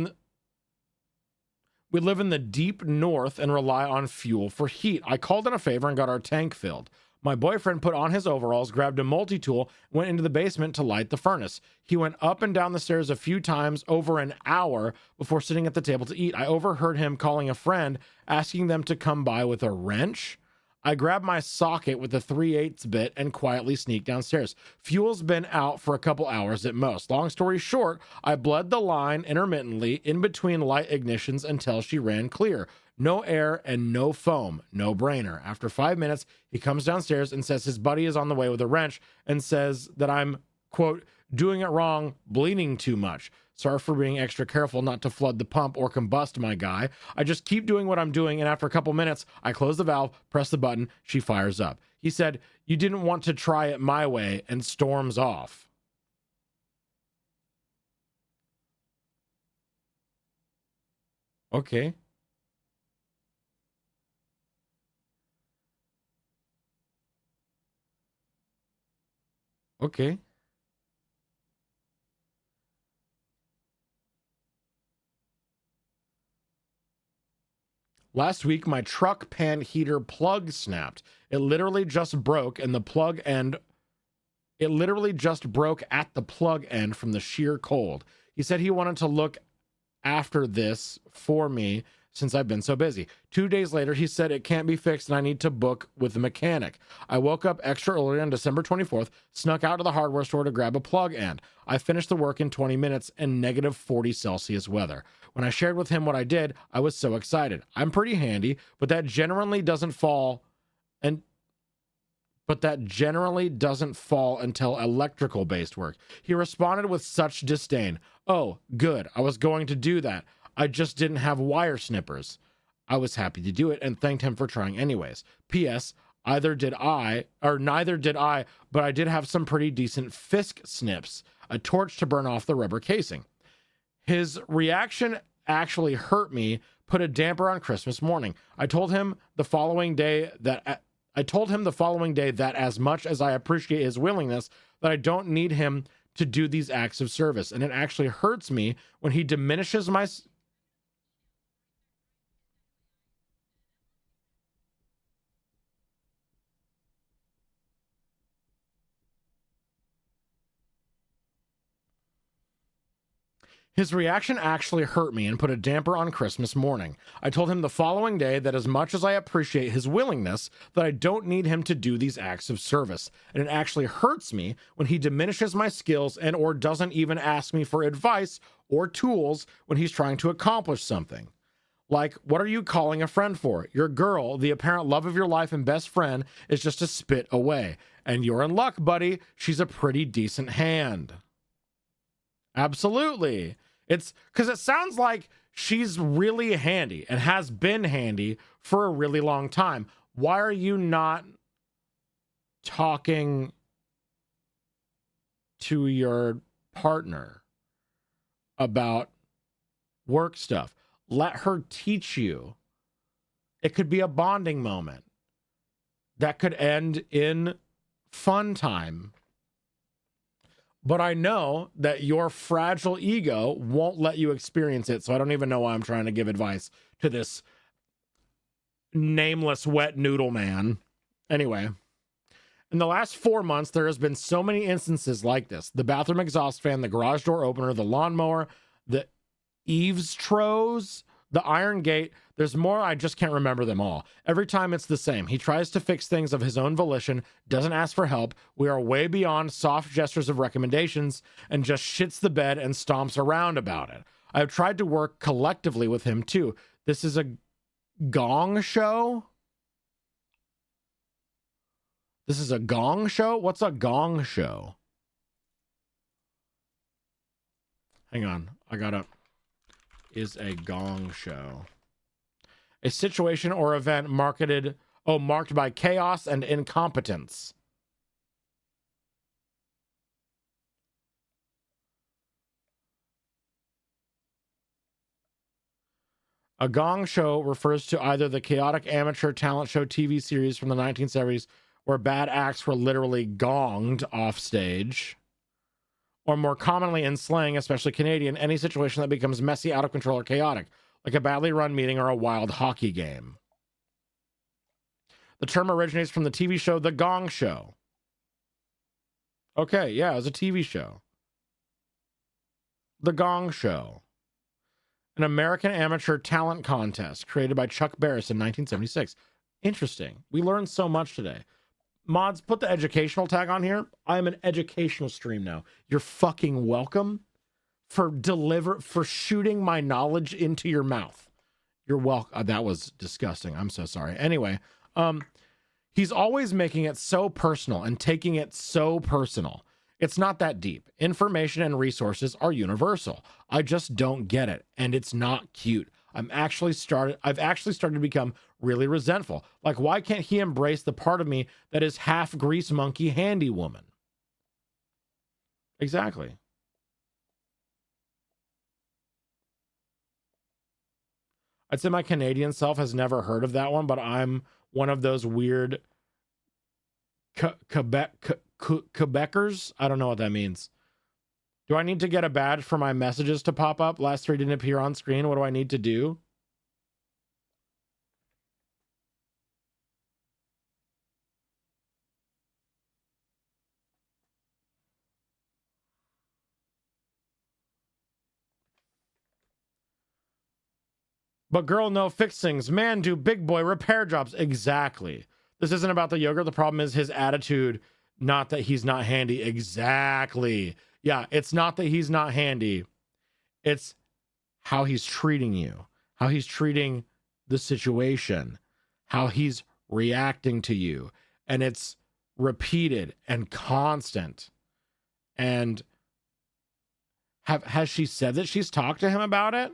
in the deep north and rely on fuel for heat. I called in a favor and got our tank filled. My boyfriend put on his overalls, grabbed a multi-tool, went into the basement to light the furnace. He went up and down the stairs a few times over an hour before sitting at the table to eat. I overheard him calling a friend, asking them to come by with a wrench. I grabbed my socket with the 3/8 bit and quietly sneaked downstairs. Fuel's been out for a couple hours at most. Long story short, I bled the line intermittently in between light ignitions until she ran clear. No air and no foam. No brainer. After 5 minutes, he comes downstairs and says his buddy is on the way with a wrench and says that I'm, quote, doing it wrong, bleeding too much. Sorry for being extra careful not to flood the pump or combust my guy. I just keep doing what I'm doing, and after a couple minutes, I close the valve, press the button, she fires up. He said, you didn't want to try it my way, and storms off. Okay. Okay. Last week, my truck pan heater plug snapped. It literally just broke and the plug end. It literally just broke at the plug end from the sheer cold. He said he wanted to look after this for me since I've been so busy. 2 days later, he said it can't be fixed and I need to book with the mechanic. I woke up extra early on December 24th, snuck out to the hardware store to grab a plug end. I finished the work in 20 minutes in negative 40 Celsius weather. When I shared with him what I did, I was so excited. I'm pretty handy, but that generally doesn't fall until electrical based work. He responded with such disdain. Oh, good. I was going to do that. I just didn't have wire snippers. I was happy to do it and thanked him for trying anyways. P.S. Neither did I, but I did have some pretty decent Fisk snips, a torch to burn off the rubber casing. His reaction actually hurt me, put a damper on Christmas morning. I told him the following day that as much as I appreciate his willingness, that I don't need him to do these acts of service. And it actually hurts me when he diminishes my... His reaction actually hurt me and put a damper on Christmas morning. I told him the following day that as much as I appreciate his willingness, that I don't need him to do these acts of service. And it actually hurts me when he diminishes my skills and or doesn't even ask me for advice or tools when he's trying to accomplish something. Like, what are you calling a friend for? Your girl, the apparent love of your life and best friend, is just a spit away. And you're in luck, buddy. She's a pretty decent hand. Absolutely. It's because it sounds like she's really handy and has been handy for a really long time. Why are you not talking to your partner about work stuff? Let her teach you. It could be a bonding moment that could end in fun time. But I know that your fragile ego won't let you experience it, so I don't even know why I'm trying to give advice to this nameless wet noodle man. Anyway, In the last 4 months, there has been so many instances like this. The bathroom exhaust fan, the garage door opener, the lawnmower, the eaves troughs, the iron gate. There's more, I just can't remember them all. Every time it's the same. He tries to fix things of his own volition, doesn't ask for help. We are way beyond soft gestures of recommendations and just shits the bed and stomps around about it. I've tried to work collectively with him too. This is a gong show? This is a gong show? What's a gong show? Hang on. Is a gong show. A situation or event marked by chaos and incompetence. A gong show refers to either the chaotic amateur talent show TV series from the 1970s where bad acts were literally gonged off stage, or more commonly in slang, especially Canadian, any situation that becomes messy, out of control, or chaotic, like a badly run meeting or a wild hockey game. The term originates from the TV show The Gong Show. Okay, yeah, it was a TV show. The Gong Show. An American amateur talent contest created by Chuck Barris in 1976. Interesting. We learned so much today. Mods, put the educational tag on here. I'm an educational stream now. You're fucking welcome for shooting my knowledge into your mouth. You're welcome. That was disgusting. I'm so sorry. Anyway, he's always making it so personal and taking it so personal. It's not that deep. Information and resources are universal. I just don't get it, and it's not cute. I've actually started to become really resentful. Like, why can't he embrace the part of me that is half grease monkey handy woman? Exactly. I'd say my Canadian self has never heard of that one, but I'm one of those weird Quebecers. I don't know what that means. Do I need to get a badge for my messages to pop up? Last 3 didn't appear on screen. What do I need to do? But girl, no fixings. Man, do big boy repair jobs. Exactly. This isn't about the yogurt. The problem is his attitude, not that he's not handy. Exactly. Yeah, it's not that he's not handy. It's how he's treating you, how he's treating the situation, how he's reacting to you. And it's repeated and constant. And has she said that she's talked to him about it?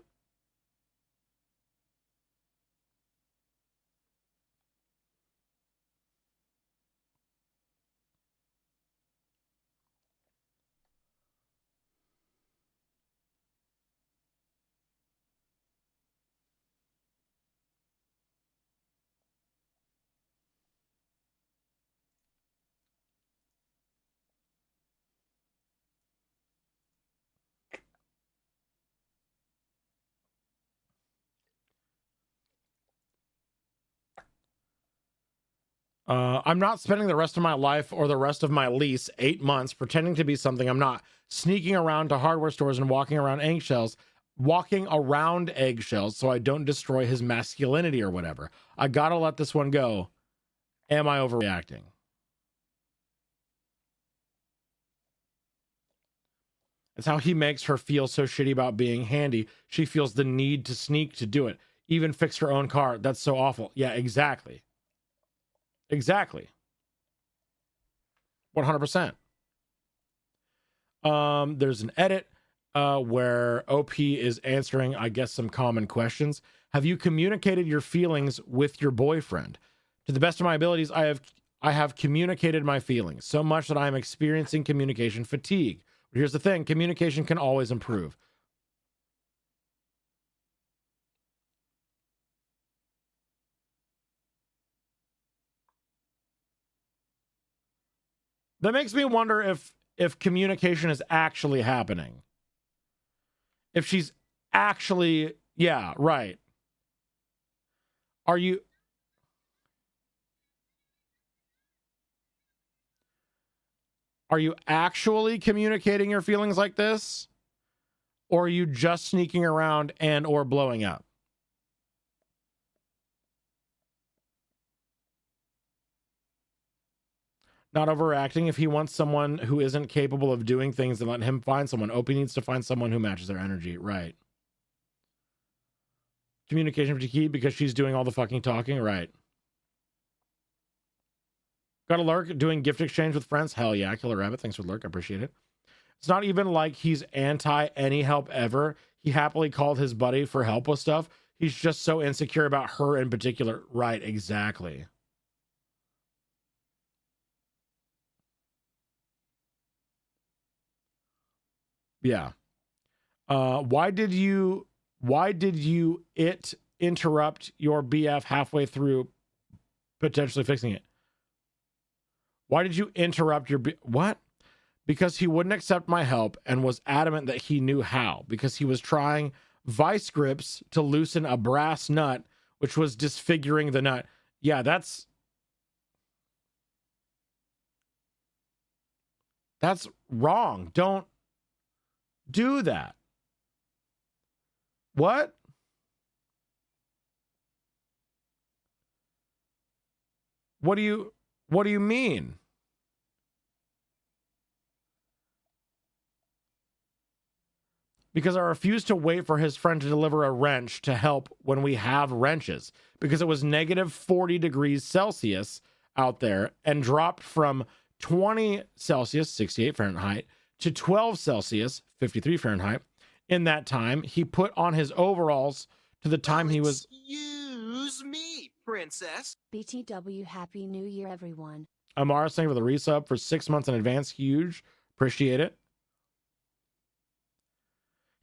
I'm not spending the rest of my life or the rest of my lease, 8 months, pretending to be something I'm not, sneaking around to hardware stores and walking around eggshells so I don't destroy his masculinity or whatever. I gotta let this one go. Am I overreacting? It's how he makes her feel so shitty about being handy. She feels the need to sneak to do it. Even fix her own car. That's so awful. Yeah, exactly. Exactly. 100%. There's an edit where OP is answering, I guess, some common questions. Have you communicated your feelings with your boyfriend? To the best of my abilities, I have communicated my feelings so much that I am experiencing communication fatigue. But here's the thing, communication can always improve. That makes me wonder if communication is actually happening. If she's actually, yeah, right. Are you... Are you actually communicating your feelings like this? Or are you just sneaking around and or blowing up? Not overacting. If he wants someone who isn't capable of doing things, then let him find someone. Opie needs to find someone who matches their energy. Right. Communication key because she's doing all the fucking talking. Right. Got a lurk doing gift exchange with friends. Hell yeah. Killer Rabbit. Thanks for the lurk. I appreciate it. It's not even like he's anti any help ever. He happily called his buddy for help with stuff. He's just so insecure about her in particular. Right. Exactly. Yeah. Why did you interrupt your BF halfway through potentially fixing it? Why did you interrupt your what? Because he wouldn't accept my help and was adamant that he knew how, because he was trying vice grips to loosen a brass nut, which was disfiguring the nut. Yeah, that's wrong. Don't do that. What? What do you mean? Because I refused to wait for his friend to deliver a wrench to help when we have wrenches, because it was negative 40 degrees Celsius out there and dropped from 20 Celsius, 68 Fahrenheit, to 12 Celsius, 53 Fahrenheit. In that time, he put on his overalls to the time he was... Excuse me, princess. BTW, Happy New Year, everyone. Amara saying for the resub for 6 months in advance. Huge. Appreciate it.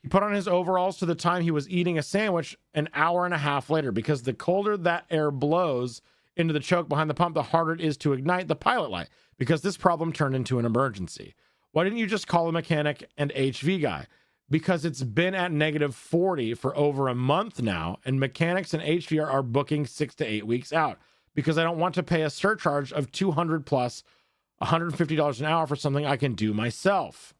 He put on his overalls to the time he was eating a sandwich an hour and a half later, because the colder that air blows into the choke behind the pump, the harder it is to ignite the pilot light, because this problem turned into an emergency. Why didn't you just call a mechanic and HV guy? Because it's been at negative 40 for over a month now, and mechanics and HV are booking 6 to 8 weeks out, because I don't want to pay a surcharge of $200 plus $150 an hour for something I can do myself.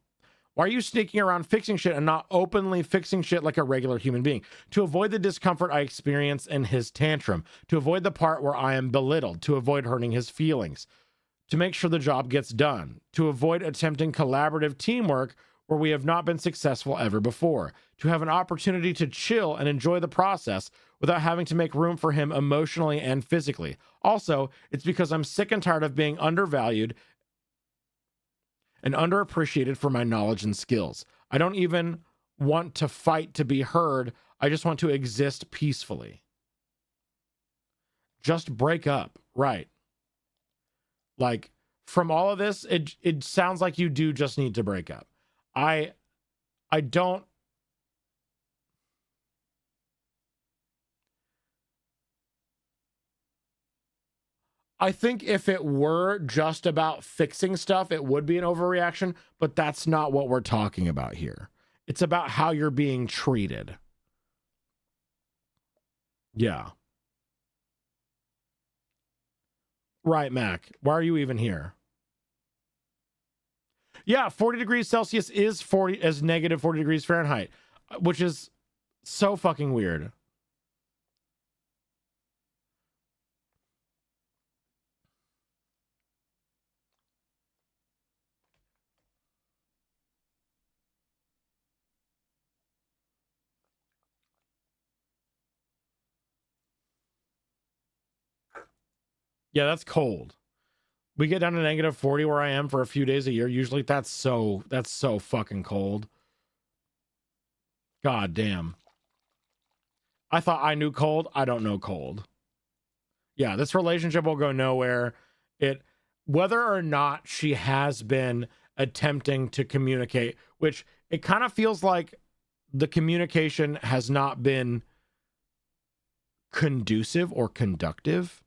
Why are you sneaking around fixing shit and not openly fixing shit like a regular human being? To avoid the discomfort I experience in his tantrum, to avoid the part where I am belittled, to avoid hurting his feelings, to make sure the job gets done, to avoid attempting collaborative teamwork where we have not been successful ever before, to have an opportunity to chill and enjoy the process without having to make room for him emotionally and physically. Also, it's because I'm sick and tired of being undervalued and underappreciated for my knowledge and skills. I don't even want to fight to be heard. I just want to exist peacefully. Just break up. Right. Like, from all of this, it sounds like you do just need to break up. I don't... I think if it were just about fixing stuff, it would be an overreaction, but that's not what we're talking about here. It's about how you're being treated. Yeah. Right, Mac. Why are you even here? Yeah, 40 degrees Celsius is negative 40 degrees Fahrenheit, which is so fucking weird. Yeah, that's cold. We get down to negative 40 where I am for a few days a year. Usually that's so fucking cold. God damn. I thought I knew cold. I don't know cold. Yeah, this relationship will go nowhere. Whether or not she has been attempting to communicate, which it kind of feels like the communication has not been conducive or conductive.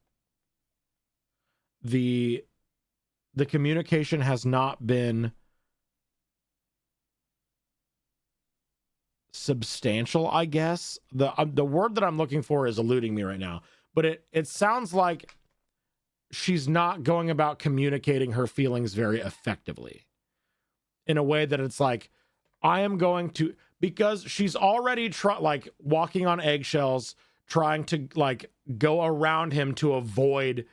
The communication has not been substantial, I guess. The word that I'm looking for is eluding me right now, but it sounds like she's not going about communicating her feelings very effectively in a way that it's like, I am going to, because she's already like walking on eggshells, trying to like go around him to avoid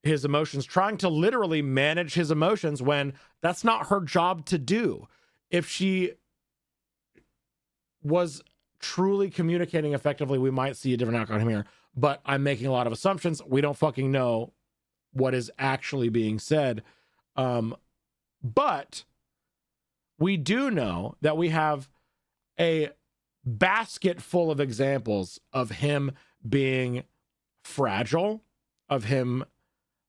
his emotions, trying to literally manage his emotions when that's not her job to do. If she was truly communicating effectively, we might see a different outcome here, but I'm making a lot of assumptions. We don't fucking know what is actually being said. But we do know that we have a basket full of examples of him being fragile, of him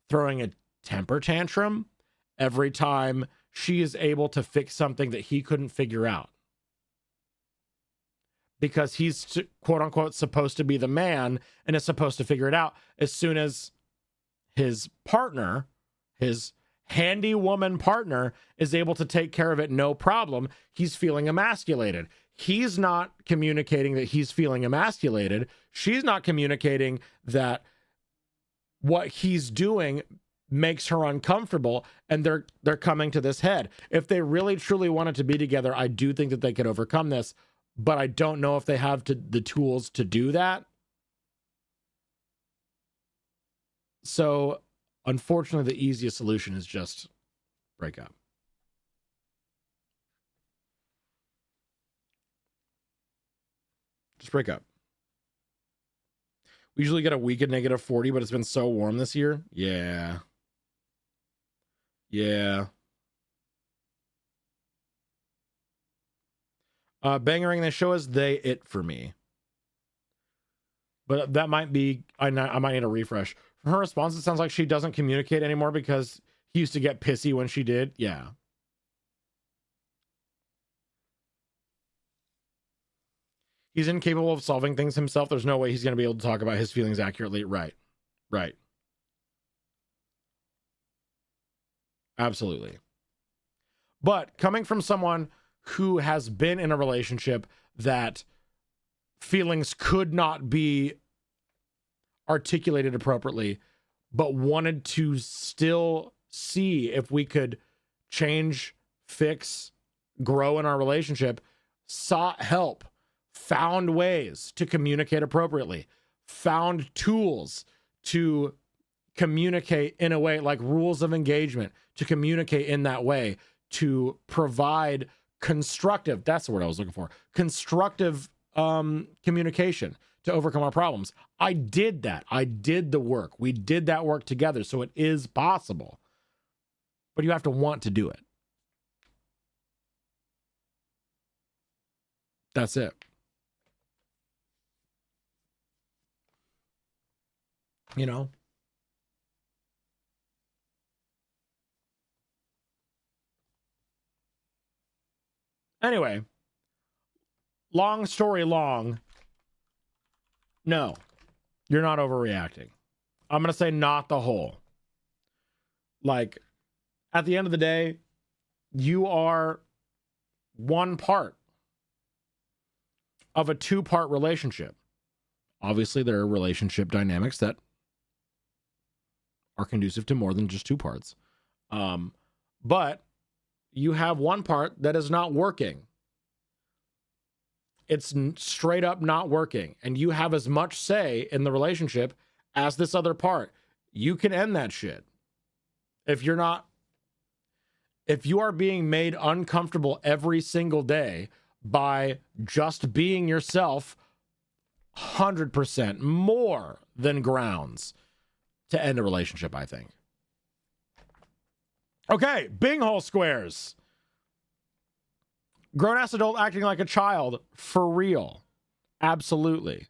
throwing a temper tantrum every time she is able to fix something that he couldn't figure out. Because he's, quote unquote, supposed to be the man and is supposed to figure it out. As soon as his partner, his handy woman partner, is able to take care of it, no problem, he's feeling emasculated. He's not communicating that he's feeling emasculated. She's not communicating that what he's doing makes her uncomfortable, and they're coming to this head. If they really truly wanted to be together, I do think that they could overcome this, but I don't know if they have the tools to do that. So, unfortunately, the easiest solution is just break up. Just break up. We usually get a week at -40, but it's been so warm this year. Yeah. Yeah. Bangering, they show us they it for me. But that might be, I might need a refresh. From her response, it sounds like she doesn't communicate anymore because he used to get pissy when she did. Yeah. He's incapable of solving things himself. There's no way he's going to be able to talk about his feelings accurately. Right. Right. Absolutely. But coming from someone who has been in a relationship that feelings could not be articulated appropriately, but wanted to still see if we could change, fix, grow in our relationship, sought help, found ways to communicate appropriately, found tools to communicate in a way, like rules of engagement, to communicate in that way, to provide constructive, that's the word I was looking for, constructive communication to overcome our problems. I did that. I did the work. We did that work together. So it is possible, but you have to want to do it. That's it. You know? Anyway, long story long, no, you're not overreacting. I'm going to say not the whole. Like, at the end of the day, you are one part of a two-part relationship. Obviously, there are relationship dynamics that are conducive to more than just two parts. But you have one part that is not working. It's straight up not working. And you have as much say in the relationship as this other part. You can end that shit. If you are being made uncomfortable every single day by just being yourself, 100% more than grounds to end a relationship, I think. Okay, binghole squares. Grown-ass adult acting like a child, for real. Absolutely.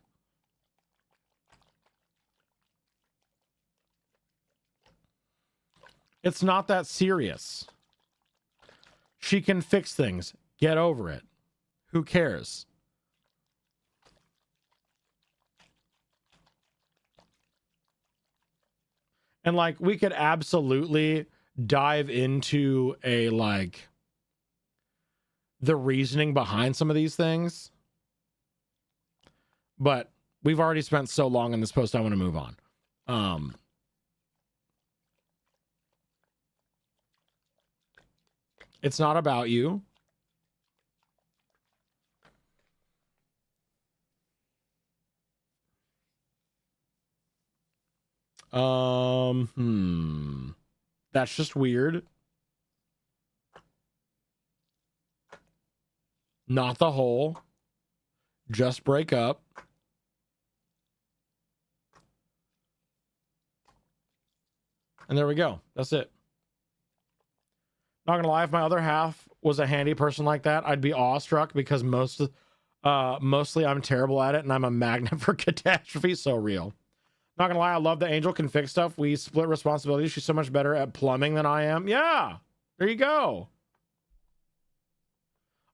It's not that serious. She can fix things. Get over it. Who cares? And like, we could absolutely dive into a like the reasoning behind some of these things, but we've already spent so long in this post, I want to move on. It's not about you. That's just weird. Not the whole. Just break up. And there we go. That's it. Not gonna lie, if my other half was a handy person like that, I'd be awestruck because mostly I'm terrible at it and I'm a magnet for catastrophe. So real. Not gonna lie, I love that Angel can fix stuff. We split responsibilities. She's so much better at plumbing than I am. Yeah, there you go.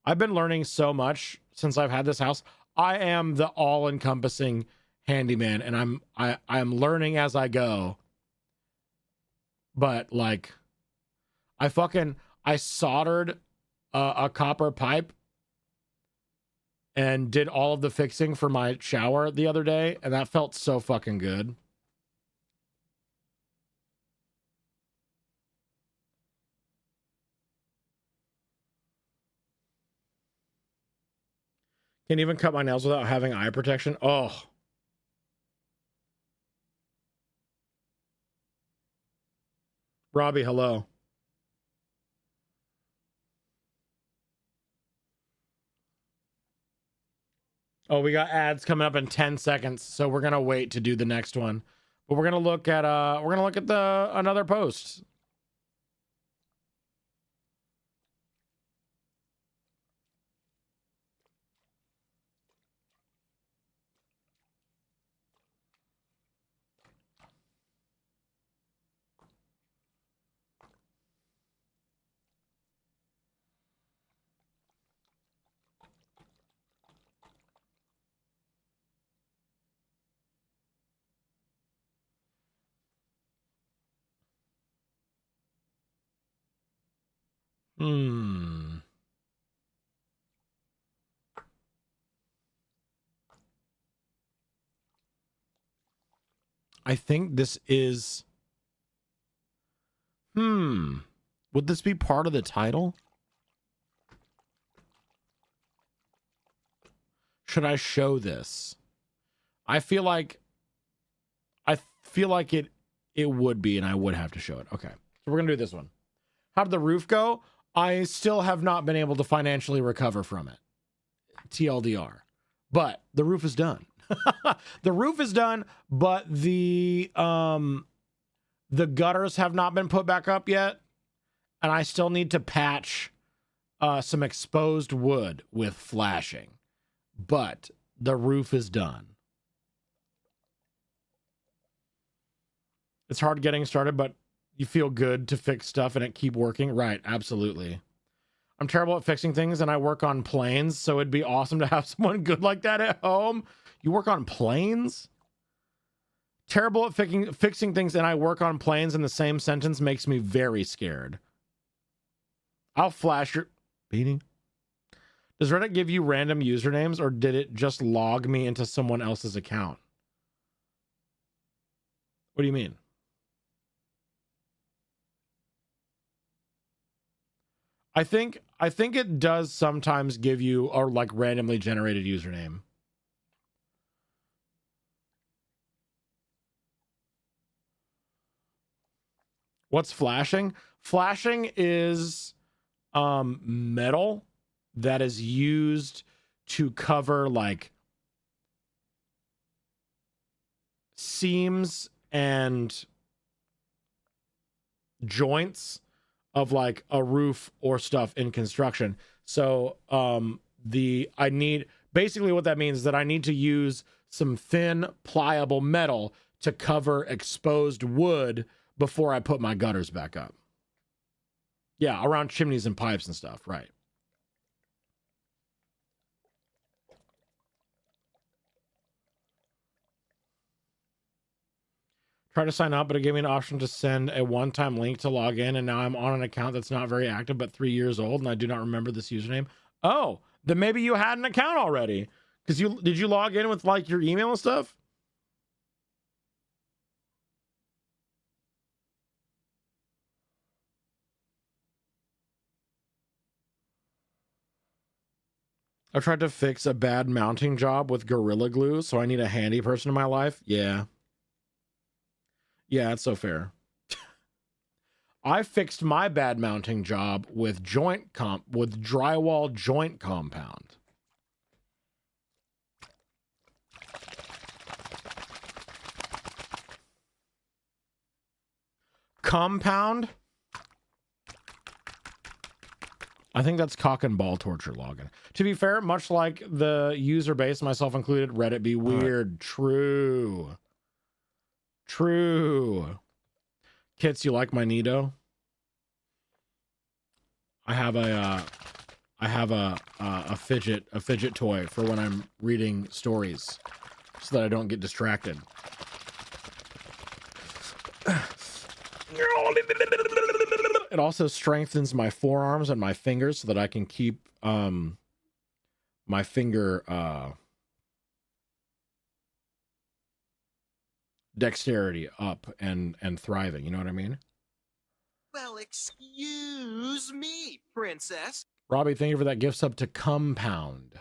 I've been learning so much since I've had this house. I am the all-encompassing handyman, and I'm learning as I go. But like, I soldered a copper pipe and did all of the fixing for my shower the other day, and that felt so fucking good. Can't even cut my nails without having eye protection. Oh. Robbie, hello. Oh, we got ads coming up in 10 seconds, so we're gonna wait to do the next one. But we're gonna look at the another post. I think this is would this be part of the title? Should I show this? I feel like it would be, and I would have to show it. Okay. So we're gonna do this one. How did the roof go? I still have not been able to financially recover from it. TLDR. But the roof is done. The roof is done, but the gutters have not been put back up yet. And I still need to patch some exposed wood with flashing. But the roof is done. It's hard getting started, but you feel good to fix stuff and it keep working. Right, absolutely. I'm terrible at fixing things and I work on planes, so it'd be awesome to have someone good like that at home. You work on planes? Terrible at fixing things and I work on planes in the same sentence makes me very scared. I'll flash your... Beating? Does Reddit give you random usernames or did it just log me into someone else's account? What do you mean? I think it does sometimes give you a like randomly generated username. What's flashing? Flashing is metal that is used to cover like seams and joints of like a roof or stuff in construction. So basically what that means is that I need to use some thin pliable metal to cover exposed wood before I put my gutters back up. Yeah, around chimneys and pipes and stuff, right? Try to sign up, but it gave me an option to send a one-time link to log in, and now I'm on an account that's not very active, but 3 years old, and I do not remember this username. Oh, then maybe you had an account already. Did you log in with like your email and stuff? I tried to fix a bad mounting job with Gorilla Glue, so I need a handy person in my life. Yeah. Yeah, that's so fair. I fixed my bad mounting job with drywall joint compound. Compound? I think that's cock and ball torture login. To be fair, much like the user base, myself included, Reddit be weird. Right. True. True. Kits, you like my Nido? I have a fidget toy for when I'm reading stories so that I don't get distracted. It also strengthens my forearms and my fingers so that I can keep my finger dexterity up and thriving. You know what I mean? Well, excuse me, princess. Robbie, thank you for that gift sub to Compound.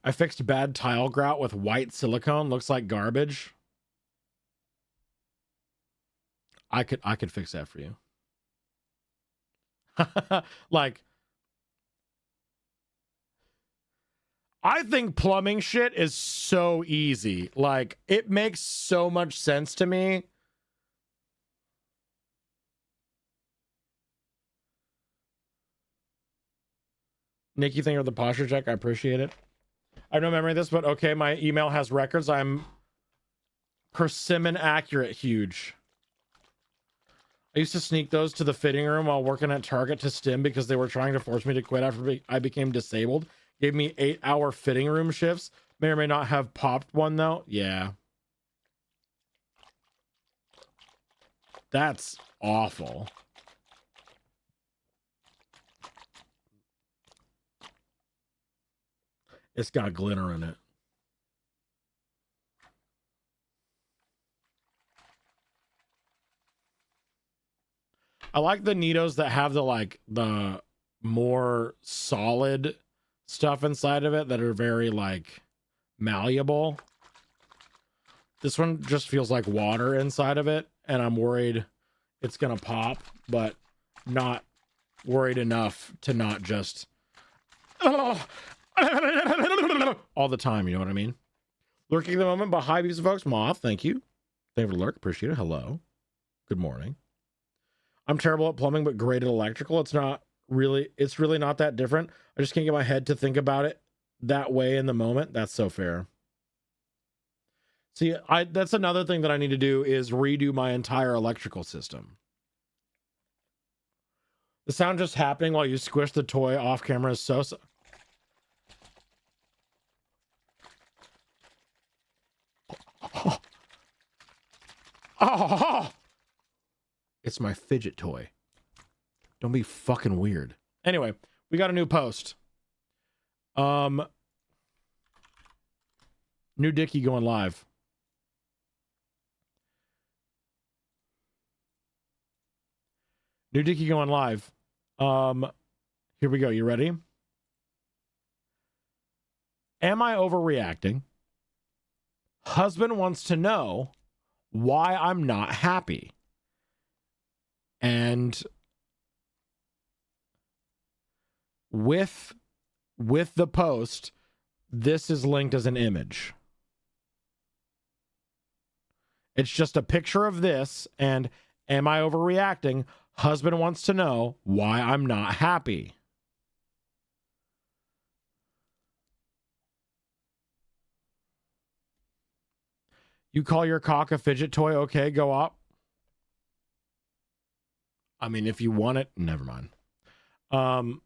I fixed bad tile grout with white silicone. Looks like garbage. I could fix that for you. Like, I think plumbing shit is so easy. Like, it makes so much sense to me. Nikki, thank you for the posture check. I appreciate it. I have no memory of this, but okay, my email has records. I'm persimmon accurate huge. I used to sneak those to the fitting room while working at Target to stim because they were trying to force me to quit after I became disabled. Gave me 8-hour fitting room shifts. May or may not have popped one though. Yeah. That's awful. It's got glitter in it. I like the Nidos that have the more solid stuff inside of it that are very like malleable. This one just feels like water inside of it, and I'm worried it's gonna pop, but not worried enough to not just all the time, you know what I mean? Lurking at the moment, but hi, beautiful folks. Moth, thank you. Thank you for the lurk. Appreciate it. Hello. Good morning. I'm terrible at plumbing, but great at electrical. It's really not that different. I just can't get my head to think about it that way in the moment. That's so fair. See, that's another thing that I need to do is redo my entire electrical system. The sound just happening while you squish the toy off camera is so... Oh, it's my fidget toy. Don't be fucking weird. Anyway, we got a new post. New Dickie going live. New Dickie going live. Here we go. You ready? Am I overreacting? Husband wants to know why I'm not happy. And with the post, this is linked as an image. It's just a picture of this, and am I overreacting? Husband wants to know why I'm not happy. You call your cock a fidget toy? Okay, go up. I mean, if you want it, never mind. Got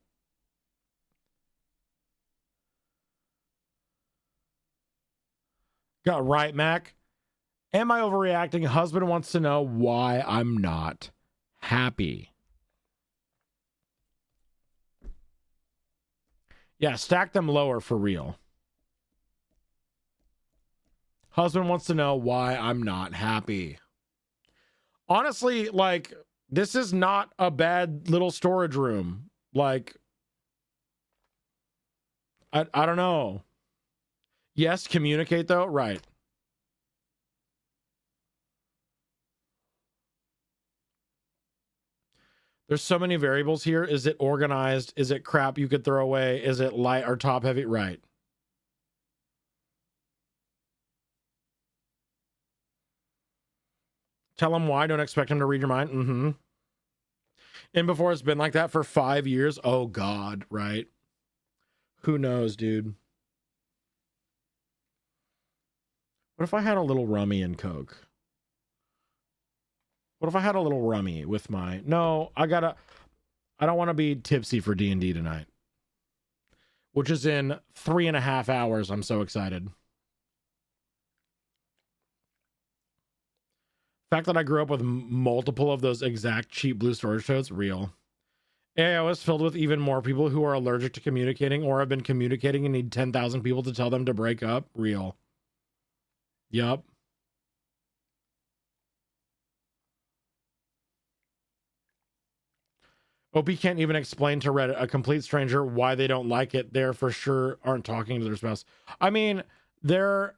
right, Mac. Am I overreacting? Husband wants to know why I'm not happy. Yeah, stack them lower for real. Husband wants to know why I'm not happy. Honestly, like, This is not a bad little storage room. Like, I don't know. Yes, communicate though. Right. There's so many variables here. Is it organized? Is it crap you could throw away? Is it light or top heavy? Right. Tell him why. Don't expect him to read your mind. Mm-hmm. And before it's been like that for 5 years. Oh God, right? Who knows, dude? What if I had a little rummy and Coke? What if I had a little rummy with my... No, I don't want to be tipsy for D&D tonight. Which is in 3.5 hours. I'm so excited. The fact that I grew up with multiple of those exact cheap blue storage totes, real. AIO is filled with even more people who are allergic to communicating or have been communicating and need 10,000 people to tell them to break up, real. Yup. OP can't even explain to Reddit, a complete stranger, why they don't like it. They're for sure aren't talking to their spouse. I mean, they're...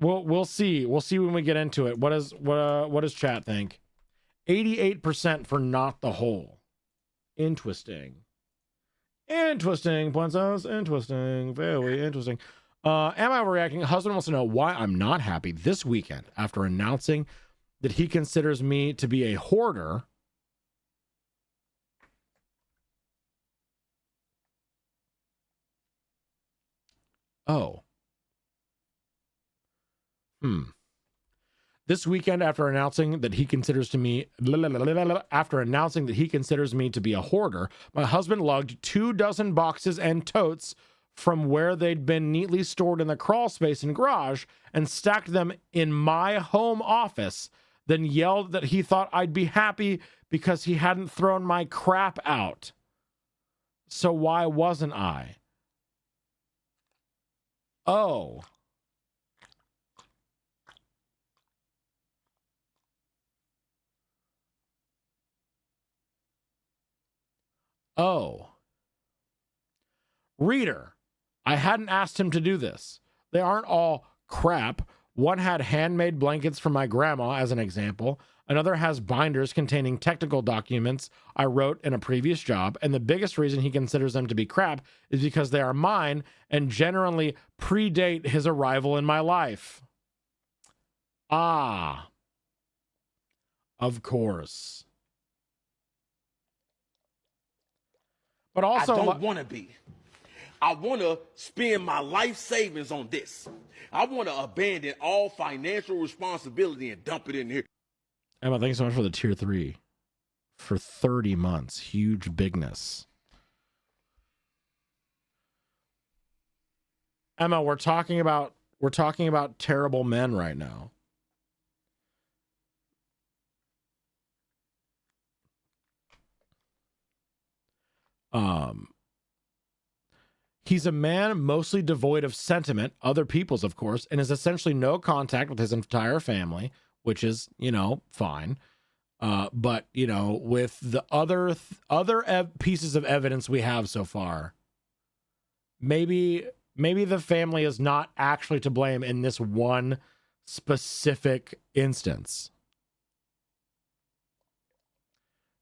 We'll see. We'll see when we get into it. What does chat think? 88% for not the whole. Interesting. Interesting, Pointos. Interesting. Very interesting. Am I overreacting? Husband wants to know why I'm not happy this weekend after announcing that he considers me to be a hoarder. Oh. This weekend, after announcing that he considers me to be a hoarder, my husband lugged 24 boxes and totes from where they'd been neatly stored in the crawl space and garage and stacked them in my home office, then yelled that he thought I'd be happy because he hadn't thrown my crap out. So why wasn't I? Oh. Oh. Reader, I hadn't asked him to do this. They aren't all crap. One had handmade blankets from my grandma, as an example. Another has binders containing technical documents I wrote in a previous job. And the biggest reason he considers them to be crap is because they are mine and generally predate his arrival in my life. Ah. Of course. But also, I don't want to be. I want to spend my life savings on this. I want to abandon all financial responsibility and dump it in here. Emma, thanks so much for the tier 3 for 30 months. Huge bigness. Emma, we're talking about terrible men right now. He's a man mostly devoid of sentiment, other people's, of course, and has essentially no contact with his entire family, which is, fine. But, with the other pieces of evidence we have so far, maybe the family is not actually to blame in this one specific instance.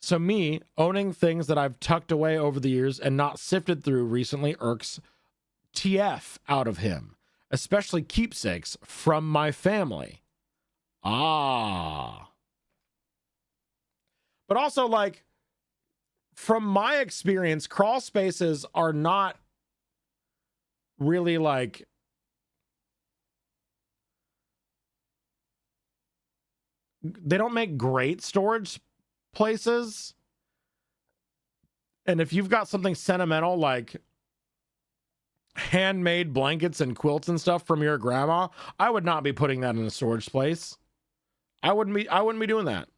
So me owning things that I've tucked away over the years and not sifted through recently irks TF out of him, especially keepsakes from my family. Ah. But also, like, from my experience, crawl spaces are not really like... They don't make great storage places. And if you've got something sentimental like handmade blankets and quilts and stuff from your grandma, I would not be putting that in a storage place. I wouldn't be doing that.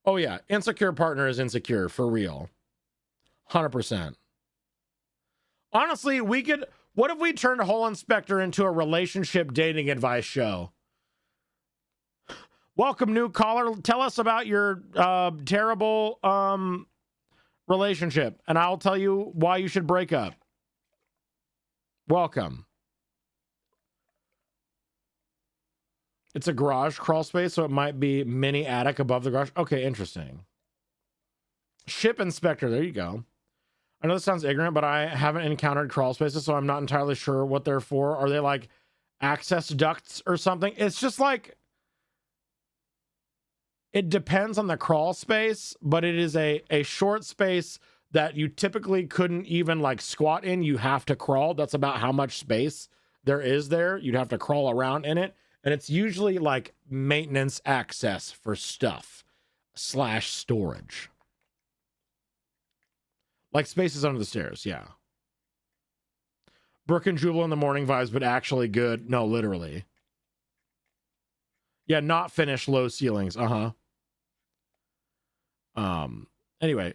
Oh yeah, insecure partner is insecure for real. 100%. Honestly, what if we turned Hole Inspector into a relationship dating advice show? Welcome, new caller. Tell us about your terrible relationship, and I'll tell you why you should break up. Welcome. It's a garage crawl space, so it might be mini attic above the garage. Okay, interesting. Ship inspector. There you go. I know this sounds ignorant, but I haven't encountered crawl spaces, so I'm not entirely sure what they're for. Are they like access ducts or something? It's just like, it depends on the crawl space, but it is a short space that you typically couldn't even like squat in. You have to crawl. That's about how much space there is there. You'd have to crawl around in it. And it's usually like maintenance access for stuff / storage. Like spaces under the stairs, yeah. Brook and Jubal in the morning vibes, but actually good. No, literally. Yeah, not finished, low ceilings. Anyway.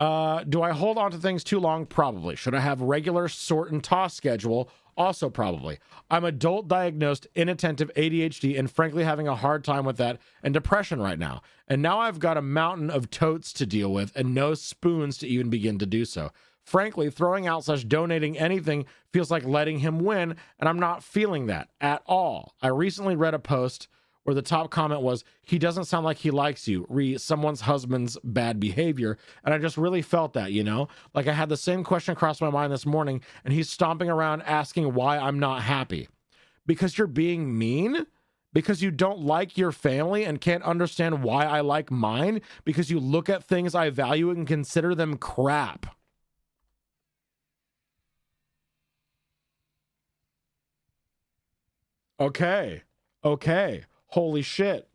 Do I hold on to things too long? Probably. Should I have regular sort and toss schedule? Also probably. I'm adult diagnosed inattentive ADHD and frankly having a hard time with that and depression right now. And now I've got a mountain of totes to deal with and no spoons to even begin to do so. Frankly, throwing out / donating anything feels like letting him win, and I'm not feeling that at all. I recently read a post where the top comment was, he doesn't sound like he likes you, someone's husband's bad behavior. And I just really felt that, you know? Like I had the same question cross my mind this morning, and he's stomping around asking why I'm not happy. Because you're being mean? Because you don't like your family and can't understand why I like mine? Because you look at things I value and consider them crap. Okay. Holy shit.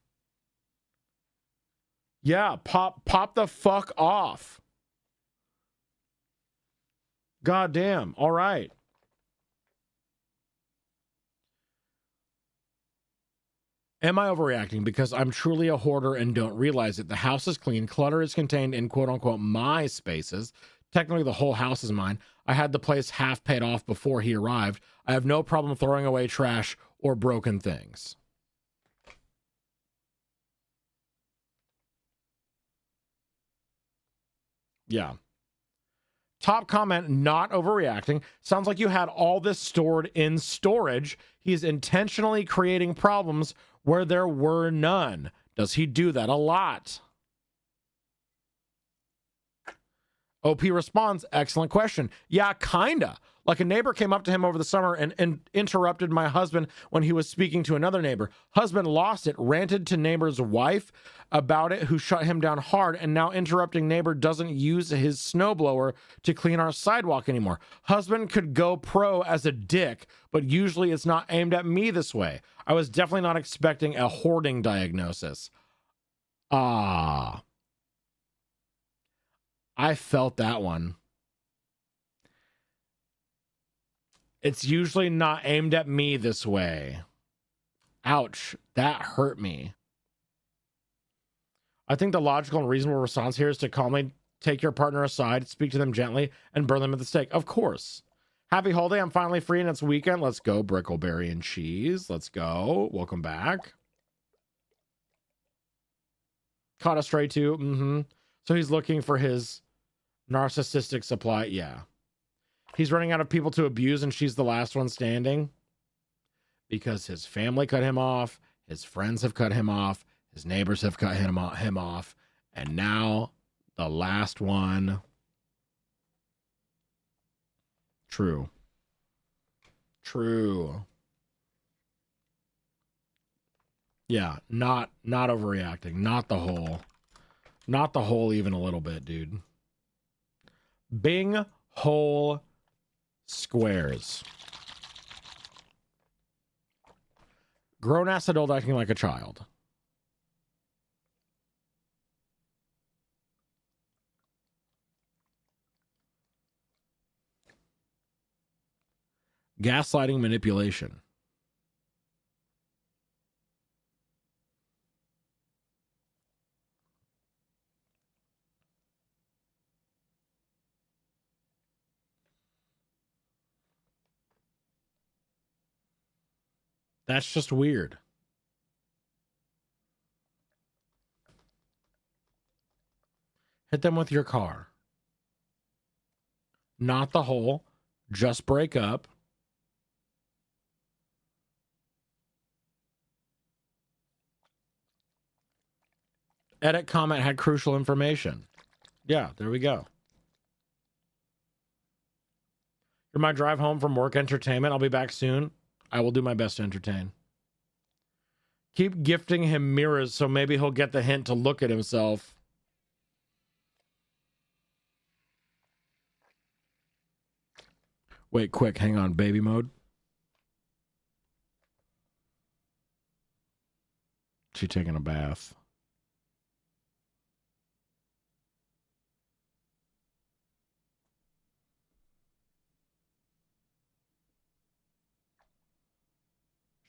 Yeah, pop the fuck off. God damn. All right. Am I overreacting because I'm truly a hoarder and don't realize it? The house is clean. Clutter is contained in quote unquote my spaces. Technically, the whole house is mine. I had the place half paid off before he arrived. I have no problem throwing away trash or broken things. Yeah. Top comment, not overreacting. Sounds like you had all this stored in storage. He's intentionally creating problems where there were none. Does he do that a lot? OP responds, excellent question. Yeah, kinda. Like a neighbor came up to him over the summer and interrupted my husband when he was speaking to another neighbor. Husband lost it, ranted to neighbor's wife about it, who shut him down hard, and now interrupting neighbor doesn't use his snowblower to clean our sidewalk anymore. Husband could go pro as a dick, but usually it's not aimed at me this way. I was definitely not expecting a hoarding diagnosis. I felt that one. It's usually not aimed at me this way. Ouch, that hurt me. I think the logical and reasonable response here is to calmly take your partner aside, speak to them gently, and burn them at the stake. Of course. Happy holiday. I'm finally free and it's weekend. Let's go, Brickleberry and Cheese. Let's go. Welcome back. Caught a stray too. So he's looking for his narcissistic supply. Yeah. He's running out of people to abuse and she's the last one standing. Because his family cut him off. His friends have cut him off. His neighbors have cut him off. And now the last one. True. Yeah, not overreacting. Not the whole even a little bit, dude. Bing hole squares. Grown ass adult acting like a child. Gaslighting, manipulation. That's just weird. Hit them with your car. Not the hole. Just break up. Edit comment had crucial information. Yeah, there we go. You're my drive home from work entertainment. I'll be back soon. I will do my best to entertain. Keep gifting him mirrors so maybe he'll get the hint to look at himself. Wait, quick, hang on. Baby mode. She taking a bath.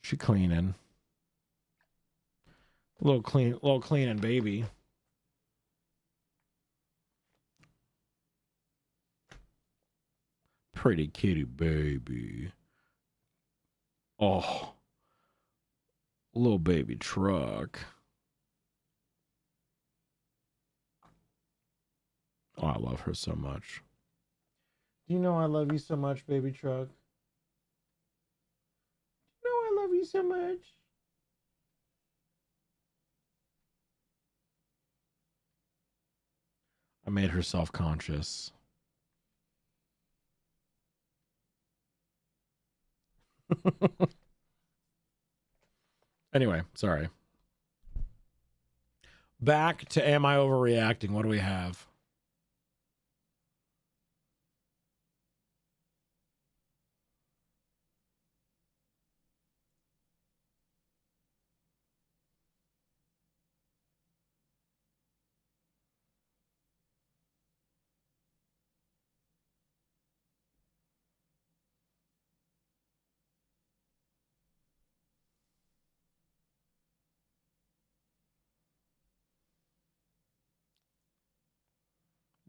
She cleaning. Little cleaning baby. Pretty kitty baby. Oh. Little baby truck. Oh, I love her so much. Do you know I love you so much, baby truck? Do you know I love you so much? I made her self-conscious. Anyway, sorry. Back to am I overreacting? What do we have?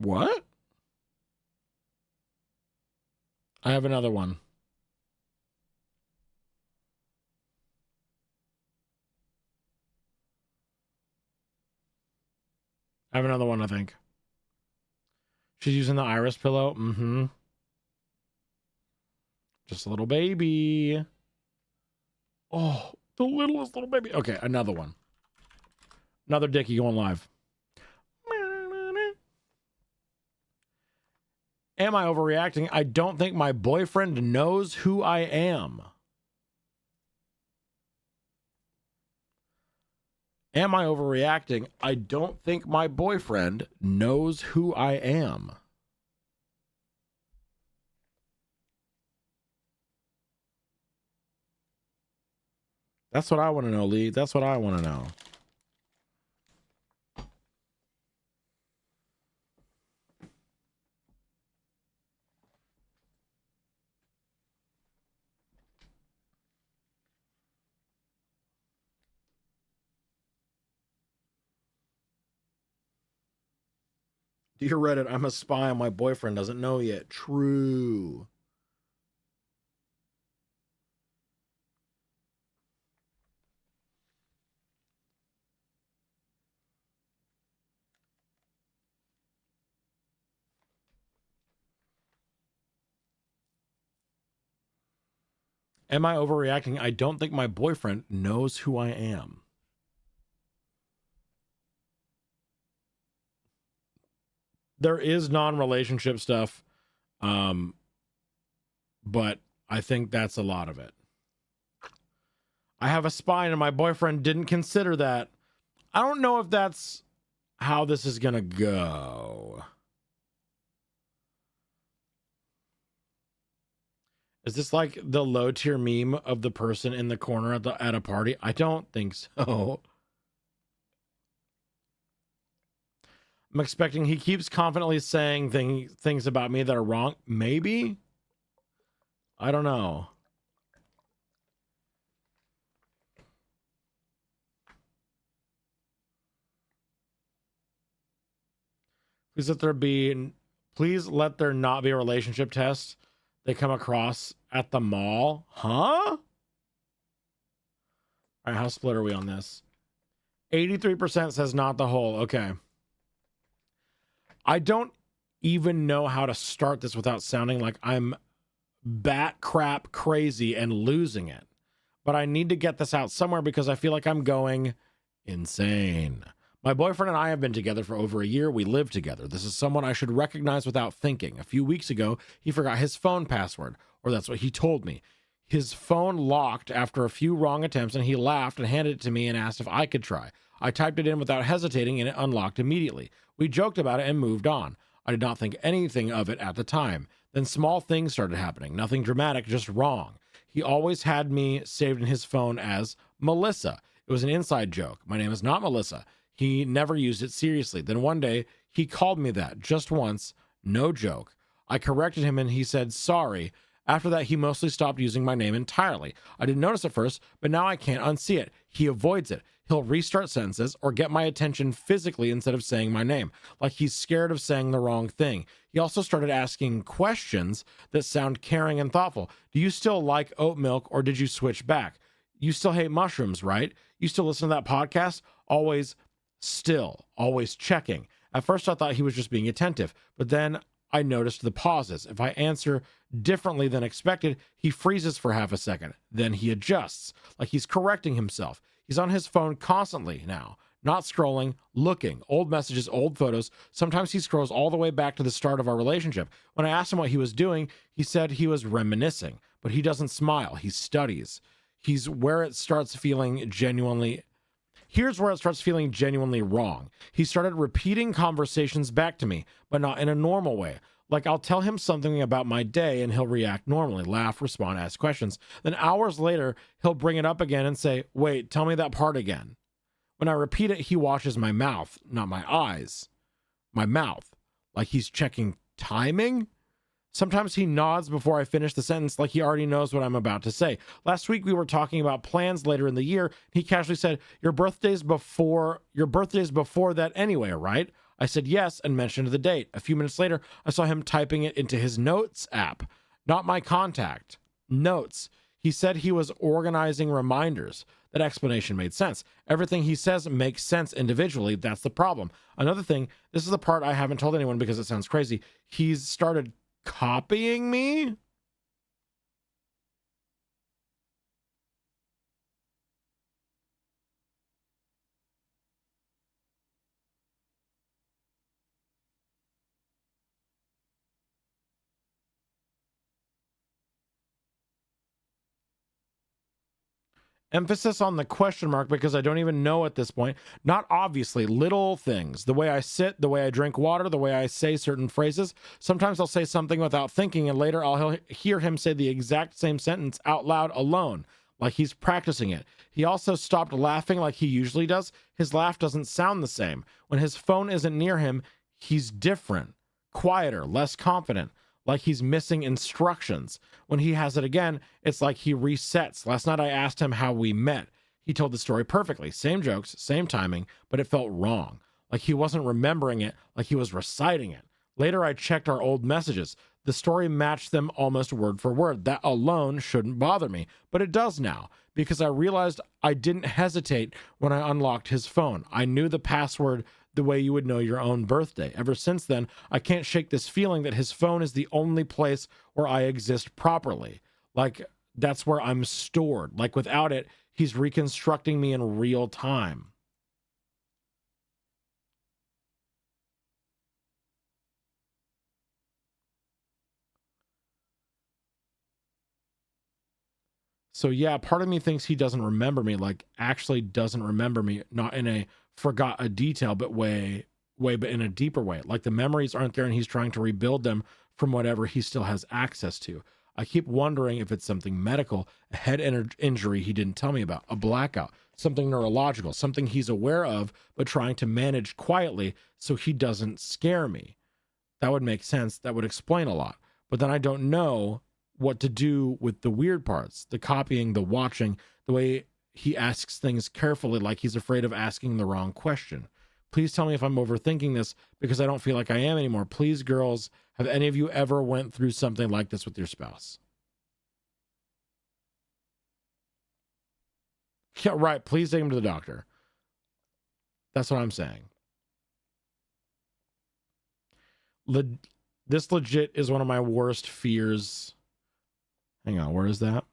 What? I have another one. I have another one, I think. She's using the iris pillow. Mm-hmm. Just a little baby. Oh, the littlest little baby. Okay, another one. Another Dickie going live. Am I overreacting? I don't think my boyfriend knows who I am. Am I overreacting? I don't think my boyfriend knows who I am. That's what I want to know, Lee. That's what I want to know. Dear Reddit, I'm a spy and my boyfriend doesn't know yet. True. Am I overreacting? I don't think my boyfriend knows who I am. There is non-relationship stuff, but I think that's a lot of it. I have a spine and my boyfriend didn't consider that. I don't know if that's how this is going to go. Is this like the low tier meme of the person in the corner at a party? I don't think so. I'm expecting he keeps confidently saying things about me that are wrong. Maybe? I don't know. Please let there not be a relationship test they come across at the mall. Huh? All right, how split are we on this? 83% says not the whole. Okay. I don't even know how to start this without sounding like I'm bat crap crazy and losing it. But I need to get this out somewhere because I feel like I'm going insane. My boyfriend and I have been together for over a year. We live together. This is someone I should recognize without thinking. A few weeks ago, he forgot his phone password, or that's what he told me. His phone locked after a few wrong attempts, and he laughed and handed it to me and asked if I could try. I typed it in without hesitating, and it unlocked immediately. We joked about it and moved on. I did not think anything of it at the time. Then small things started happening. Nothing dramatic, just wrong. He always had me saved in his phone as Melissa. It was an inside joke. My name is not Melissa. He never used it seriously. Then one day, he called me that just once. No joke. I corrected him and he said sorry. After that, he mostly stopped using my name entirely. I didn't notice at first, but now I can't unsee it. He avoids it. He'll restart sentences or get my attention physically instead of saying my name, like he's scared of saying the wrong thing. He also started asking questions that sound caring and thoughtful. Do you still like oat milk or did you switch back? You still hate mushrooms, right? You still listen to that podcast? Always checking. At first I thought he was just being attentive, but then I noticed the pauses. If I answer differently than expected, he freezes for half a second. Then he adjusts, like he's correcting himself. He's on his phone constantly now, not scrolling, looking, old messages, old photos. Sometimes he scrolls all the way back to the start of our relationship. When I asked him what he was doing, he said he was reminiscing, but he doesn't smile. He studies. Here's where it starts feeling genuinely wrong. He started repeating conversations back to me, but not in a normal way. Like I'll tell him something about my day and he'll react normally, laugh, respond, ask questions. Then hours later, he'll bring it up again and say, wait, tell me that part again. When I repeat it, he watches my mouth, not my eyes. My mouth, like he's checking timing. Sometimes he nods before I finish the sentence like he already knows what I'm about to say. Last week we were talking about plans later in the year. He casually said, your birthday's before that anyway, right? I said yes and mentioned the date. A few minutes later, I saw him typing it into his notes app, not my contact. Notes. He said he was organizing reminders. That explanation made sense. Everything he says makes sense individually. That's the problem. Another thing, this is the part I haven't told anyone because it sounds crazy. He's started copying me. Emphasis on the question mark because I don't even know at this point. Not obviously, little things. The way I sit, the way I drink water, the way I say certain phrases. Sometimes I'll say something without thinking and later I'll hear him say the exact same sentence out loud alone, like he's practicing it. He also stopped laughing like he usually does. His laugh doesn't sound the same. When his phone isn't near him, he's different, quieter, less confident. Like he's missing instructions. When he has it again, it's like he resets. Last night I asked him how we met. He told the story perfectly. Same jokes, same timing, but it felt wrong. Like he wasn't remembering it, like he was reciting it. Later I checked our old messages. The story matched them almost word for word. That alone shouldn't bother me, but it does now because I realized I didn't hesitate when I unlocked his phone. I knew the password the way you would know your own birthday. Ever since then, I can't shake this feeling that his phone is the only place where I exist properly. Like that's where I'm stored. Like without it, he's reconstructing me in real time. So yeah, part of me thinks he doesn't remember me, like actually doesn't remember me, not in a forgot a detail, but but in a deeper way. Like the memories aren't there and he's trying to rebuild them from whatever he still has access to. I keep wondering if it's something medical, a head injury he didn't tell me about, a blackout, something neurological, something he's aware of, but trying to manage quietly so he doesn't scare me. That would make sense. That would explain a lot. But then I don't know what to do with the weird parts, the copying, the watching, the way he asks things carefully, like he's afraid of asking the wrong question. Please tell me if I'm overthinking this because I don't feel like I am anymore. Please, girls, have any of you ever went through something like this with your spouse? Yeah, right. Please take him to the doctor. That's what I'm saying. This legit is one of my worst fears. Hang on, where is that?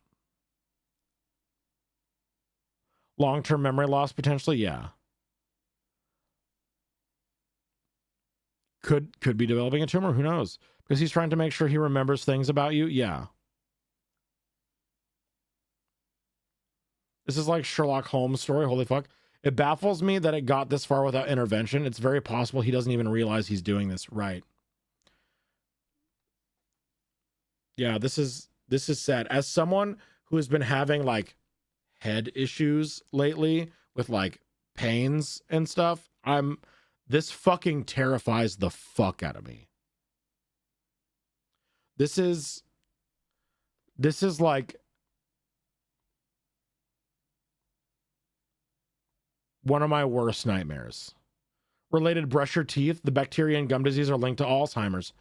Long-term memory loss potentially, yeah. Could be developing a tumor, who knows? Because he's trying to make sure he remembers things about you, yeah. This is like Sherlock Holmes story, holy fuck. It baffles me that it got this far without intervention. It's very possible he doesn't even realize he's doing this, right? Yeah, this is sad. As someone who has been having like head issues lately with like pains and stuff, this fucking terrifies the fuck out of me. This is like one of my worst nightmares. Related, brush your teeth. The bacteria and gum disease are linked to Alzheimer's.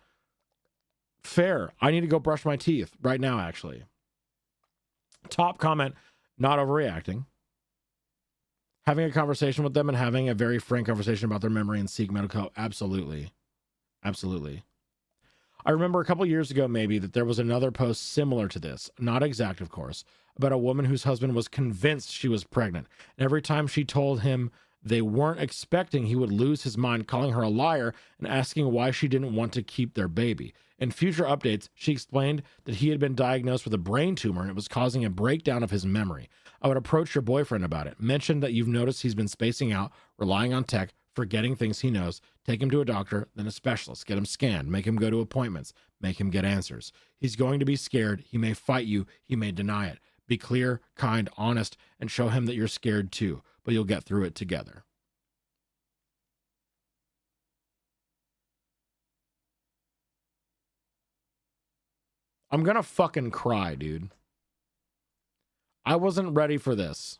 Fair. I need to go brush my teeth right now, actually. Top comment, not overreacting. Having a conversation with them and having a very frank conversation about their memory and seek medical help. Absolutely. Absolutely. I remember a couple years ago, maybe, that there was another post similar to this, not exact, of course, about a woman whose husband was convinced she was pregnant. And every time she told him they weren't expecting, he would lose his mind, calling her a liar and asking why she didn't want to keep their baby. In future updates, she explained that he had been diagnosed with a brain tumor and it was causing a breakdown of his memory. I would approach your boyfriend about it, mention that you've noticed he's been spacing out, relying on tech, forgetting things he knows, take him to a doctor, then a specialist, get him scanned, make him go to appointments, make him get answers. He's going to be scared. He may fight you. He may deny it. Be clear, kind, honest, and show him that you're scared too, but you'll get through it together. I'm gonna fucking cry, dude. I wasn't ready for this.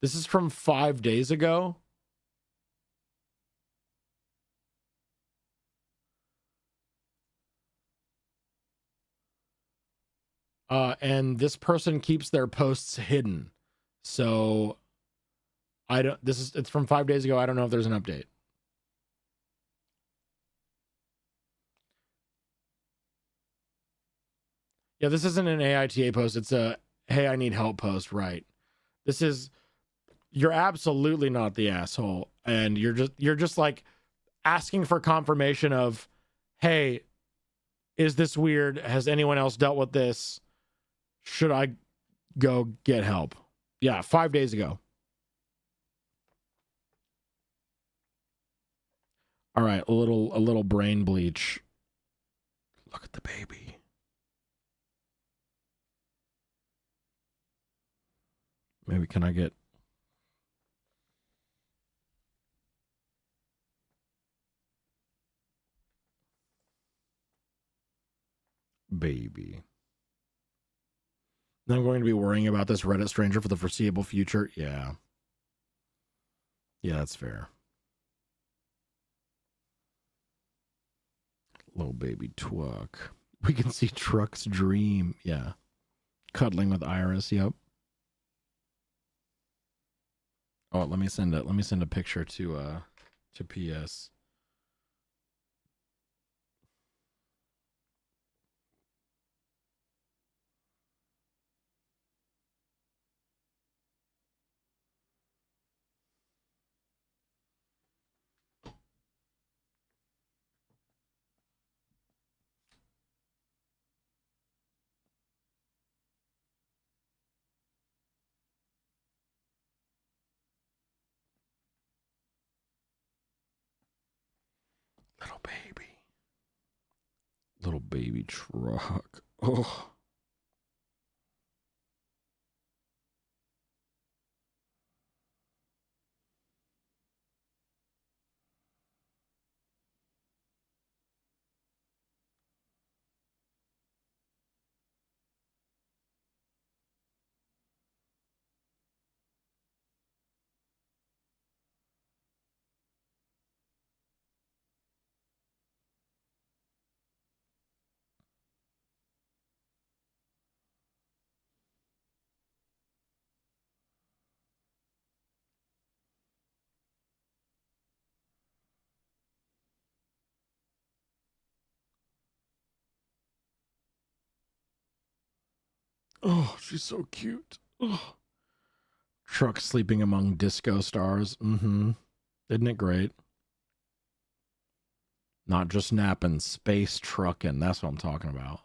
This is from 5 days ago. And this person keeps their posts hidden. So it's from 5 days ago. I don't know if there's an update. Yeah, this isn't an AITA post. It's a, hey, I need help post, right? You're absolutely not the asshole. And you're just like asking for confirmation of, hey, is this weird? Has anyone else dealt with this? Should I go get help? Yeah, 5 days ago. All right, a little brain bleach. Look at the baby. Maybe can I get baby? Now I'm going to be worrying about this Reddit stranger for the foreseeable future. Yeah. Yeah, that's fair. Little baby Truck. We can see Truck's dream. Yeah. Cuddling with Iris. Yep. Oh, let me send a picture to PS. Little baby. Little baby Truck. Oh. Oh, she's so cute. Oh. Truck sleeping among disco stars. Mm-hmm. Isn't it great? Not just napping, space trucking. That's what I'm talking about.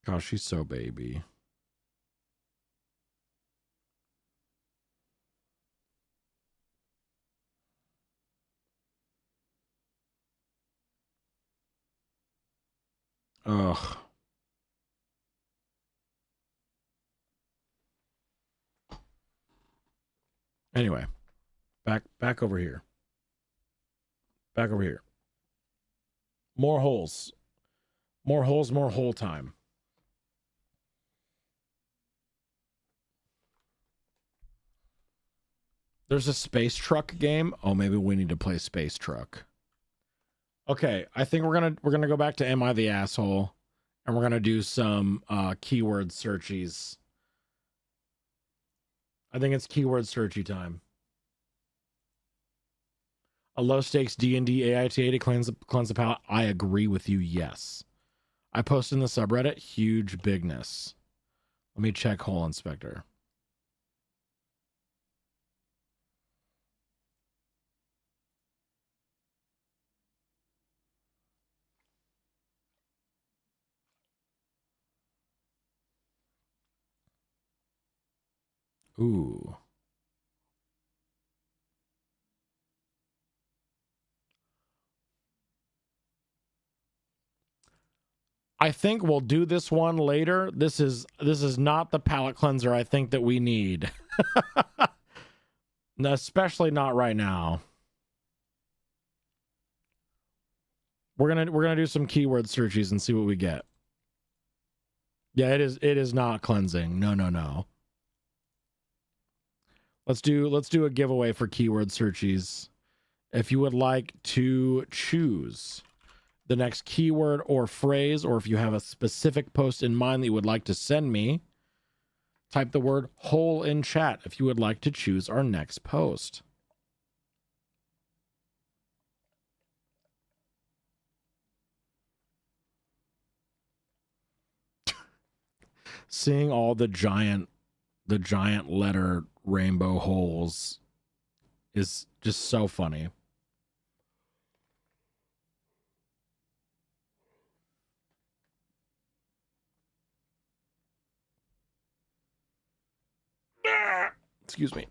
Gosh, she's so baby. Ugh. Anyway, back over here. Back over here. More holes. More holes, more hole time. There's a space truck game. Oh, maybe we need to play space truck. Okay, I think we're gonna go back to Am I the Asshole? And we're gonna do some keyword searchies. I think it's keyword searchy time. A low stakes D&D AITA to cleanse the palate. I agree with you. Yes, I posted in the subreddit. Huge bigness. Let me check Hole Inspector. Ooh. I think we'll do this one later. This is not the palate cleanser I think that we need. Especially not right now. We're gonna do some keyword searches and see what we get. Yeah, it is not cleansing. No. Let's do a giveaway for keyword searches. If you would like to choose the next keyword or phrase, or if you have a specific post in mind that you would like to send me, type the word hole in chat if you would like to choose our next post. Seeing all the giant letter rainbow holes is just so funny. Excuse me.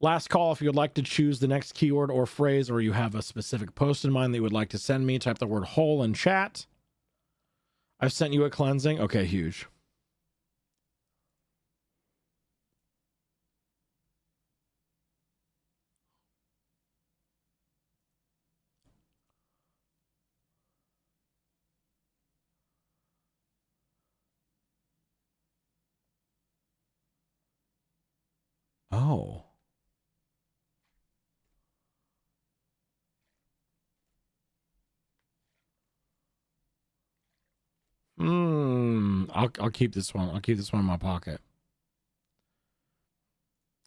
Last call, if you would like to choose the next keyword or phrase, or you have a specific post in mind that you would like to send me, type the word hole in chat. I've sent you a cleansing. Okay, huge. Oh. I'll keep this one. I'll keep this one in my pocket.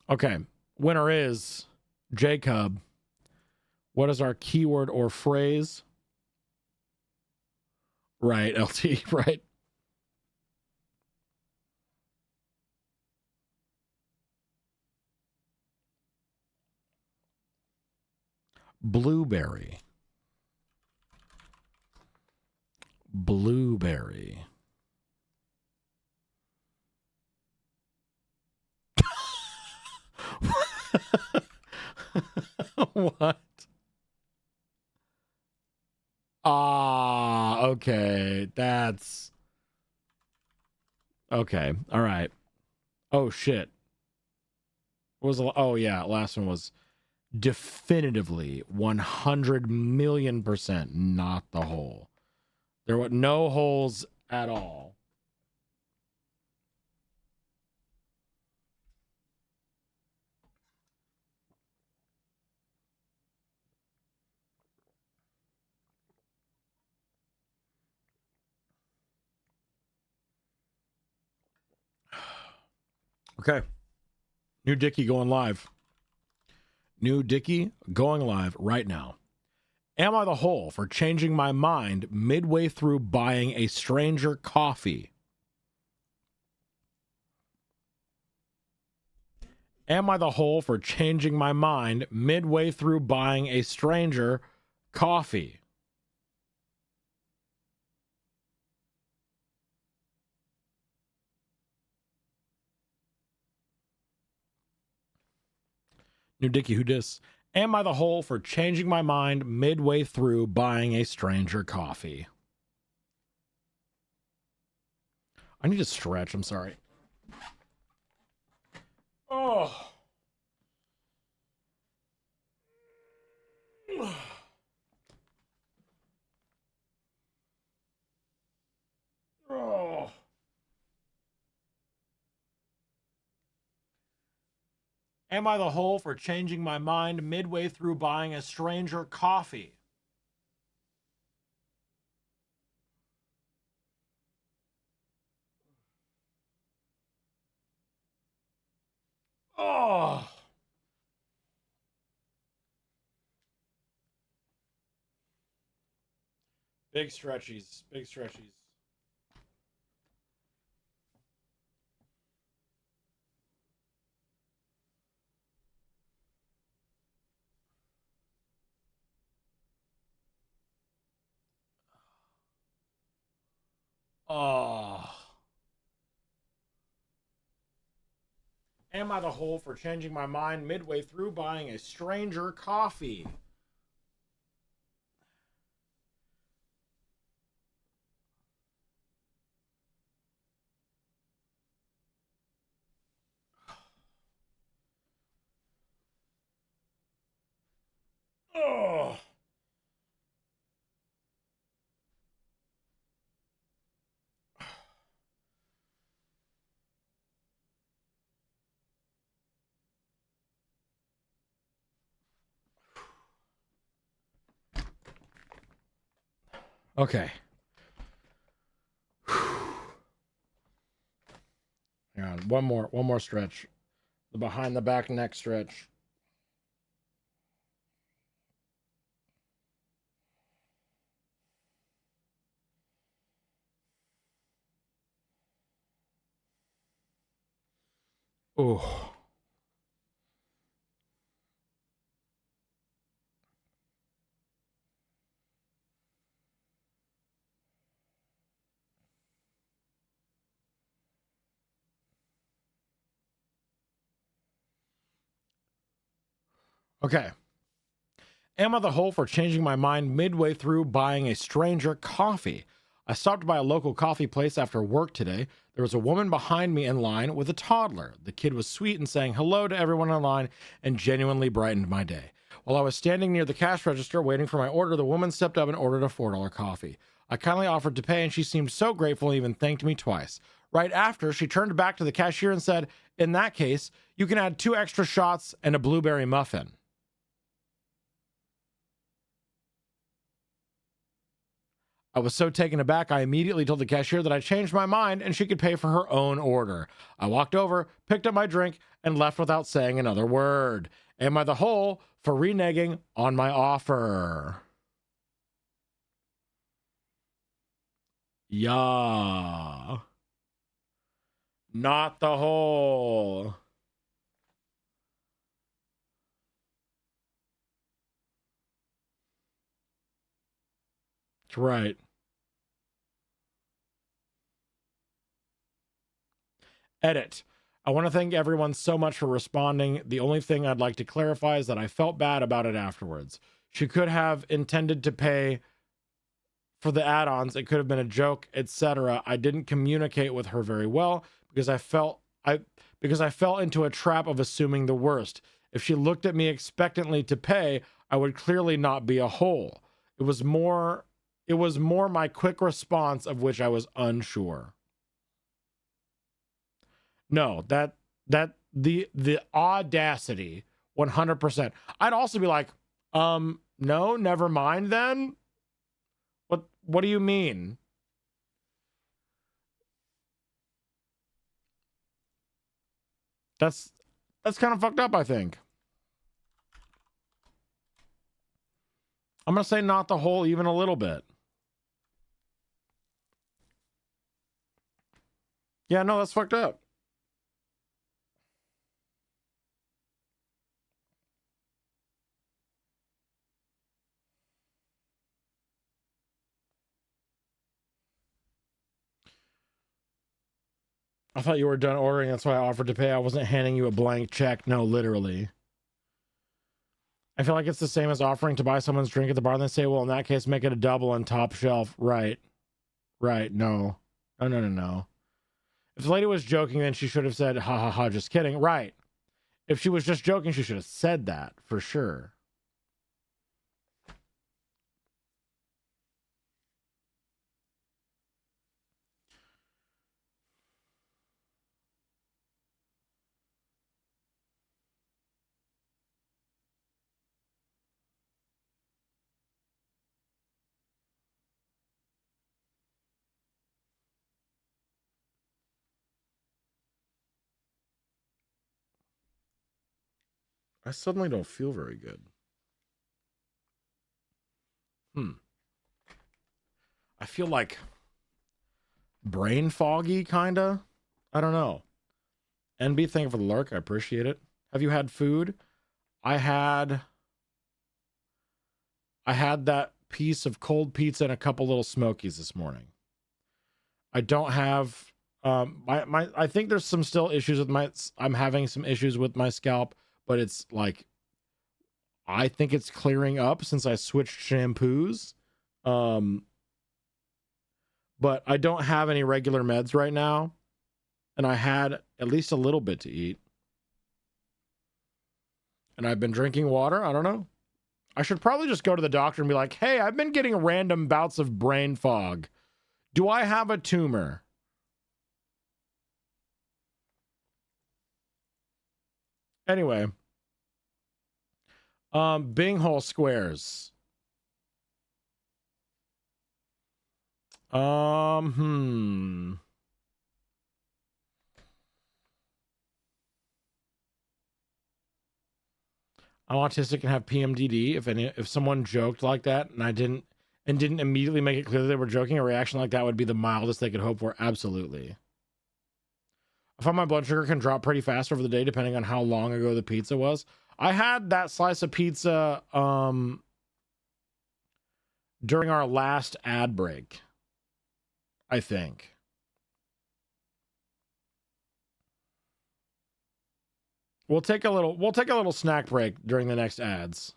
Okay. Winner is Jacob. What is our keyword or phrase? Right, LT, right. Blueberry. Blueberry. What? Ah, okay. That's okay. All right. Oh shit. What was oh yeah, last one was definitively 100,000,000% not the hole. There were no holes at all. Okay. New Dicky going live. New Dicky going live right now. Am I the hole for changing my mind midway through buying a stranger coffee? Am I the hole for changing my mind midway through buying a stranger coffee? New Dicky Who Dis. Am I the hole for changing my mind midway through buying a stranger coffee? I need to stretch. I'm sorry. Oh. Oh. Am I the hole for changing my mind midway through buying a stranger coffee? Oh. Big stretchies. Big stretchies. Oh. Am I the hole for changing my mind midway through buying a stranger coffee? Oh. Okay. Hang on. One more stretch. The behind the back neck stretch. Oh. Okay. Am I the hole for changing my mind midway through buying a stranger coffee? I stopped by a local coffee place after work today. There was a woman behind me in line with a toddler. The kid was sweet and saying hello to everyone in line and genuinely brightened my day. While I was standing near the cash register waiting for my order, the woman stepped up and ordered a $4 coffee. I kindly offered to pay and she seemed so grateful and even thanked me twice. Right after, she turned back to the cashier and said, "In that case, you can add 2 extra shots and a blueberry muffin." I was so taken aback, I immediately told the cashier that I changed my mind and she could pay for her own order. I walked over, picked up my drink, and left without saying another word. Am I the hole for reneging on my offer? Yeah. Not the hole. That's right. Edit. I want to thank everyone so much for responding. The only thing I'd like to clarify is that I felt bad about it afterwards. She could have intended to pay for the add-ons. It could have been a joke, etc. I didn't communicate with her very well because I fell into a trap of assuming the worst. If she looked at me expectantly to pay, I would clearly not be a hole. It was more my quick response of which I was unsure. No, that the audacity, 100%. I'd also be like, no, never mind then. What do you mean? That's kind of fucked up, I think. I'm going to say not the whole, even a little bit. Yeah, no, that's fucked up. I thought you were done ordering. That's why I offered to pay. I wasn't handing you a blank check. No, literally. I feel like it's the same as offering to buy someone's drink at the bar and they say, well, in that case, make it a double on top shelf. Right. Right. No. No, no, no, no. If the lady was joking, then she should have said, ha ha ha, just kidding. Right. If she was just joking, she should have said that for sure. I suddenly don't feel very good. I feel like brain foggy, kind of. I don't know. NB, thank you for the lurk. I appreciate it. Have you had food? I had that piece of cold pizza and a couple little smokies this morning. I don't have I think there's some still issues with I'm having some issues with my scalp, but it's like I think it's clearing up since I switched shampoos. But I don't have any regular meds right now, and I had at least a little bit to eat. And I've been drinking water. I don't know. I should probably just go to the doctor and be like, hey, I've been getting random bouts of brain fog. Do I have a tumor? Anyway. Binghole squares. I'm autistic and have PMDD. If someone joked like that and I didn't immediately make it clear that they were joking, a reaction like that would be the mildest they could hope for. Absolutely. I find my blood sugar can drop pretty fast over the day depending on how long ago the pizza was. I had that slice of pizza during our last ad break, I think. We'll take a little snack break during the next ads.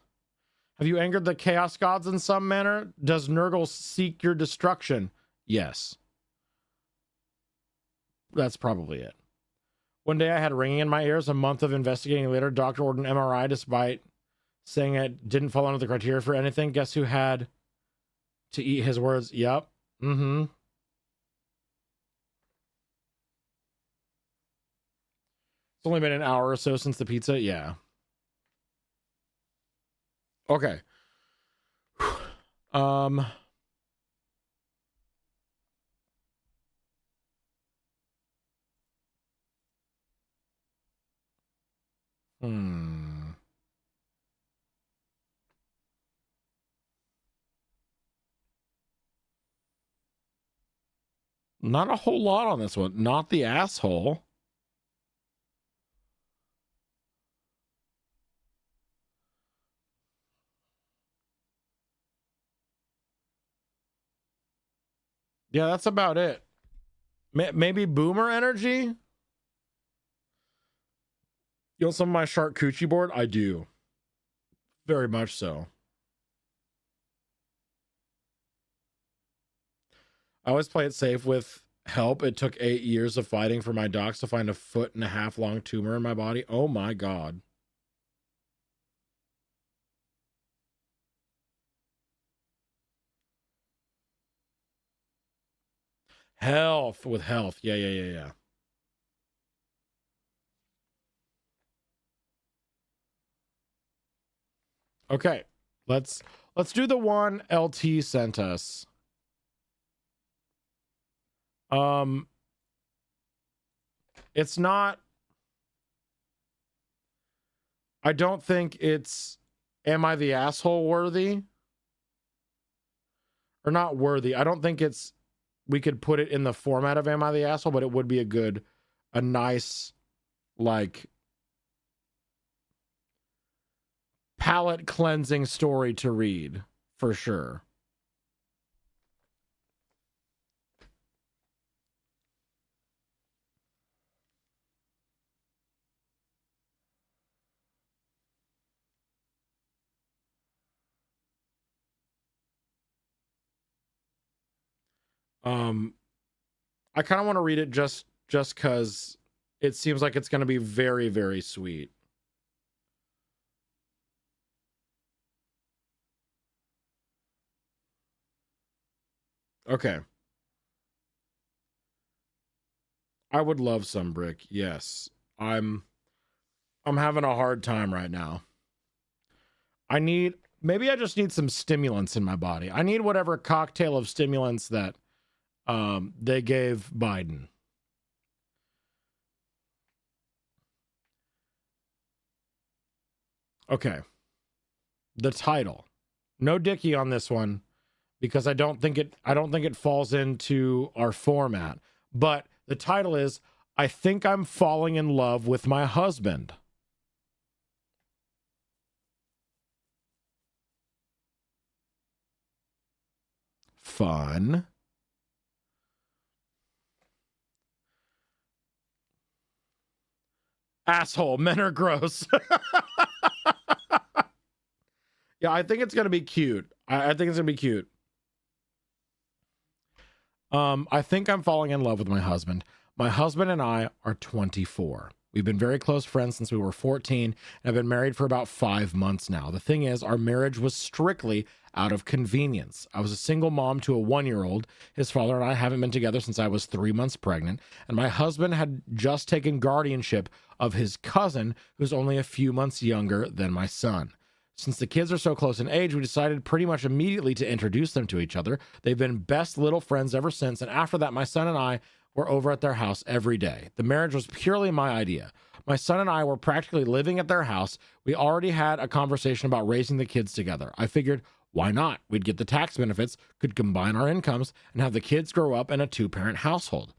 Have you angered the chaos gods in some manner? Does Nurgle seek your destruction? Yes. That's probably it. One day I had ringing in my ears. A month of investigating later, doctor ordered an MRI despite saying it didn't fall under the criteria for anything. Guess who had to eat his words? Yep. Mm-hmm. It's only been an hour or so since the pizza. Yeah. Okay. Not a whole lot on this one. Not the asshole. Yeah, that's about it. Maybe boomer energy? You want some of my charcuterie board? I do. Very much so. I always play it safe with help. It took 8 years of fighting for my docs to find a 1.5 foot long tumor in my body. Oh my God. Health with health. Yeah. Okay. Let's do the one LT sent us. It's not, I don't think it's am I the asshole worthy? or not worthy. I don't think we could put it in the format of Am I the Asshole, but it would be a nice, like, palate cleansing story to read, for sure. I kind of want to read it just because it seems like it's going to be very, very sweet. Okay. I would love some Brick. Yes. I'm having a hard time right now. Maybe I just need some stimulants in my body. I need whatever cocktail of stimulants that they gave Biden. Okay. The title. No Dicky on this one because I don't think it falls into our format. But the title is I Think I'm Falling in Love with My Husband. Fun. Asshole, men are gross. Yeah, I think it's gonna be cute. I think it's gonna be cute. I think I'm falling in love with my husband. My husband and I are 24. We've been very close friends since we were 14 and have been married for about 5 months now. The thing is, our marriage was strictly out of convenience. I was a single mom to a 1-year-old. His father and I haven't been together since I was 3 months pregnant, and my husband had just taken guardianship of his cousin, who's only a few months younger than my son. Since the kids are so close in age, we decided pretty much immediately to introduce them to each other. They've been best little friends ever since, and after that, my son and I were over at their house every day. The marriage was purely my idea. My son and I were practically living at their house. We already had a conversation about raising the kids together. I figured, why not? We'd get the tax benefits, could combine our incomes, and have the kids grow up in a 2-parent household.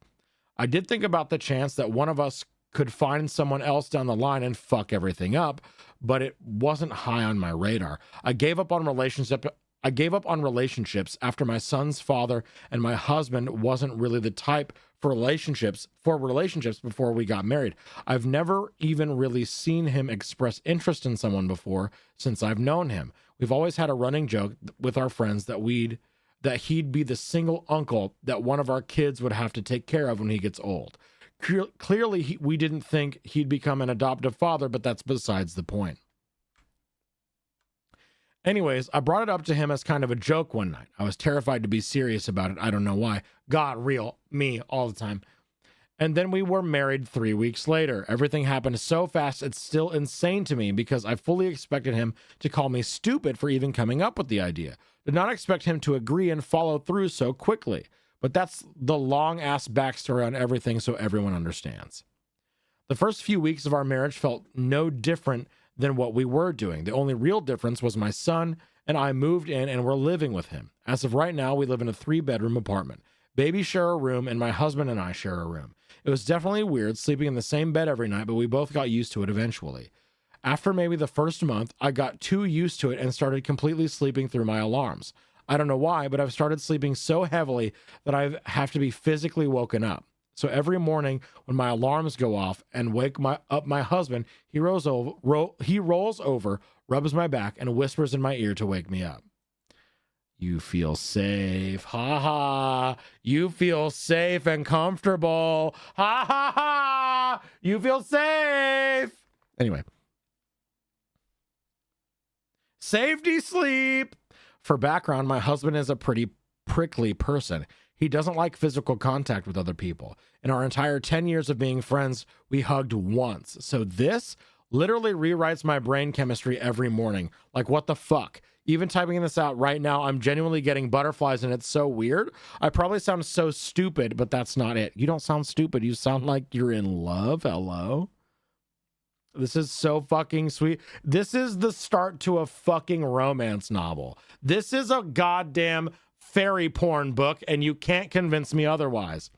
I did think about the chance that one of us could find someone else down the line and fuck everything up, but it wasn't high on my radar. I gave up on relationships after my son's father and my husband wasn't really the type for relationships before we got married. I've never even really seen him express interest in someone before since I've known him. We've always had a running joke with our friends that he'd be the single uncle that one of our kids would have to take care of when he gets old. Clearly, we didn't think he'd become an adoptive father, but that's besides the point. Anyways, I brought it up to him as kind of a joke one night. I was terrified to be serious about it. I don't know why. God, real, me, all the time. And then we were married 3 weeks later. Everything happened so fast, it's still insane to me because I fully expected him to call me stupid for even coming up with the idea. Did not expect him to agree and follow through so quickly. But that's the long-ass backstory on everything so everyone understands. The first few weeks of our marriage felt no different than what we were doing. The only real difference was my son and I moved in and we're living with him. As of right now, we live in a 3-bedroom apartment. Baby share a room and my husband and I share a room. It was definitely weird sleeping in the same bed every night, but we both got used to it eventually. After maybe the first month, I got too used to it and started completely sleeping through my alarms. I don't know why, but I've started sleeping so heavily that I have to be physically woken up. So every morning when my alarms go off and wake up my husband, he rolls over, rubs my back, and whispers in my ear to wake me up. You feel safe. Ha ha. You feel safe and comfortable. Ha ha ha. You feel safe. Anyway. Safety sleep. For background, my husband is a pretty prickly person. He doesn't like physical contact with other people. In our entire 10 years of being friends, we hugged once. So this literally rewrites my brain chemistry every morning. Like, what the fuck? Even typing this out right now, I'm genuinely getting butterflies and it's so weird. I probably sound so stupid, but that's not it. You don't sound stupid. You sound like you're in love. Hello? This is so fucking sweet. This is the start to a fucking romance novel. This is a goddamn fairy porn book, and you can't convince me otherwise.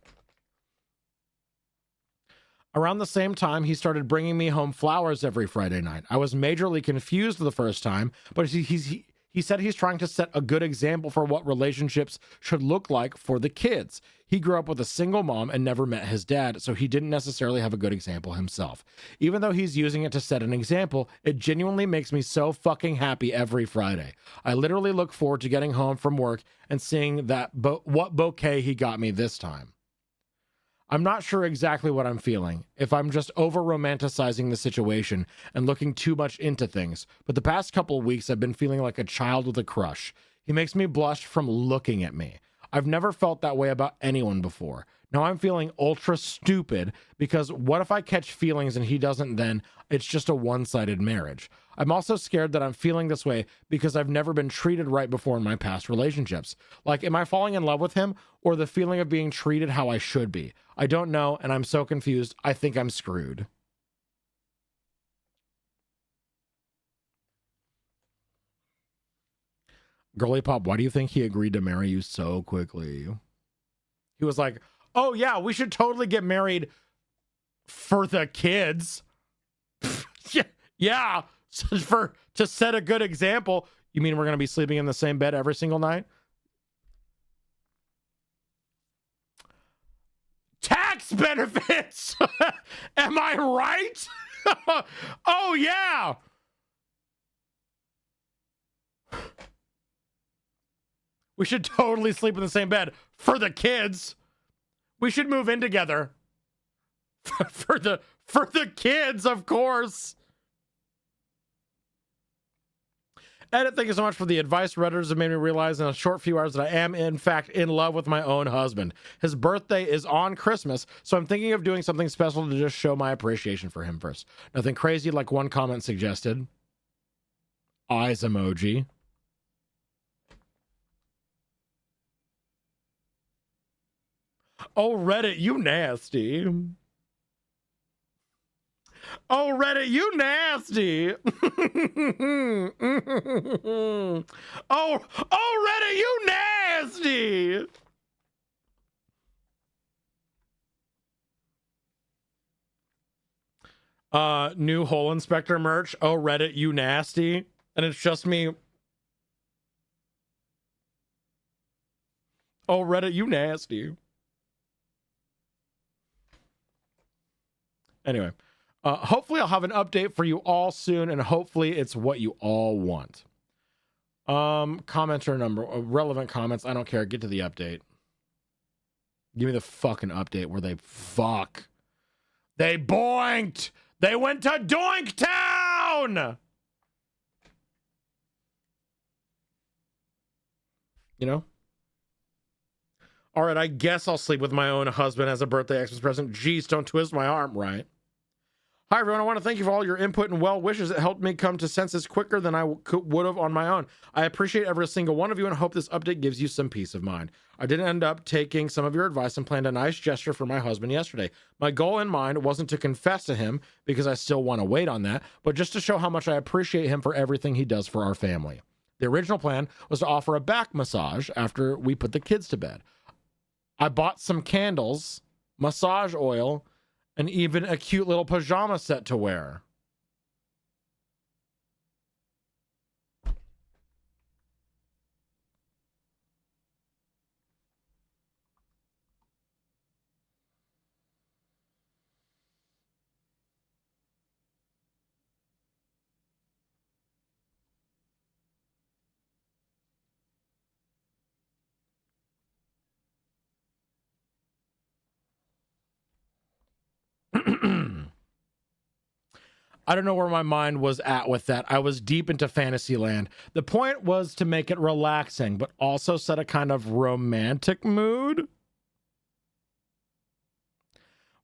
Around the same time, he started bringing me home flowers every Friday night. I was majorly confused the first time, but he said he's trying to set a good example for what relationships should look like for the kids. He grew up with a single mom and never met his dad, so he didn't necessarily have a good example himself. Even though he's using it to set an example, it genuinely makes me so fucking happy every Friday. I literally look forward to getting home from work and seeing what bouquet he got me this time. I'm not sure exactly what I'm feeling, if I'm just over-romanticizing the situation and looking too much into things, but the past couple of weeks I've been feeling like a child with a crush. He makes me blush from looking at me. I've never felt that way about anyone before. Now I'm feeling ultra stupid because what if I catch feelings and he doesn't then? It's just a one-sided marriage. I'm also scared that I'm feeling this way because I've never been treated right before in my past relationships. Like, am I falling in love with him or the feeling of being treated how I should be? I don't know, and I'm so confused. I think I'm screwed. Girly Pop, why do you think he agreed to marry you so quickly? He was like, oh yeah, we should totally get married for the kids. Yeah. To set a good example. You mean we're going to be sleeping in the same bed every single night? Tax benefits. Am I right? Oh yeah. We should totally sleep in the same bed for the kids. We should move in together. For the kids, of course. Edit, thank you so much for the advice. Redditors have made me realize in a short few hours that I am, in fact, in love with my own husband. His birthday is on Christmas, so I'm thinking of doing something special to just show my appreciation for him first. Nothing crazy like one comment suggested. Eyes emoji. Oh, Reddit, you nasty. Oh, Reddit, you nasty. oh, Reddit, you nasty. New hole inspector merch. Oh, Reddit, you nasty. And it's just me. Oh, Reddit, you nasty. Anyway. Hopefully I'll have an update for you all soon, and hopefully it's what you all want. Commenter number, relevant comments. I don't care. Get to the update. Give me the fucking update where they fuck. They boinked. They went to Doink Town. You know? All right, I guess I'll sleep with my own husband as a birthday Xmas present. Jeez, don't twist my arm, right? Hi, everyone. I want to thank you for all your input and well wishes. It helped me come to senses quicker than I would have on my own. I appreciate every single one of you and hope this update gives you some peace of mind. I did end up taking some of your advice and planned a nice gesture for my husband yesterday. My goal in mind wasn't to confess to him because I still want to wait on that, but just to show how much I appreciate him for everything he does for our family. The original plan was to offer a back massage after we put the kids to bed. I bought some candles, massage oil, and even a cute little pajama set to wear. I don't know where my mind was at with that. I was deep into fantasy land. The point was to make it relaxing, but also set a kind of romantic mood.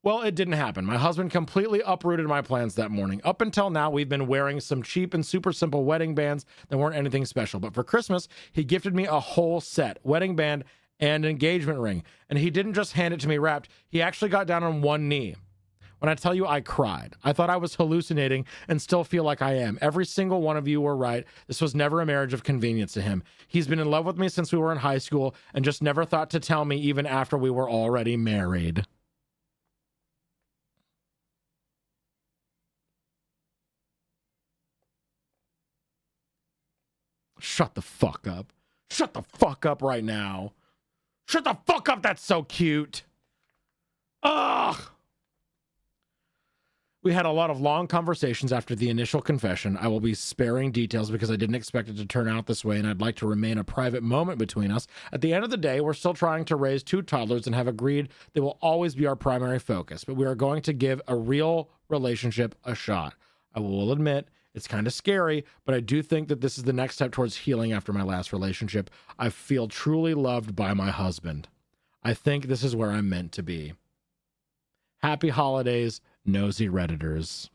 Well, it didn't happen. My husband completely uprooted my plans that morning. Up until now, we've been wearing some cheap and super simple wedding bands that weren't anything special. But for Christmas, he gifted me a whole set, wedding band and engagement ring. And he didn't just hand it to me wrapped. He actually got down on one knee. When I tell you I cried, I thought I was hallucinating and still feel like I am. Every single one of you were right. This was never a marriage of convenience to him. He's been in love with me since we were in high school and just never thought to tell me even after we were already married. Shut the fuck up. Shut the fuck up right now. Shut the fuck up. That's so cute. Ugh. We had a lot of long conversations after the initial confession. I will be sparing details because I didn't expect it to turn out this way, and I'd like to remain a private moment between us. At the end of the day, we're still trying to raise 2 toddlers and have agreed they will always be our primary focus, but we are going to give a real relationship a shot. I will admit it's kind of scary, but I do think that this is the next step towards healing after my last relationship. I feel truly loved by my husband. I think this is where I'm meant to be. Happy holidays, nosy Redditors.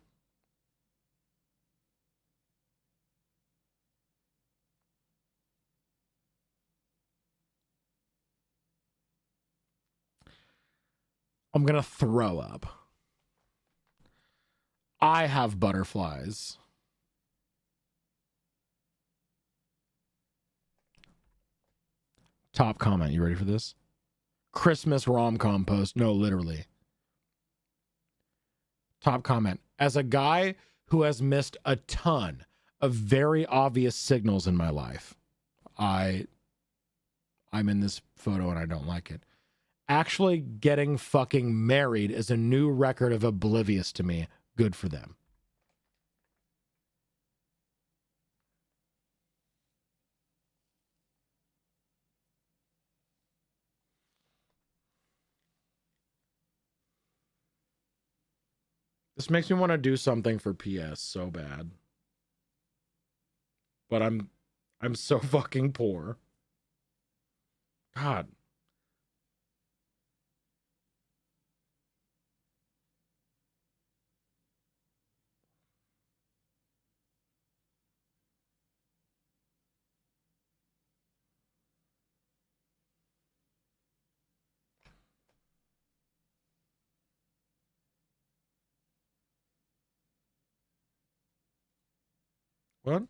I'm gonna throw up. I have butterflies. Top comment. You ready for this? Christmas rom-com post. No, literally. Top comment. As a guy who has missed a ton of very obvious signals in my life, I'm in this photo and I don't like it. Actually getting fucking married is a new record of oblivious to me. Good for them. This makes me want to do something for PS so bad. But I'm so fucking poor. God. What?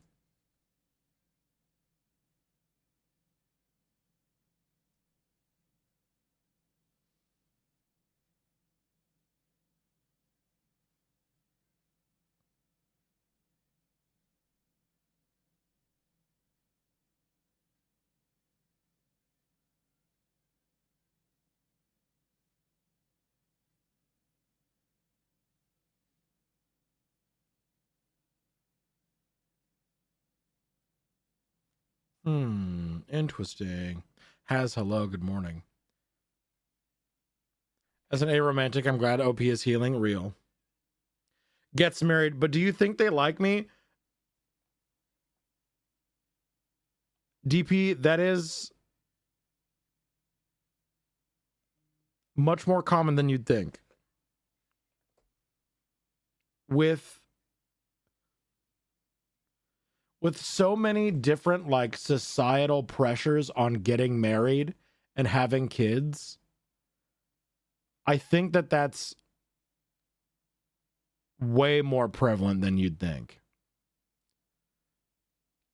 Interesting. Has hello, good morning. As an aromantic, I'm glad OP is healing. Real. Gets married, but do you think they like me? DP, that is much more common than you'd think. With so many different like societal pressures on getting married and having kids, I think that that's way more prevalent than you'd think.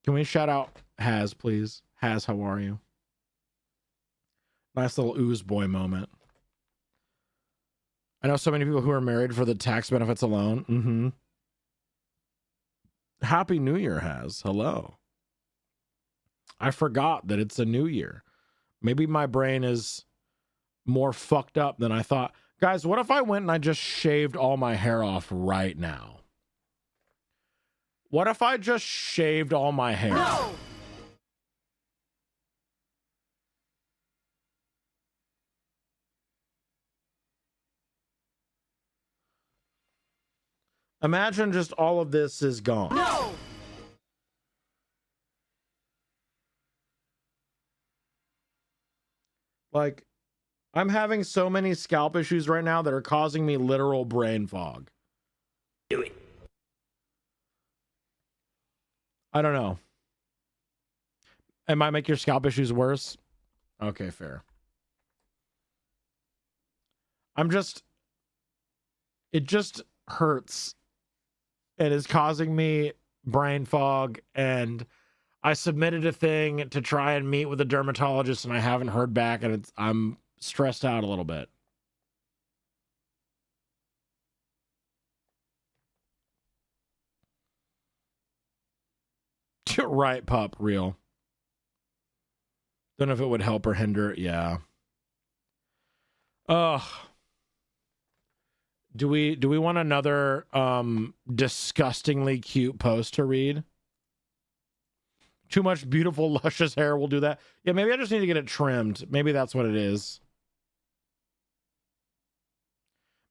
Can we shout out Haz, please? Haz, how are you? Nice little ooze boy moment. I know so many people who are married for the tax benefits alone. Happy New Year, Haz. Hello. I forgot that it's a new year. Maybe my brain is more fucked up than I thought. Guys, what if I went and I just shaved all my hair off right now? What if I just shaved all my hair? No! Imagine just all of this is gone. No! Like, I'm having so many scalp issues right now that are causing me literal brain fog. Do it. I don't know. It might make your scalp issues worse. Okay, fair. It just hurts and is causing me brain fog, and I submitted a thing to try and meet with a dermatologist and I haven't heard back, and I'm stressed out a little bit. Right, pup, real. Don't know if it would help or hinder. Yeah. Ugh. Do we want another disgustingly cute post to read? Too much beautiful, luscious hair will do that. Yeah, maybe I just need to get it trimmed. Maybe that's what it is.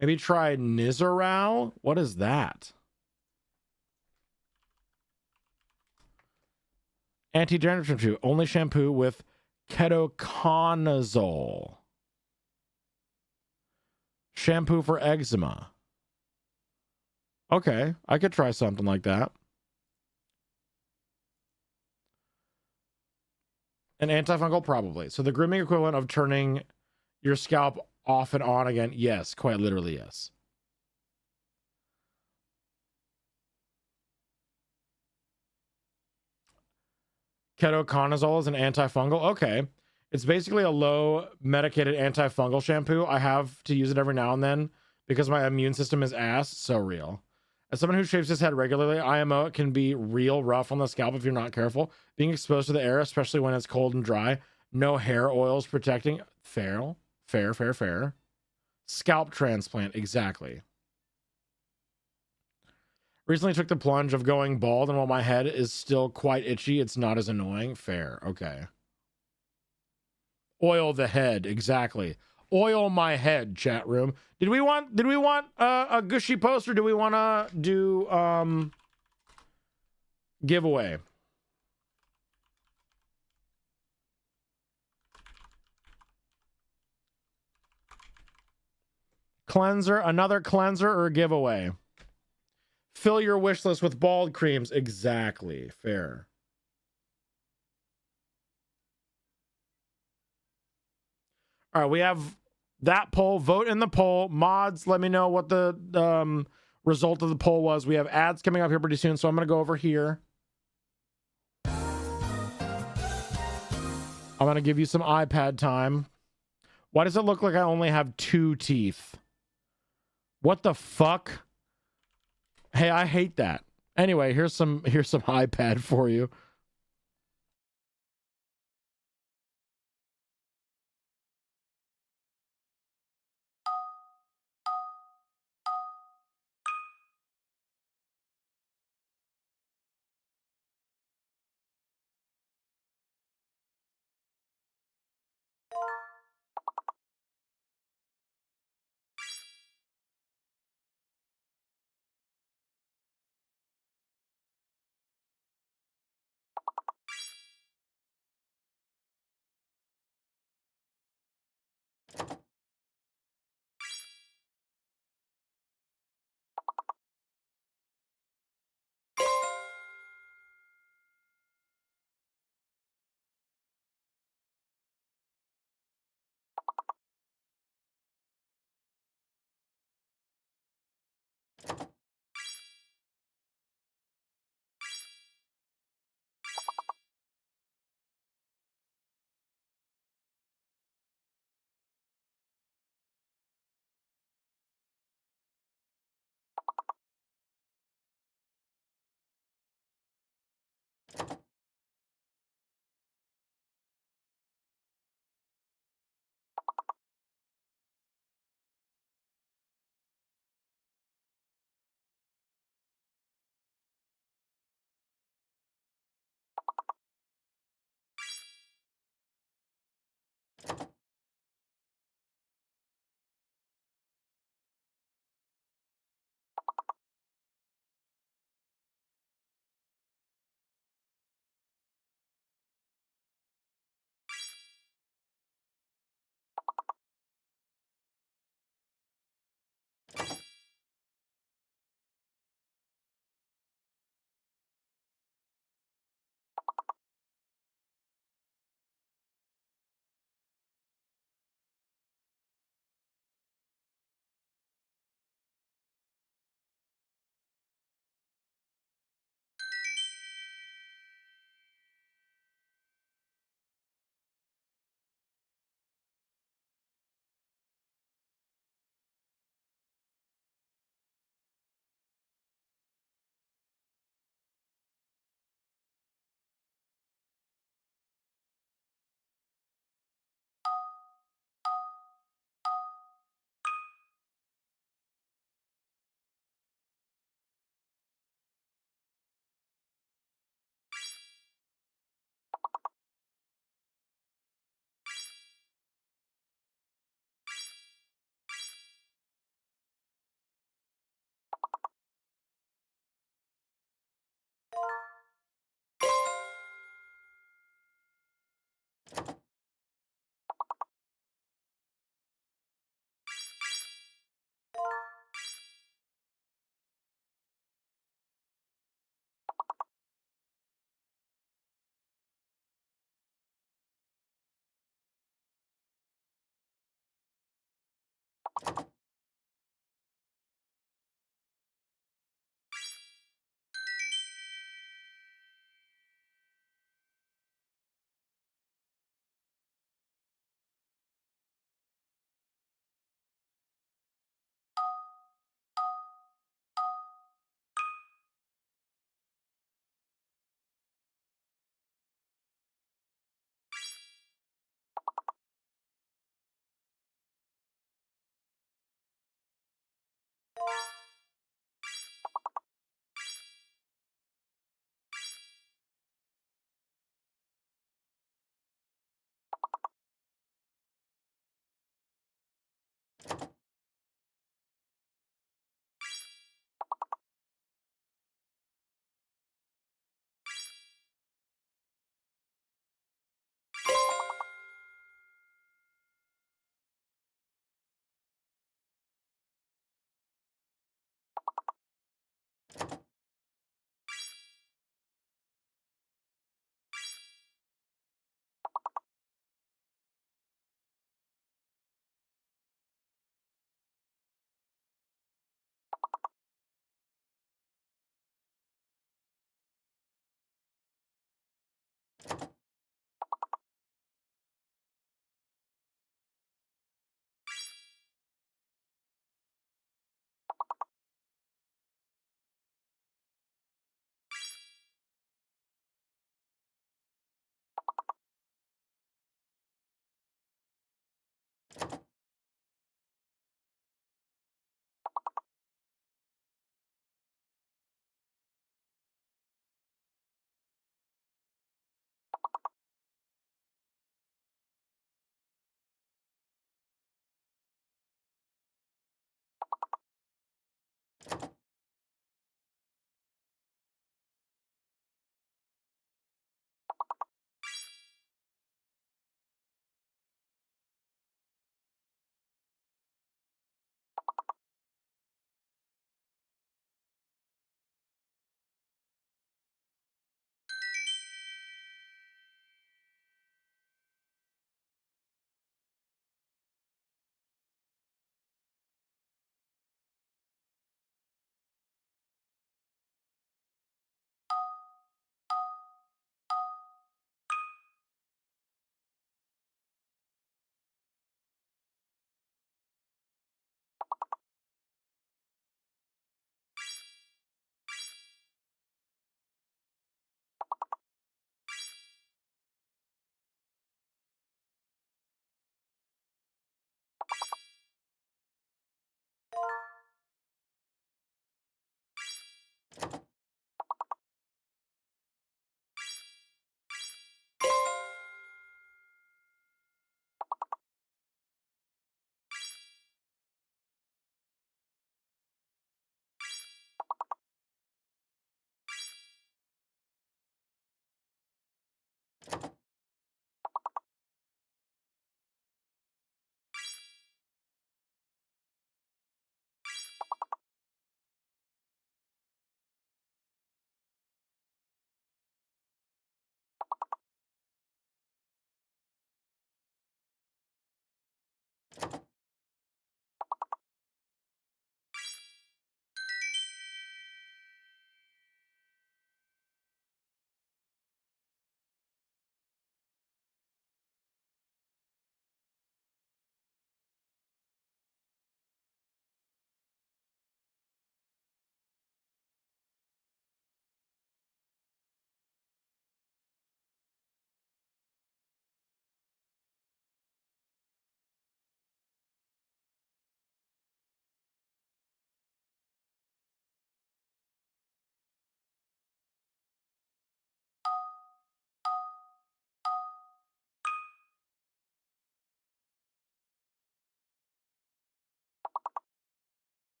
Maybe try Nizoral. What is that? Anti-dandruff shampoo. Only shampoo with ketoconazole. Shampoo for eczema. Okay, I could try something like that. An antifungal, probably. So the grooming equivalent of turning your scalp off and on again. Yes, quite literally, yes. Ketoconazole is an antifungal. Okay. It's basically a low medicated antifungal shampoo. I have to use it every now and then because my immune system is ass. So real. As someone who shaves his head regularly, IMO, it can be real rough on the scalp if you're not careful. Being exposed to the air, especially when it's cold and dry. No hair oils protecting. Fair. Scalp transplant. Exactly. Recently took the plunge of going bald, and while my head is still quite itchy, it's not as annoying. Fair. Okay. Oil the head. Exactly. Oil my head, chat room. Did we want a gushy post, or do we want to do giveaway? Cleanser, another cleanser, or giveaway? Fill your wish list with bald creams. Exactly. Fair. All right, we have that poll. Vote in the poll. Mods, let me know what the result of the poll was. We have ads coming up here pretty soon, so I'm going to go over here. I'm going to give you some iPad time. Why does it look like I only have 2 teeth? What the fuck? Hey, I hate that. Anyway, here's some iPad for you.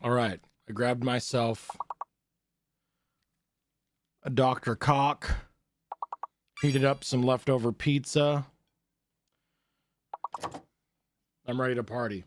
All right. I grabbed myself a Dr. Cock, heated up some leftover pizza. I'm ready to party.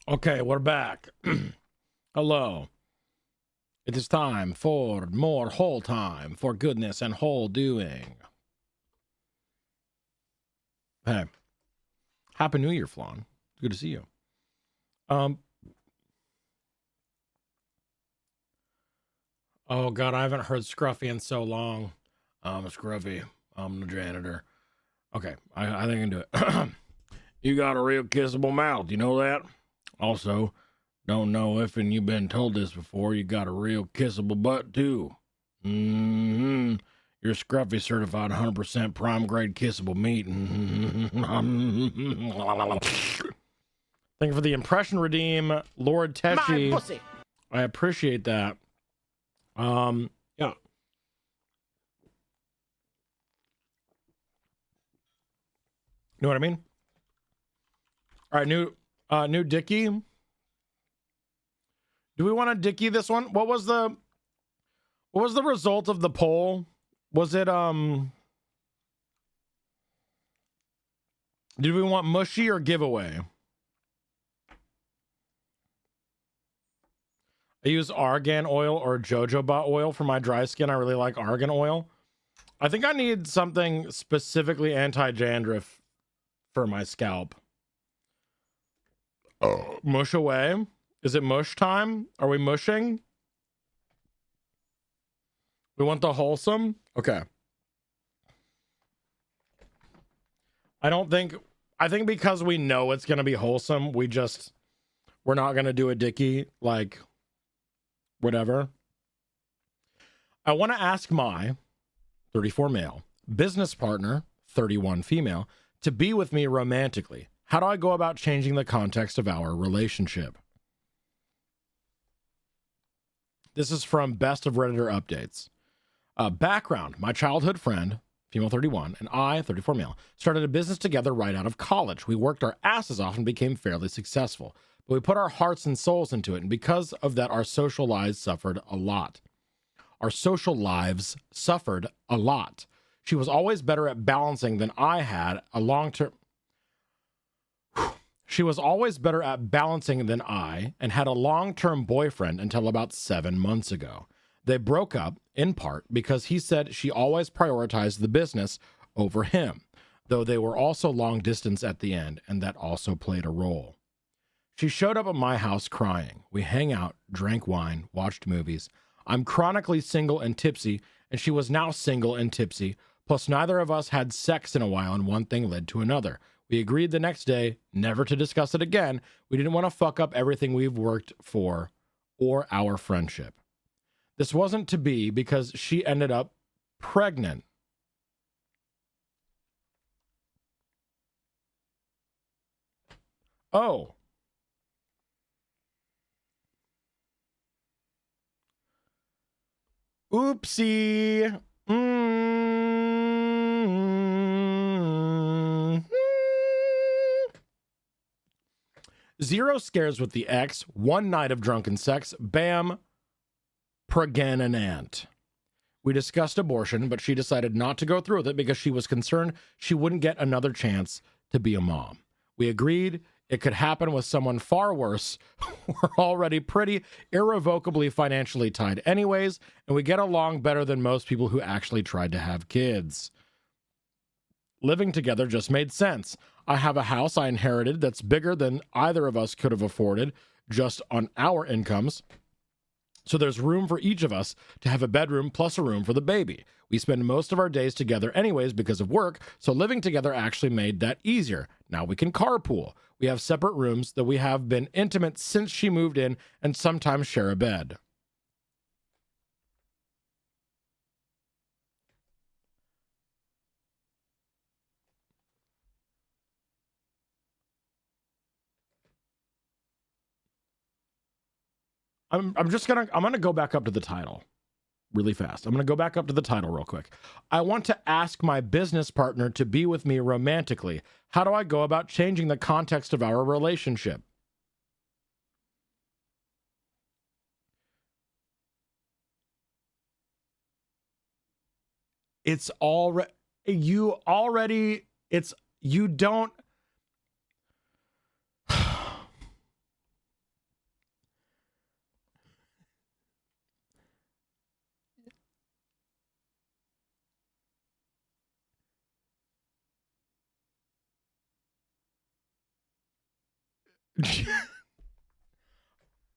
Okay, we're back. Hello. It is time for more whole time for goodness and whole doing. Hey, Happy New Year, Flan. Good to see you. Oh God, I haven't heard Scruffy in so long. Scruffy. I'm the janitor. Okay, I think I can do it. You got a real kissable mouth, you know that? Also, don't know if and you've been told this before, you got a real kissable butt too. Mm-hmm. You're Scruffy certified 100% prime grade kissable meat. Thank you for the impression, Redeem, Lord Teshi. My pussy. I appreciate that. Yeah. You know what I mean? All right, new Dickie. Do we want to Dickie this one? What was the result of the poll? Was it did we want mushy or giveaway? I use argan oil or jojoba oil for my dry skin. I really like argan oil. I think I need something specifically anti-dandruff for my scalp. Oh, mush away. Is it mush time? Are we mushing? We want the wholesome? Okay. I think because we know it's going to be wholesome, we're not going to do a Dickie, like, whatever. I want to ask my 34 male business partner, 31 female, to be with me romantically. How do I go about changing the context of our relationship? This is from Best of Redditor Updates. Background, my childhood friend, female 31, and I, 34 male, started a business together right out of college. We worked our asses off and became fairly successful, but we put our hearts and souls into it, and because of that, our social lives suffered a lot. She was always better at balancing than I had a long-term... She was always better at balancing than I and had a long-term boyfriend until about 7 months ago. They broke up, in part, because he said she always prioritized the business over him, though they were also long distance at the end, and that also played a role. She showed up at my house crying. We hang out, drank wine, watched movies. I'm chronically single and tipsy, and she was now single and tipsy, plus neither of us had sex in a while, and one thing led to another. We agreed the next day never to discuss it again. We didn't want to fuck up everything we've worked for or our friendship. This wasn't to be because she ended up pregnant. Oh. Oopsie. Zero scares with the ex, one night of drunken sex, bam, pregnant. We discussed abortion, but she decided not to go through with it because she was concerned she wouldn't get another chance to be a mom. We agreed it could happen with someone far worse. We're already pretty irrevocably financially tied anyways, and we get along better than most people who actually tried to have kids. Living together just made sense. I have a house I inherited that's bigger than either of us could have afforded just on our incomes. So there's room for each of us to have a bedroom plus a room for the baby. We spend most of our days together anyways because of work, so living together actually made that easier. Now we can carpool. We have separate rooms that we have been intimate since she moved in and sometimes share a bed. I'm gonna go back up to the title really fast. I'm gonna go back up to the title real quick. I want to ask my business partner to be with me romantically. How do I go about changing the context of our relationship? It's already you don't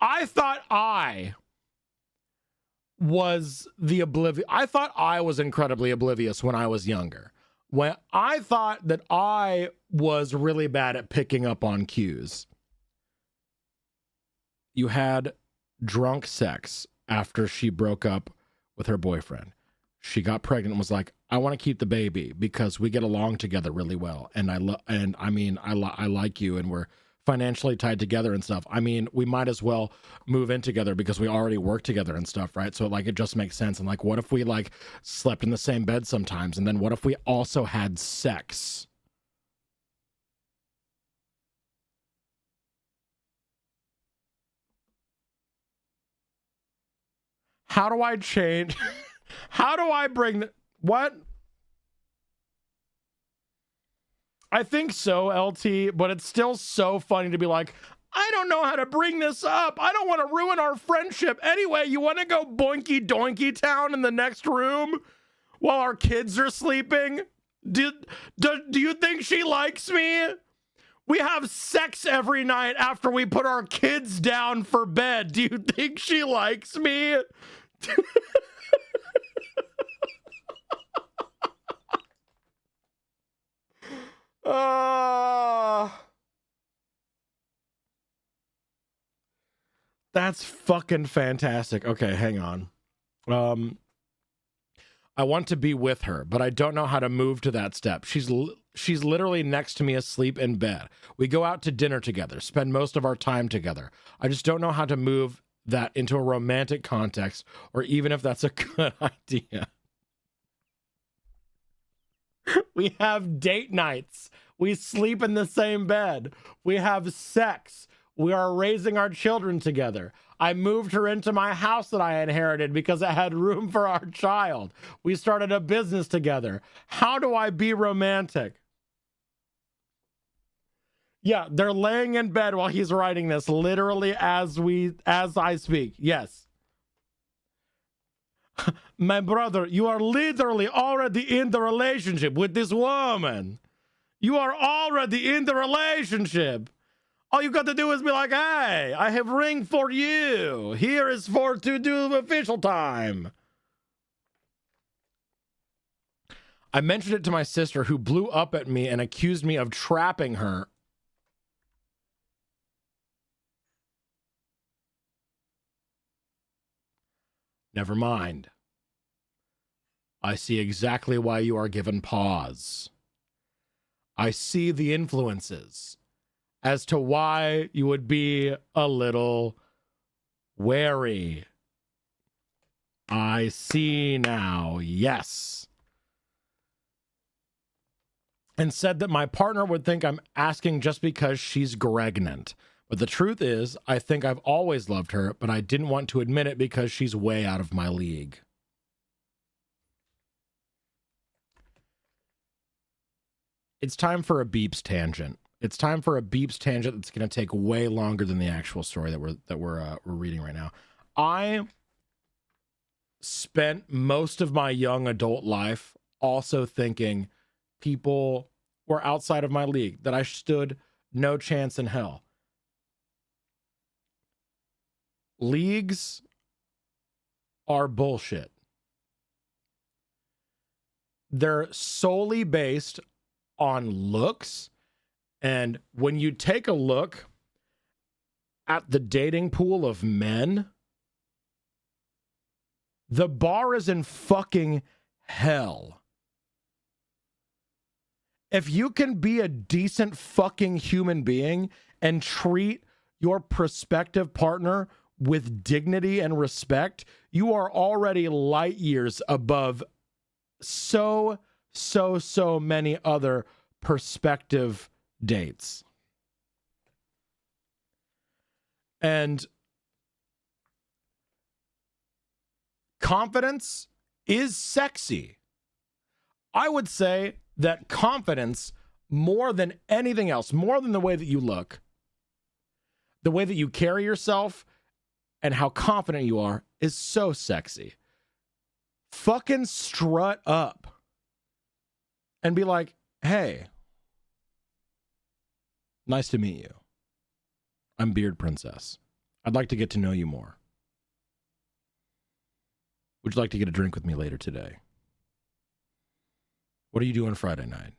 I thought I was the oblivious. I thought I was incredibly oblivious when I was younger. When I thought that I was really bad at picking up on cues. You had drunk sex after she broke up with her boyfriend. She got pregnant and was like, I want to keep the baby because we get along together really well. And I like you and we're financially tied together and stuff. I mean, we might as well move in together because we already work together and stuff, right? So like, it just makes sense. And like, what if we like slept in the same bed sometimes? And then what if we also had sex? How do I change? How do I bring what? I think so, LT, but it's still so funny to be like, I don't know how to bring this up. I don't want to ruin our friendship. Anyway, you want to go boinky doinky town in the next room while our kids are sleeping? Do you think she likes me? We have sex every night after we put our kids down for bed. Do you think she likes me? That's fucking fantastic. Okay, hang on. I want to be with her, but I don't know how to move to that step. She's literally next to me asleep in bed. We go out to dinner together, spend most of our time together. I just don't know how to move that into a romantic context, or even if that's a good idea. We have date nights. We sleep in the same bed. We have sex. We are raising our children together. I moved her into my house that I inherited because it had room for our child. We started a business together. How do I be romantic? Yeah, they're laying in bed while he's writing this, literally as I speak. Yes. My brother, you are literally already in the relationship with this woman. You are already in the relationship. All you got to do is be like, hey, I have ring for you. Here is for to do official time. I mentioned it to my sister, who blew up at me and accused me of trapping her. Never mind. I see exactly why you are given pause. I see the influences as to why you would be a little wary. I see now, yes. And said that my partner would think I'm asking just because she's pregnant. But the truth is, I think I've always loved her, but I didn't want to admit it because she's way out of my league. It's time for a beeps tangent. It's time for a beeps tangent that's going to take way longer than the actual story that we're reading right now. I spent most of my young adult life also thinking people were outside of my league, that I stood no chance in hell. Leagues are bullshit. They're solely based on looks. And when you take a look at the dating pool of men, the bar is in fucking hell. If you can be a decent fucking human being and treat your prospective partner with dignity and respect, you are already light years above so many other prospective dates. And confidence is sexy. I would say that confidence, more than anything else, more than the way that you look, the way that you carry yourself and how confident you are, is so sexy. Fucking strut up and be like, hey, nice to meet you. I'm Beard Princess. I'd like to get to know you more. Would you like to get a drink with me later today? What are you doing Friday night?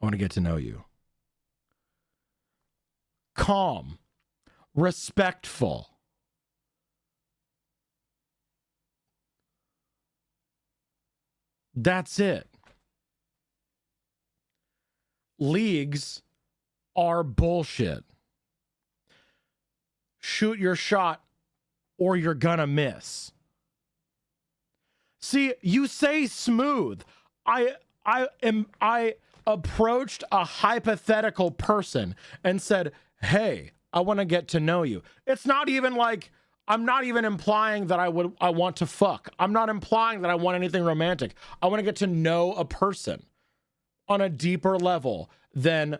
I want to get to know you. Calm, respectful. That's it. Leagues are bullshit. Shoot your shot or you're gonna miss. See, you say smooth. I approached a hypothetical person and said, "Hey, I want to get to know you." It's not even like I'm not even implying that I want to fuck. I'm not implying that I want anything romantic. I want to get to know a person on a deeper level than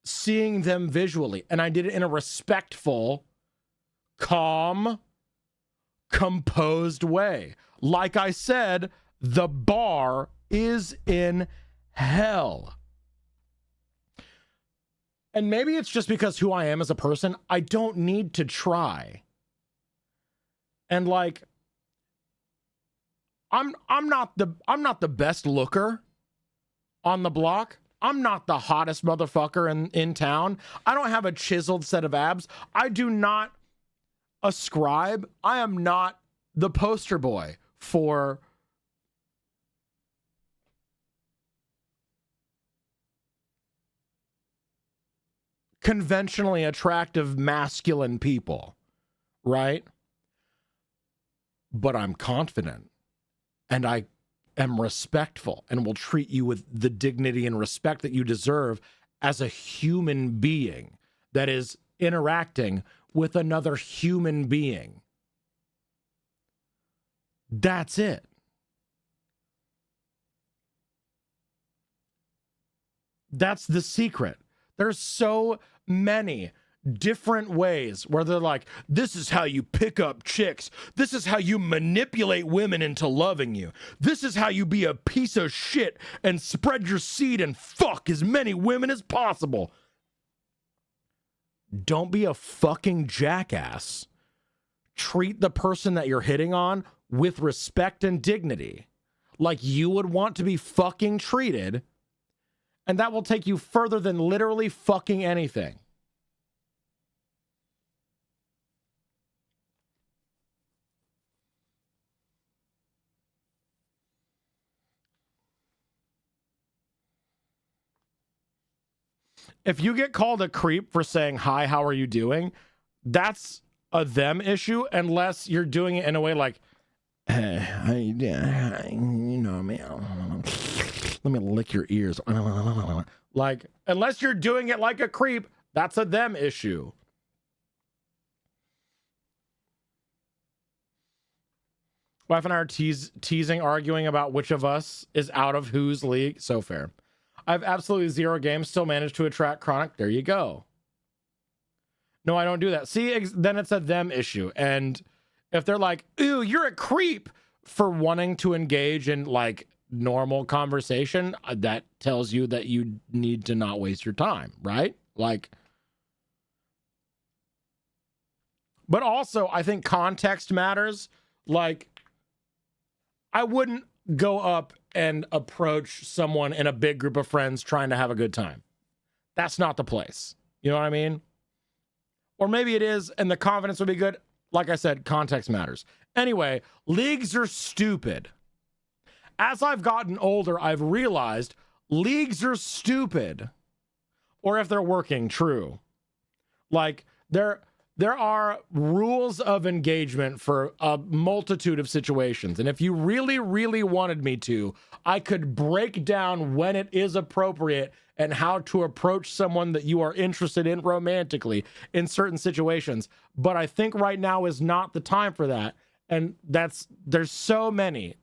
seeing them visually. And I did it in a respectful, calm, composed way. Like I said, the bar is in hell. And maybe it's just because who I am as a person, I don't need to try. And like, I'm not the best looker on the block. I'm not the hottest motherfucker in town. I don't have a chiseled set of abs. I do not ascribe. I am not the poster boy for conventionally attractive masculine people, right? But I'm confident and I am respectful and will treat you with the dignity and respect that you deserve as a human being that is interacting with another human being. That's it. That's the secret. There's so many different ways where they're like, this is how you pick up chicks. This is how you manipulate women into loving you. This is how you be a piece of shit and spread your seed and fuck as many women as possible. Don't be a fucking jackass. Treat the person that you're hitting on with respect and dignity, like you would want to be fucking treated. And that will take you further than literally fucking anything. If you get called a creep for saying, "Hi, how are you doing?" That's a them issue, unless you're doing it in a way like, "Hey, how you doing? You know me. Let me lick your ears." Like, unless you're doing it like a creep, that's a them issue. Wife and I are teasing, arguing about which of us is out of whose league. So fair. I have absolutely zero games, still managed to attract chronic. There you go. No, I don't do that. See, then it's a them issue. And if they're like, "Ooh, you're a creep," for wanting to engage in like normal conversation, that tells you that you need to not waste your time, right? Like, but also I think context matters. Like, I wouldn't go up and approach someone in a big group of friends trying to have a good time. That's not the place. You know what I mean? Or maybe it is, and the confidence would be good. Like I said, context matters. Anyway, leagues are stupid. As I've gotten older, I've realized leagues are stupid. Or if they're working, true. Like, there are rules of engagement for a multitude of situations. And if you really, really wanted me to, I could break down when it is appropriate and how to approach someone that you are interested in romantically in certain situations. But I think right now is not the time for that. And there's so many.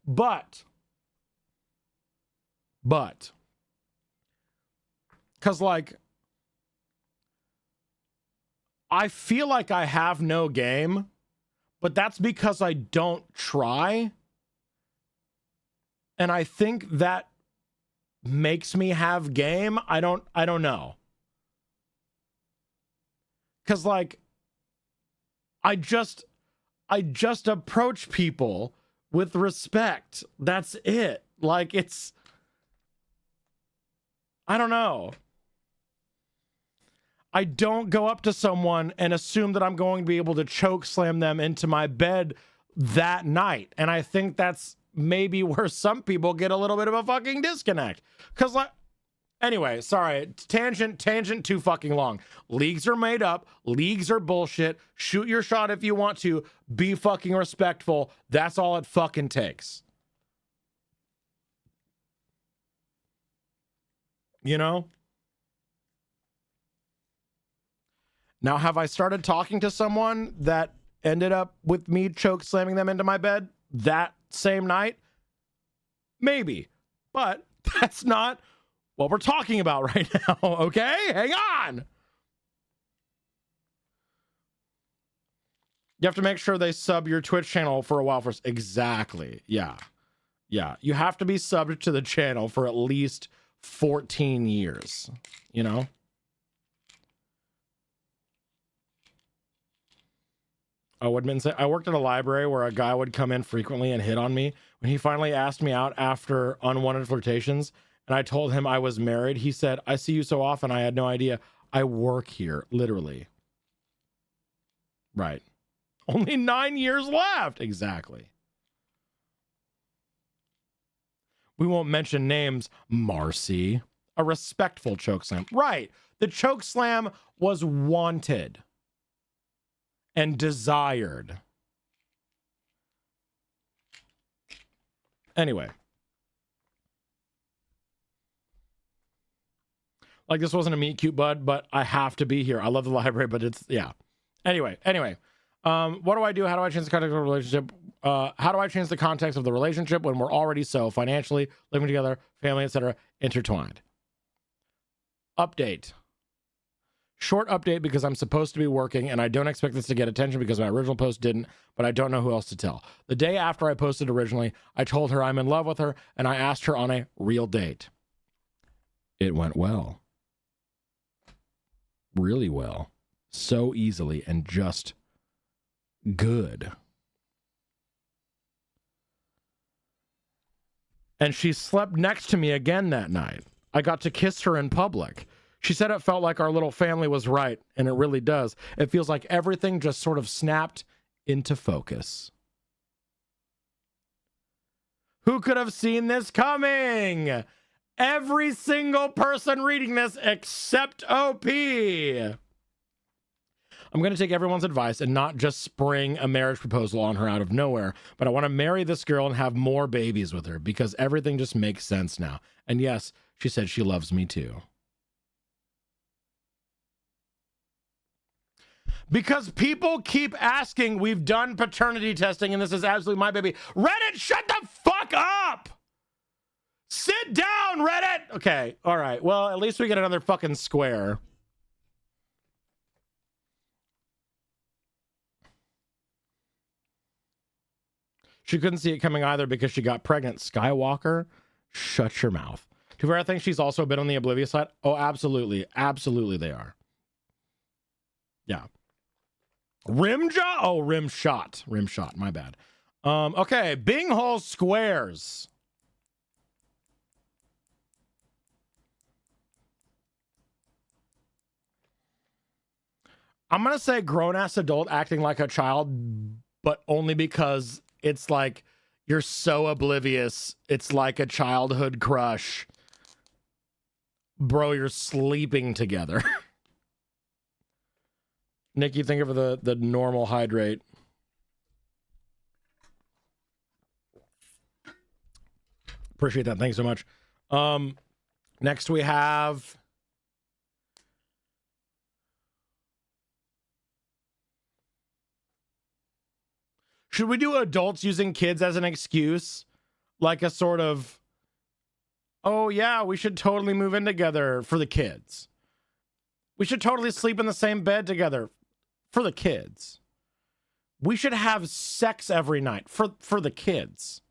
But, because like, I feel like I have no game, but that's because I don't try. And I think that makes me have game. I don't know. Cause like, I I just approach people with respect. That's it. Like, it's, I don't know. I don't go up to someone and assume that I'm going to be able to choke slam them into my bed that night. And I think that's maybe where some people get a little bit of a fucking disconnect. Because, like, anyway, sorry, tangent too fucking long. Leagues are made up. Leagues are bullshit. Shoot your shot if you want to. Be fucking respectful. That's all it fucking takes. You know? Now, have I started talking to someone that ended up with me choke slamming them into my bed that same night? Maybe. But that's not what we're talking about right now, okay? Hang on! You have to make sure they sub your Twitch channel for a while first. Exactly. Yeah. Yeah. You have to be subbed to the channel for at least 14 years, you know? Oh, Woodman said, I worked at a library where a guy would come in frequently and hit on me. When he finally asked me out after unwanted flirtations, and I told him I was married, he said, I see you so often, I had no idea. I work here, literally. Right. Only 9 years left. Exactly. We won't mention names. Marcy. A respectful chokeslam. Right. The chokeslam was wanted and desired. Anyway. Like, this wasn't a meet cute bud, but I have to be here. I love the library, but it's, yeah. Anyway. What do I do? How do I change the context of the relationship? How do I change the context of the relationship when we're already so financially, living together, family, etc., intertwined? Update. Short update because I'm supposed to be working and I don't expect this to get attention because my original post didn't, but I don't know who else to tell. The day after I posted originally, I told her I'm in love with her and I asked her on a real date. It went well. Really well. So easily and just good. And she slept next to me again that night. I got to kiss her in public. She said it felt like our little family was right, and it really does. It feels like everything just sort of snapped into focus. Who could have seen this coming? Every single person reading this except OP. I'm going to take everyone's advice and not just spring a marriage proposal on her out of nowhere, but I want to marry this girl and have more babies with her because everything just makes sense now. And yes, she said she loves me too. Because people keep asking, we've done paternity testing and this is absolutely my baby. Reddit, shut the fuck up! Sit down, Reddit! Okay, all right. Well, at least we get another fucking square. She couldn't see it coming either because she got pregnant. Skywalker, shut your mouth. To be fair, I think she's also a bit on the oblivious side. Oh, absolutely. Absolutely they are. Yeah. Rimja? Oh, rimshot. Rimshot, my bad. Okay, Binghole squares. I'm going to say grown-ass adult acting like a child, but only because it's like you're so oblivious. It's like a childhood crush. Bro, you're sleeping together. Nikki, think of the normal hydrate. Appreciate that. Thanks so much. Next we have... Should we do adults using kids as an excuse? Like a sort of, oh yeah, we should totally move in together for the kids. We should totally sleep in the same bed together for the kids. We should have sex every night for the kids.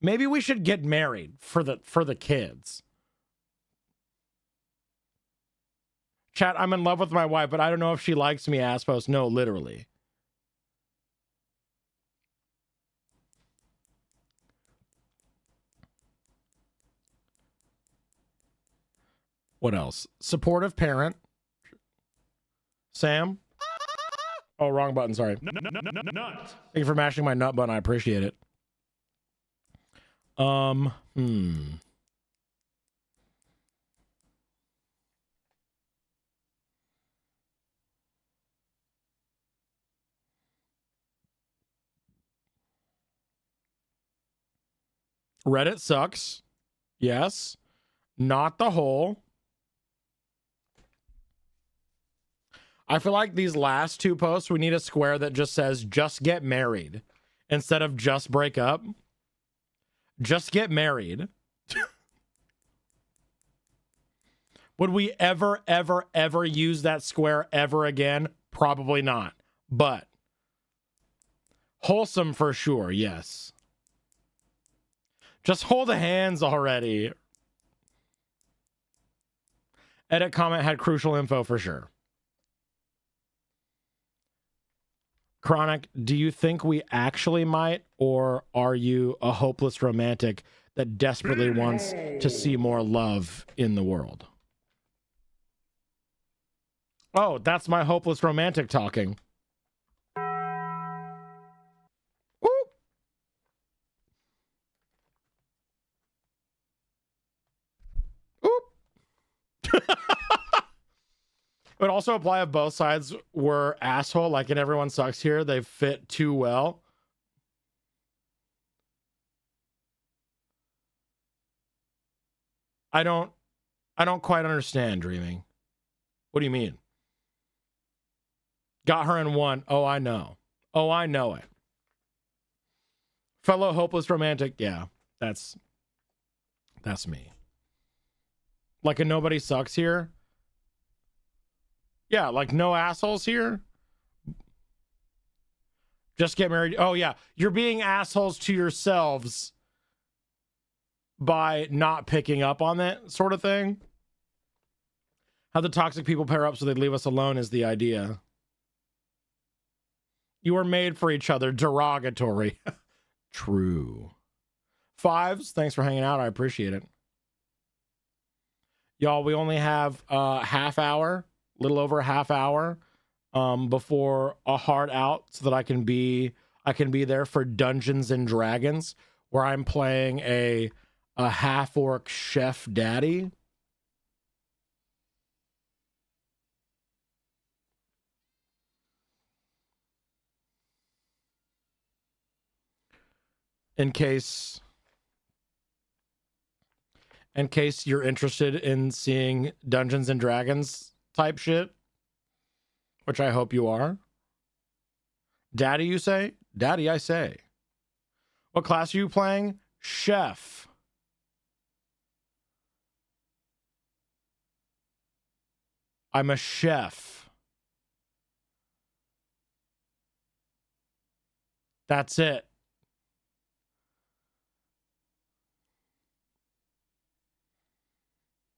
Maybe we should get married for the kids. Chat, I'm in love with my wife, but I don't know if she likes me, ass post. No, literally. What else? Supportive parent. Sam? Oh, wrong button. Sorry. Nut. Thank you for mashing my nut button. I appreciate it. Reddit sucks. Yes. Not the whole. I feel like these last two posts, we need a square that just says, just get married. Instead of just break up. Just get married. Would we ever, ever, ever use that square ever again? Probably not. But wholesome for sure, yes. Just hold hands already. Edit comment had crucial info for sure. Chronic, do you think we actually might, or are you a hopeless romantic that desperately wants to see more love in the world? Oh, that's my hopeless romantic talking. Woo! Oop. It would also apply if both sides were asshole, like in Everyone Sucks Here. They fit too well. I don't quite understand, Dreaming. What do you mean? Got her in one. Oh, I know. Oh, I know it. Fellow hopeless romantic. Yeah, that's me. Like a nobody sucks here. Yeah, like no assholes here. Just get married. Oh, yeah. You're being assholes to yourselves by not picking up on that sort of thing. How the toxic people pair up so they leave us alone is the idea. You are made for each other. Derogatory. True. Fives, thanks for hanging out. I appreciate it. Y'all, we only have a half hour, a little over a half hour before a hard out so that I can be there for Dungeons and Dragons, where I'm playing a half-orc chef daddy. In case you're interested in seeing Dungeons and Dragons type shit, which I hope you are. Daddy, you say? Daddy, I say. What class are you playing? Chef. I'm a chef. That's it.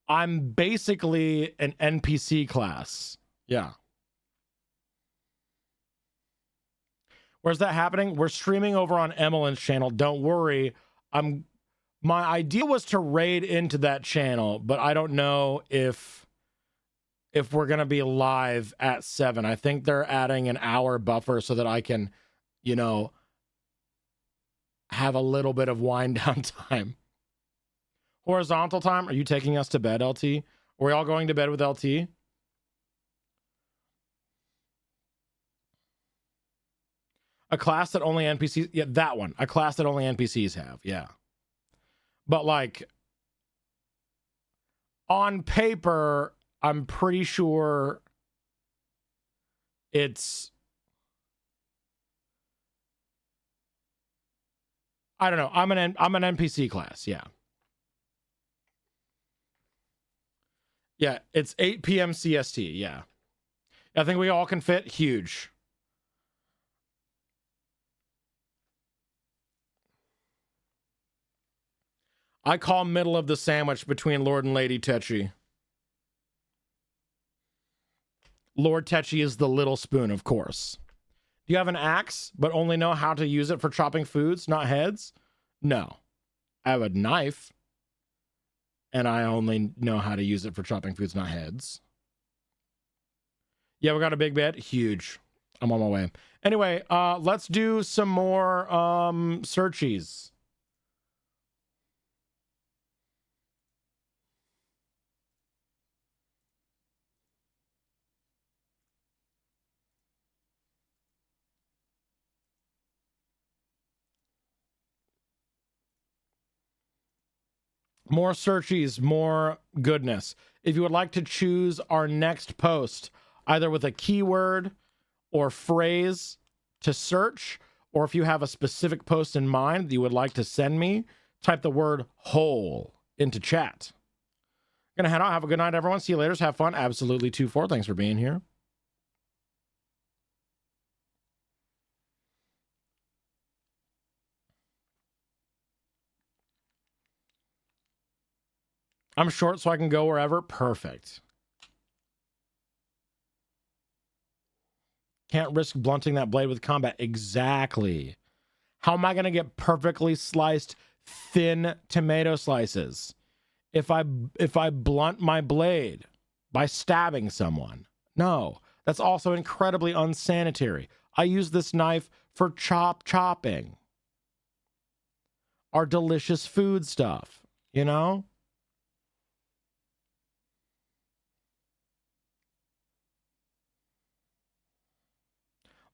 I'm basically an NPC class. Yeah. Where's that happening? We're streaming over on Emmeline's channel. Don't worry. My idea was to raid into that channel, but I don't know if we're going to be live at 7. I think they're adding an hour buffer so that I can, have a little bit of wind down time. Horizontal time. Are you taking us to bed, LT? Are we all going to bed with LT? A class that only NPCs... Yeah, that one. A class that only NPCs have. Yeah. But, like, on paper, I'm pretty sure it's... I don't know. I'm an NPC class. Yeah. Yeah, it's 8 p.m. CST. Yeah. I think we all can fit. Huge. I call middle of the sandwich between Lord and Lady Tetchy. Lord Tetchy is the little spoon, of course. Do you have an axe, but only know how to use it for chopping foods, not heads? No. I have a knife. and I only know how to use it for chopping foods, not heads. Yeah, we got a big bed. Huge. I'm on my way. Anyway, let's do some more searchies. More searchies, more goodness. If you would like to choose our next post, either with a keyword or phrase to search, or if you have a specific post in mind that you would like to send me, type the word whole into chat. Gonna head out. Have a good night, everyone. See you later. Have fun. Absolutely 2-4. Thanks for being here. I'm short, so I can go wherever. Perfect. Can't risk blunting that blade with combat. Exactly. How am I going to get perfectly sliced, thin tomato slices if I blunt my blade by stabbing someone? No, that's also incredibly unsanitary. I use this knife for chopping our delicious food stuff, you know?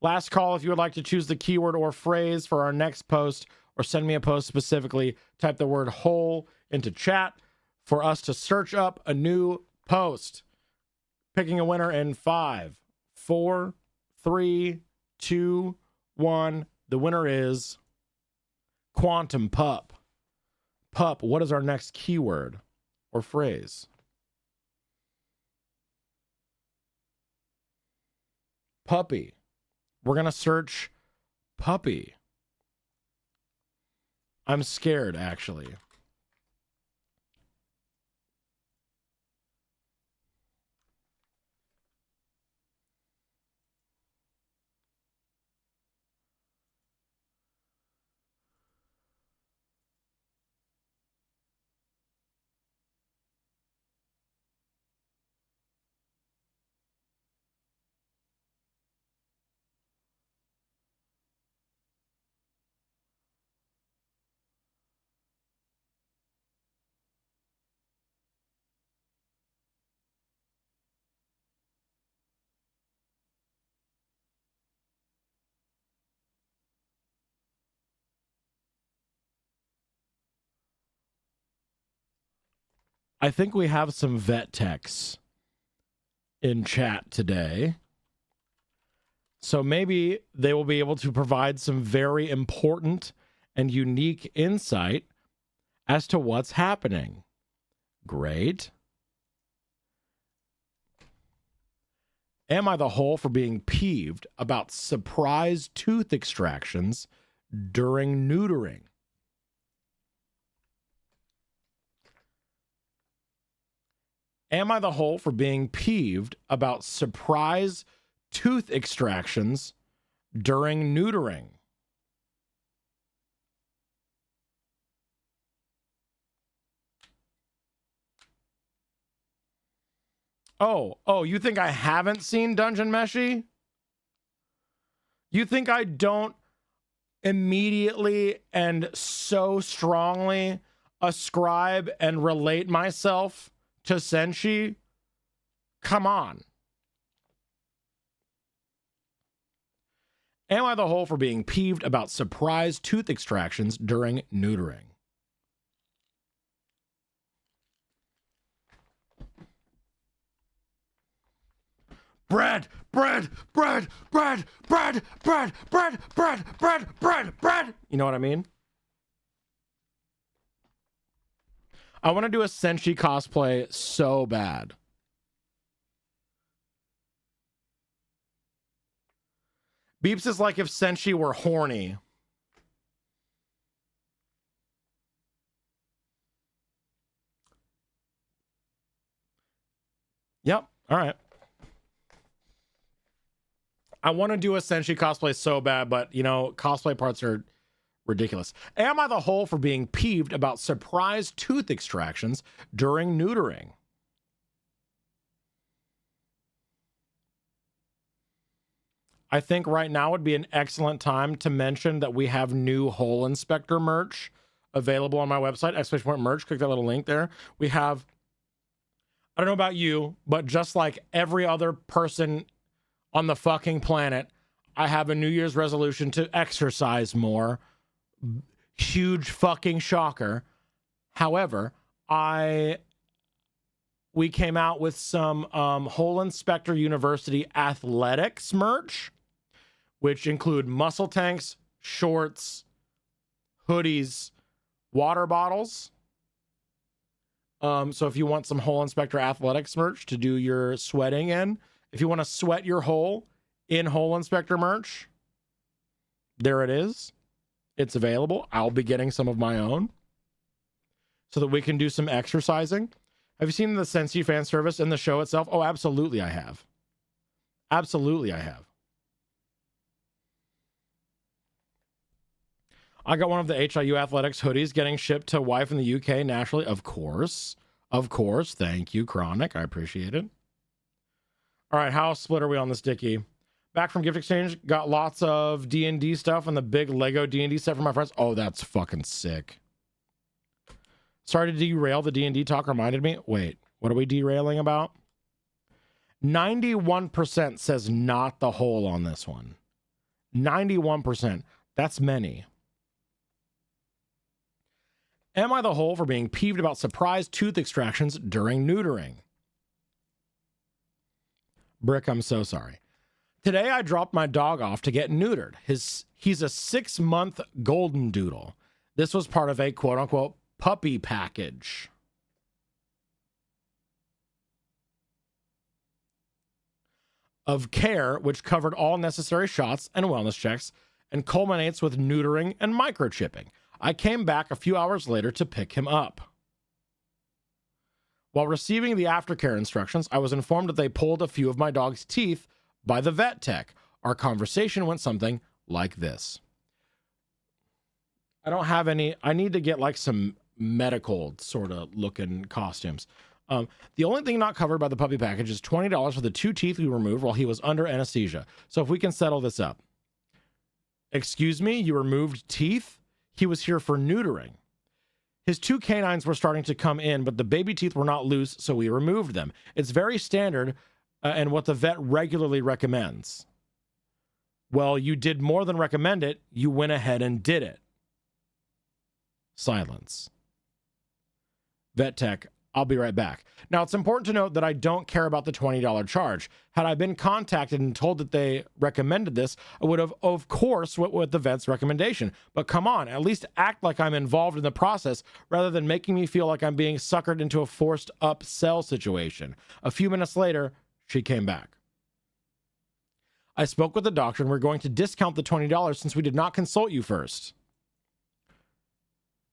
Last call, if you would like to choose the keyword or phrase for our next post or send me a post specifically, type the word whole into chat for us to search up a new post. Picking a winner in 5, 4, 3, 2, 1. The winner is Quantum Pup. Pup, what is our next keyword or phrase? Puppy. We're going to search puppy. I'm scared, actually. I think we have some vet techs in chat today. So maybe they will be able to provide some very important and unique insight as to what's happening. Great. Am I the whole for being peeved about surprise tooth extractions during neutering? Am I the whole for being peeved about surprise tooth extractions during neutering? Oh, you think I haven't seen Dungeon Meshi? You think I don't immediately and so strongly ascribe and relate myself to Senshi? Come on. Am I the whole for being peeved about surprise tooth extractions during neutering? Bread. You know what I mean? I want to do a Senshi cosplay so bad. Beeps is like if Senshi were horny. Yep. All right. I want to do a Senshi cosplay so bad, but, you know, cosplay parts are Ridiculous. Am I the hole for being peeved about surprise tooth extractions during neutering? I think right now would be an excellent time to mention that we have new hole inspector merch available on my website, ! merch. Click that little link there. We have, I don't know about you, but just like every other person on the fucking planet, I have a New Year's resolution to exercise more. Huge fucking shocker. However, we came out with some Hole Inspector University athletics merch, which include muscle tanks, shorts, hoodies, water bottles. So if you want some Hole Inspector athletics merch to do your sweating in, if you want to sweat your hole in Hole Inspector merch, there it is. It's available. I'll be getting some of my own so that we can do some exercising. Have you seen the Sensi fan service in the show itself? Oh, absolutely I have. Absolutely I have. I got one of the HIU Athletics hoodies getting shipped to wife in the UK naturally. Of course. Of course. Thank you, Chronic. I appreciate it. All right, how split are we on this, Dickie? Back from Gift Exchange, got lots of D&D stuff and the big Lego D&D set for my friends. Oh, that's fucking sick. Sorry to derail the D&D talk, reminded me. Wait, what are we derailing about? 91% says not the hole on this one. 91%. That's many. Am I the hole for being peeved about surprise tooth extractions during neutering? Brick, I'm so sorry. Today I dropped my dog off to get neutered. He's a 6-month golden doodle. This was part of a quote-unquote puppy package. Of care, which covered all necessary shots and wellness checks and culminates with neutering and microchipping. I came back a few hours later to pick him up. While receiving the aftercare instructions, I was informed that they pulled a few of my dog's teeth by the vet tech. Our conversation went something like this. I don't have any, I need to get like some medical sort of looking costumes. The only thing not covered by the puppy package is $20 for the 2 teeth we removed while he was under anesthesia. So if we can settle this up. Excuse me, you removed teeth? He was here for neutering. His 2 canines were starting to come in, but the baby teeth were not loose, so we removed them. It's very standard and what the vet regularly recommends. Well, you did more than recommend it. You went ahead and did it. Silence. Vet tech, I'll be right back. Now, it's important to note that I don't care about the $20 charge. Had I been contacted and told that they recommended this, I would have, of course, went with the vet's recommendation. But come on, at least act like I'm involved in the process rather than making me feel like I'm being suckered into a forced upsell situation. A few minutes later, she came back. I spoke with the doctor and we're going to discount the $20 since we did not consult you first.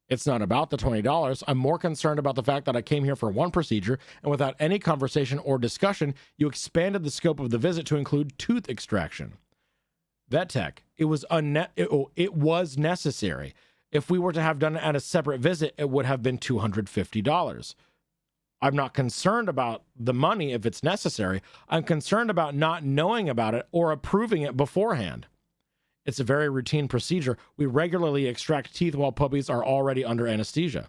It's not about the $20. I'm more concerned about the fact that I came here for one procedure, and without any conversation or discussion, you expanded the scope of the visit to include tooth extraction. Vet tech, it was necessary. If we were to have done it at a separate visit, it would have been $250. I'm not concerned about the money if it's necessary. I'm concerned about not knowing about it or approving it beforehand. It's a very routine procedure. We regularly extract teeth while puppies are already under anesthesia.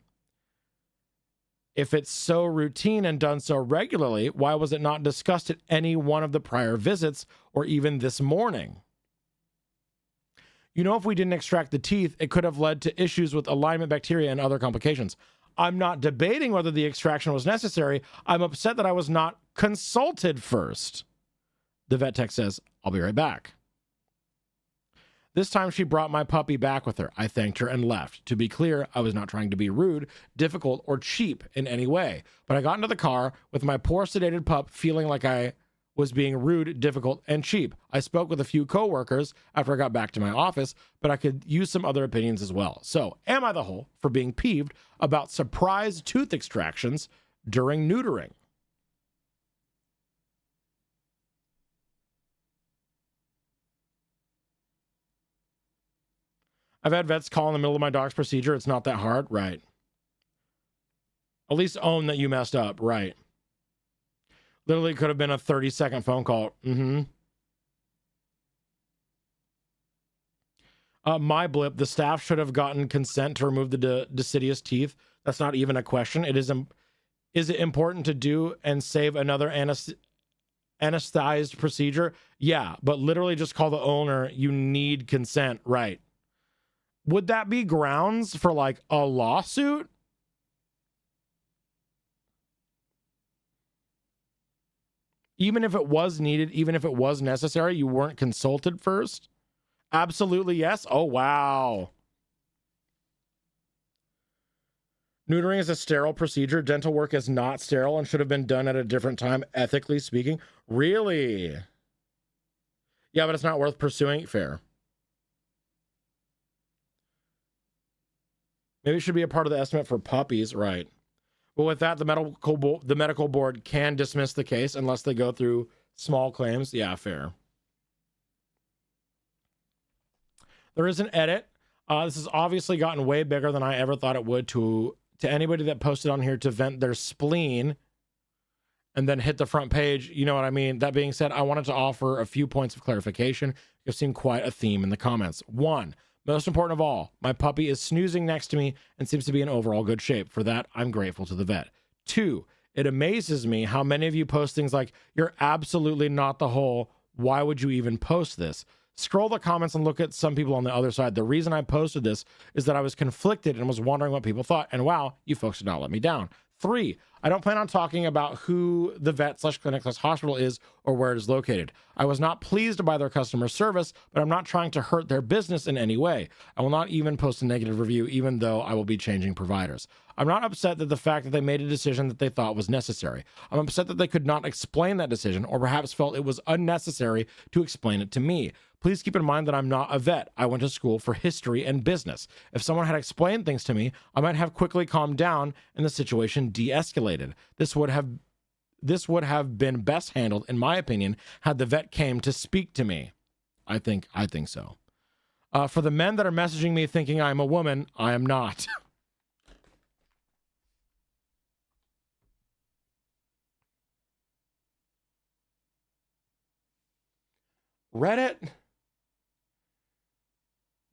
If it's so routine and done so regularly, why was it not discussed at any one of the prior visits or even this morning? You know, if we didn't extract the teeth, it could have led to issues with alignment bacteria and other complications. I'm not debating whether the extraction was necessary. I'm upset that I was not consulted first. The vet tech says, I'll be right back. This time she brought my puppy back with her. I thanked her and left. To be clear, I was not trying to be rude, difficult, or cheap in any way. But I got into the car with my poor sedated pup feeling like I was being rude, difficult, and cheap. I spoke with a few coworkers after I got back to my office, but I could use some other opinions as well. So, am I the hole for being peeved about surprise tooth extractions during neutering? I've had vets call in the middle of my dog's procedure. It's not that hard. Right. At least own that you messed up. Right. Literally could have been a 30-second phone call. Mm-hmm. My blip, the staff should have gotten consent to remove the deciduous teeth. That's not even a question. Is it important to do and save another anesthetized procedure? Yeah, but literally just call the owner. You need consent. Right. Would that be grounds for like a lawsuit? Even if it was needed, even if it was necessary, you weren't consulted first? Absolutely yes. Oh, wow. Neutering is a sterile procedure. Dental work is not sterile and should have been done at a different time, ethically speaking. Really? Yeah, but it's not worth pursuing. Fair. Maybe it should be a part of the estimate for puppies, right? But with that, the medical board can dismiss the case unless they go through small claims. Yeah, fair. There is an edit. This has obviously gotten way bigger than I ever thought it would. To anybody that posted on here to vent their spleen and then hit the front page, you know what I mean? That being said, I wanted to offer a few points of clarification. You've seen quite a theme in the comments. One, most important of all, my puppy is snoozing next to me and seems to be in overall good shape. For that, I'm grateful to the vet. Two, it amazes me how many of you post things like, you're absolutely not the whole. Why would you even post this? Scroll the comments and look at some people on the other side. The reason I posted this is that I was conflicted and was wondering what people thought. And wow, you folks did not let me down. Three, I don't plan on talking about who the vet/clinic/hospital is or where it is located. I was not pleased by their customer service, but I'm not trying to hurt their business in any way. I will not even post a negative review, even though I will be changing providers. I'm not upset that the fact that they made a decision that they thought was necessary. I'm upset that they could not explain that decision or perhaps felt it was unnecessary to explain it to me. Please keep in mind that I'm not a vet. I went to school for history and business. If someone had explained things to me, I might have quickly calmed down and the situation de-escalated. This would have been best handled, in my opinion, had the vet came to speak to me. I think so. For the men that are messaging me thinking I'm a woman, I am not. Reddit?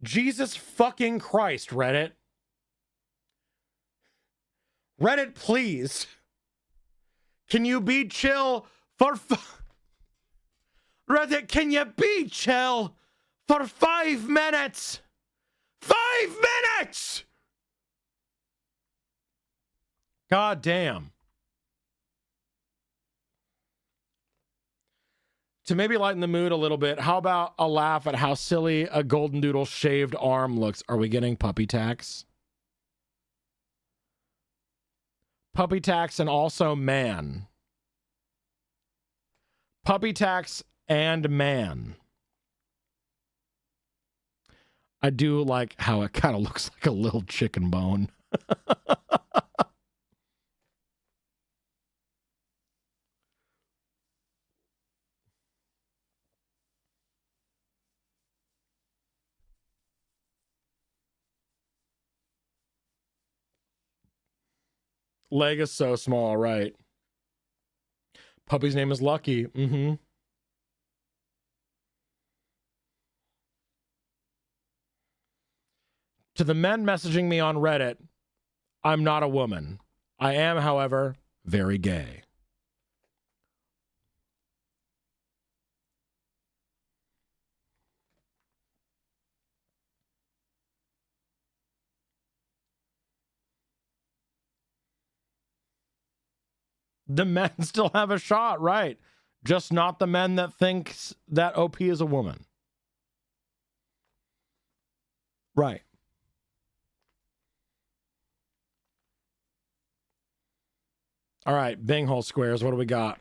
Jesus fucking Christ, Reddit. Reddit, please. Can you be chill for Reddit, can you be chill for 5 minutes? 5 minutes! God damn. To maybe lighten the mood a little bit, how about a laugh at how silly a golden doodle shaved arm looks? Are we getting puppy tax? Puppy tax and also man. Puppy tax and man. I do like how it kind of looks like a little chicken bone. Leg is so small, right? Puppy's name is Lucky. Mm-hmm. To the men messaging me on Reddit, I'm not a woman. I am, however, very gay. The men still have a shot, right? Just not the men that thinks that OP is a woman. Right. All right, Bing hole squares, what do we got?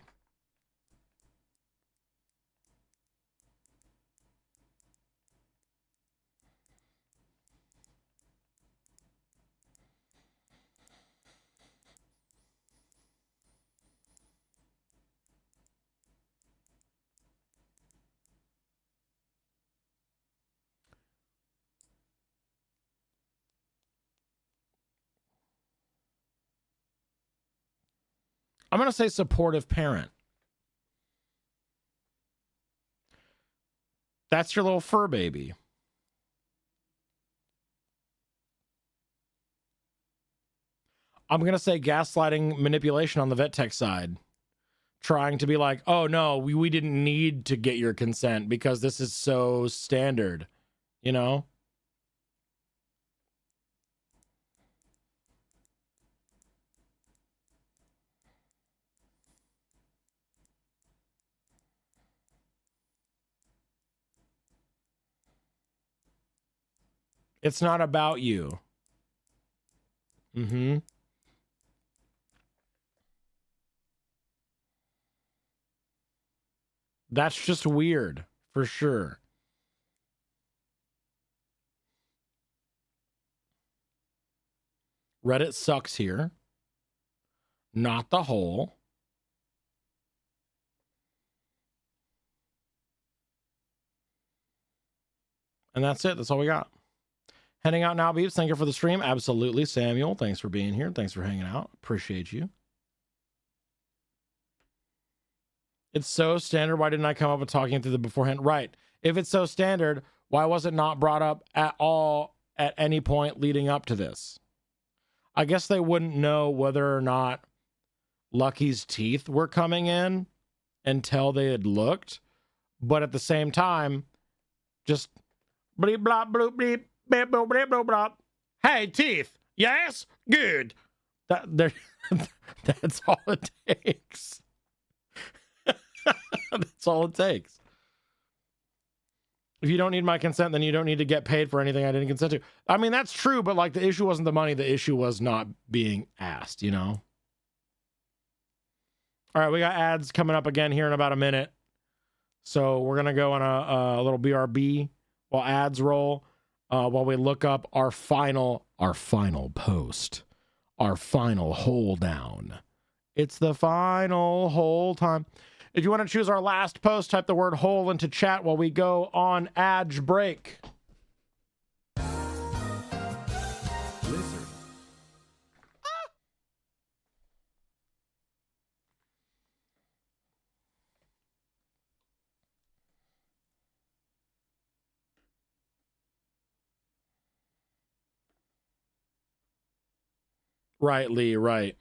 I'm going to say supportive parent. That's your little fur baby. I'm going to say gaslighting manipulation on the vet tech side. Trying to be like, oh no, we didn't need to get your consent because this is so standard, you know? It's not about you. Mm-hmm. That's just weird, for sure. Reddit sucks here. Not the whole. And that's it. That's all we got. Heading out now, Beeps. Thank you for the stream. Absolutely. Samuel, thanks for being here. Thanks for hanging out. Appreciate you. It's so standard. Why didn't I come up with talking through the beforehand? Right. If it's so standard, why was it not brought up at all at any point leading up to this? I guess they wouldn't know whether or not Lucky's teeth were coming in until they had looked. But at the same time, just bleep, blop, bloop, bleep, bleep, bloop, bleep, bloop, blop. Hey, teeth. Yes? Good. That's all it takes. That's all it takes. If you don't need my consent, then you don't need to get paid for anything I didn't consent to. I mean, that's true, but like the issue wasn't the money. The issue was not being asked, you know? All right, we got ads coming up again here in about a minute. So we're going to go on a little BRB while ads roll, while we look up our final post, our final hold down. It's the final hole time. If you want to choose our last post, type the word hole into chat while we go on ad break. Lizard. Right, Lee, right.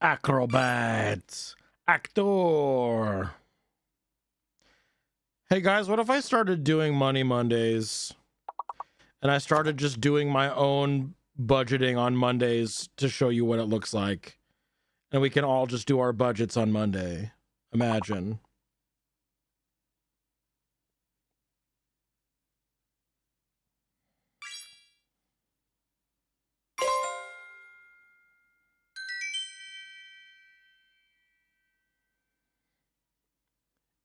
Acrobat. Actor. Hey guys, what if I started doing Money Mondays and I started just doing my own budgeting on Mondays to show you what it looks like? And we can all just do our budgets on Monday. Imagine.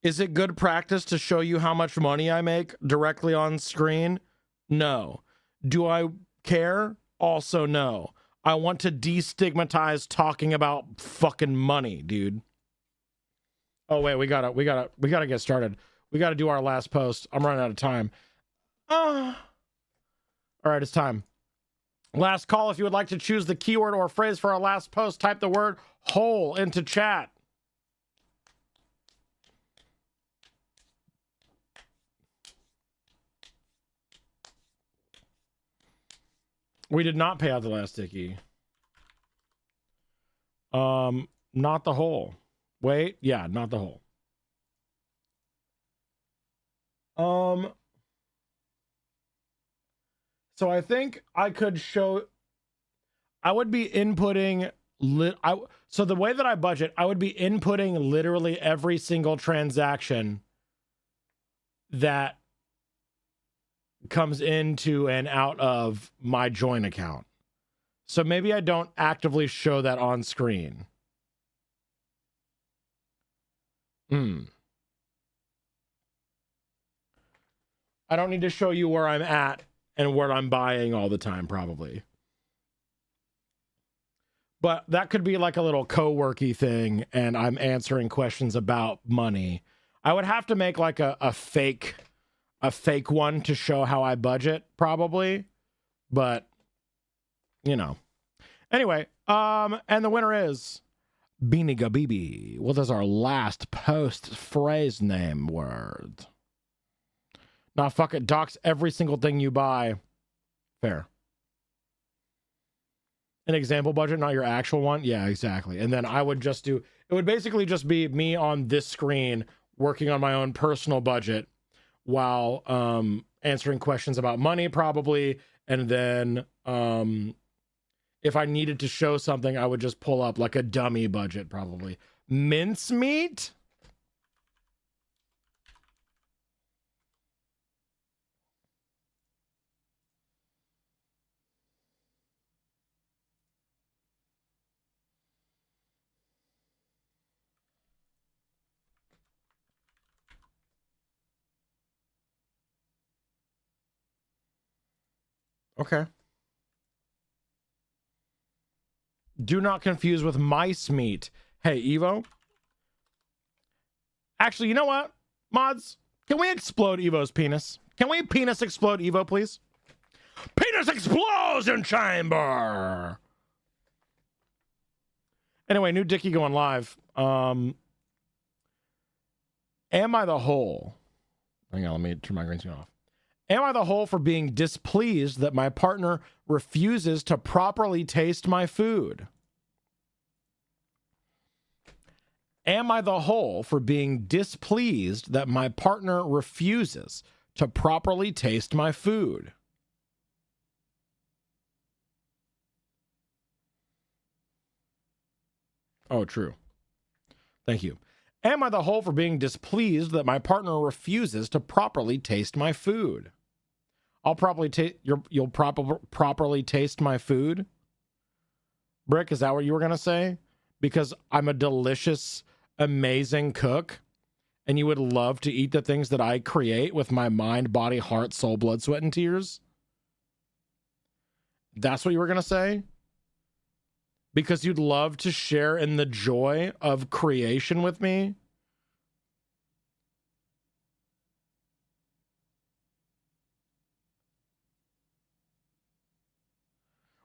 Is it good practice to show you how much money I make directly on screen? No. Do I care? Also no. I want to destigmatize talking about fucking money, dude. Oh wait, we gotta get started. We gotta do our last post. I'm running out of time. All right, it's time. Last call. If you would like to choose the keyword or phrase for our last post, type the word "hole" into chat. We did not pay out the last sticky. Not the whole. Wait, yeah, not the whole. So I think I could show. I would be inputting. So the way that I budget, I would be inputting literally every single transaction that comes into and out of my joint account. So maybe I don't actively show that on screen. I don't need to show you where I'm at and what I'm buying all the time, probably. But that could be like a little co-worky thing, and I'm answering questions about money. I would have to make like a fake one to show how I budget, probably. But, you know. Anyway, and the winner is Beanie Gabibi. What is our last post phrase name word? Nah, fuck it. Docs every single thing you buy. Fair. An example budget, not your actual one? Yeah, exactly. And then I would just do... It would basically just be me on this screen working on my own personal budget while answering questions about money, probably. And then if I needed to show something, I would just pull up like a dummy budget, probably. Mincemeat? Okay. Do not confuse with mice meat. Hey, Evo. Actually, you know what? Mods, can we explode Evo's penis? Can we penis explode Evo, please? Penis explosion chamber! Anyway, new Dickie going live. Am I the hole? Hang on, let me turn my green screen off. Am I the hole for being displeased that my partner refuses to properly taste my food? Am I the hole for being displeased that my partner refuses to properly taste my food? Oh, true. Thank you. Am I the hole for being displeased that my partner refuses to properly taste my food? I'll probably you'll properly taste my food? Brick, is that what you were going to say? Because I'm a delicious, amazing cook, and you would love to eat the things that I create with my mind, body, heart, soul, blood, sweat, and tears? That's what you were going to say? Because you'd love to share in the joy of creation with me?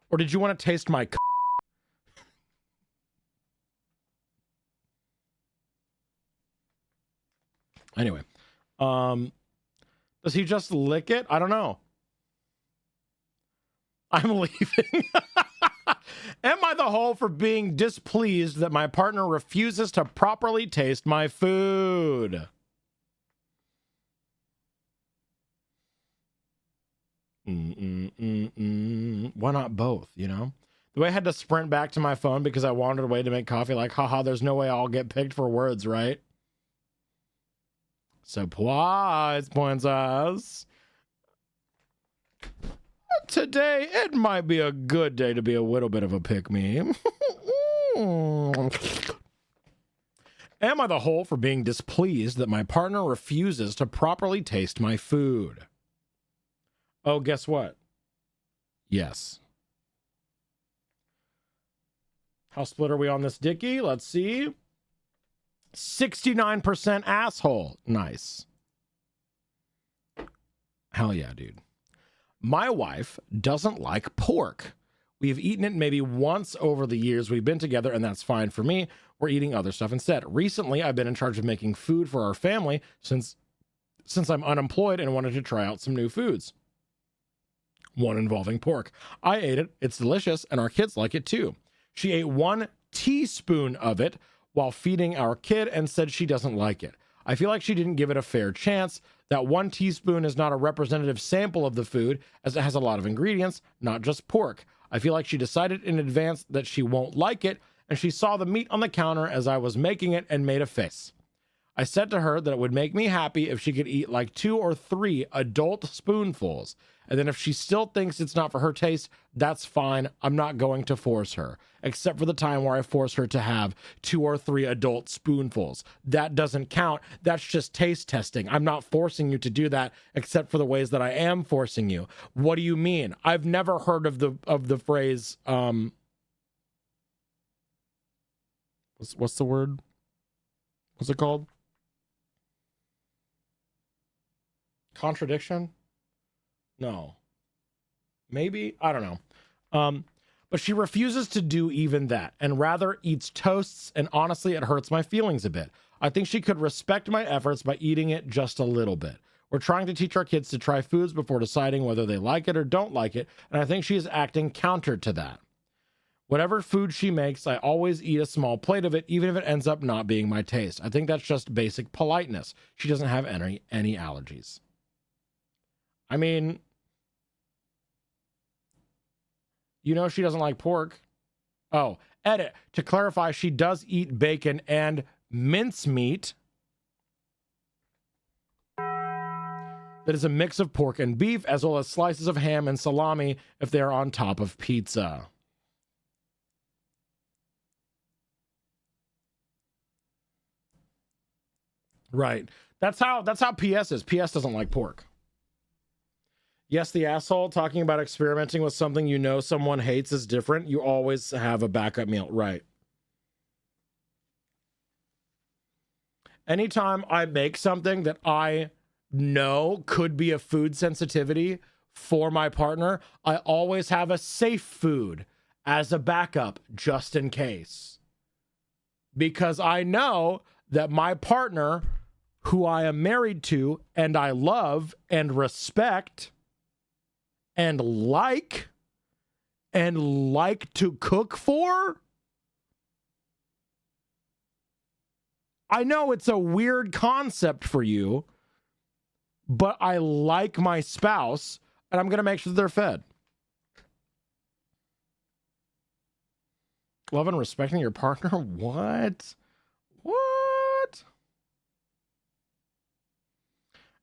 Or did you want to taste my Anyway, does he just lick it? I don't know. I'm leaving. Am I the whole for being displeased that my partner refuses to properly taste my food? Why not both, you know? The way I had to sprint back to my phone because I wandered away to make coffee, like, haha, there's no way I'll get picked for words, right? Surprise, princess. Today, it might be a good day to be a little bit of a pick-me. Am I the whole for being displeased that my partner refuses to properly taste my food? Oh, guess what? Yes. How split are we on this dickie? Let's see. 69% asshole. Nice. Hell yeah, dude. My wife doesn't like pork. We've eaten it maybe once over the years we've been together, and that's fine for me. We're eating other stuff instead. Recently, I've been in charge of making food for our family since I'm unemployed and wanted to try out some new foods. One involving pork. I ate it. It's delicious, and our kids like it too. She ate 1 teaspoon of it while feeding our kid and said she doesn't like it. I feel like she didn't give it a fair chance. That 1 teaspoon is not a representative sample of the food, as it has a lot of ingredients, not just pork. I feel like she decided in advance that she won't like it, and she saw the meat on the counter as I was making it and made a face. I said to her that it would make me happy if she could eat like 2 or 3 adult spoonfuls. And then if she still thinks it's not for her taste, that's fine. I'm not going to force her, except for the time where I force her to have 2 or 3 adult spoonfuls. That doesn't count. That's just taste testing. I'm not forcing you to do that, except for the ways that I am forcing you. What do you mean? I've never heard of the phrase, what's the word? What's it called? Contradiction? No. Maybe? I don't know. But she refuses to do even that and rather eats toasts, and honestly, it hurts my feelings a bit. I think she could respect my efforts by eating it just a little bit. We're trying to teach our kids to try foods before deciding whether they like it or don't like it, and I think she is acting counter to that. Whatever food she makes, I always eat a small plate of it, even if it ends up not being my taste. I think that's just basic politeness. She doesn't have any allergies. I mean, you know she doesn't like pork. Oh, edit. To clarify, she does eat bacon and mincemeat. That is a mix of pork and beef, as well as slices of ham and salami if they are on top of pizza. Right. That's how PS is. PS doesn't like pork. Yes, the asshole talking about experimenting with something you know someone hates is different. You always have a backup meal. Right. Anytime I make something that I know could be a food sensitivity for my partner, I always have a safe food as a backup just in case. Because I know that my partner, who I am married to and I love and respect and like to cook for, I know it's a weird concept for you, but I like my spouse and I'm going to make sure that they're fed. Love and respecting your partner? What? What?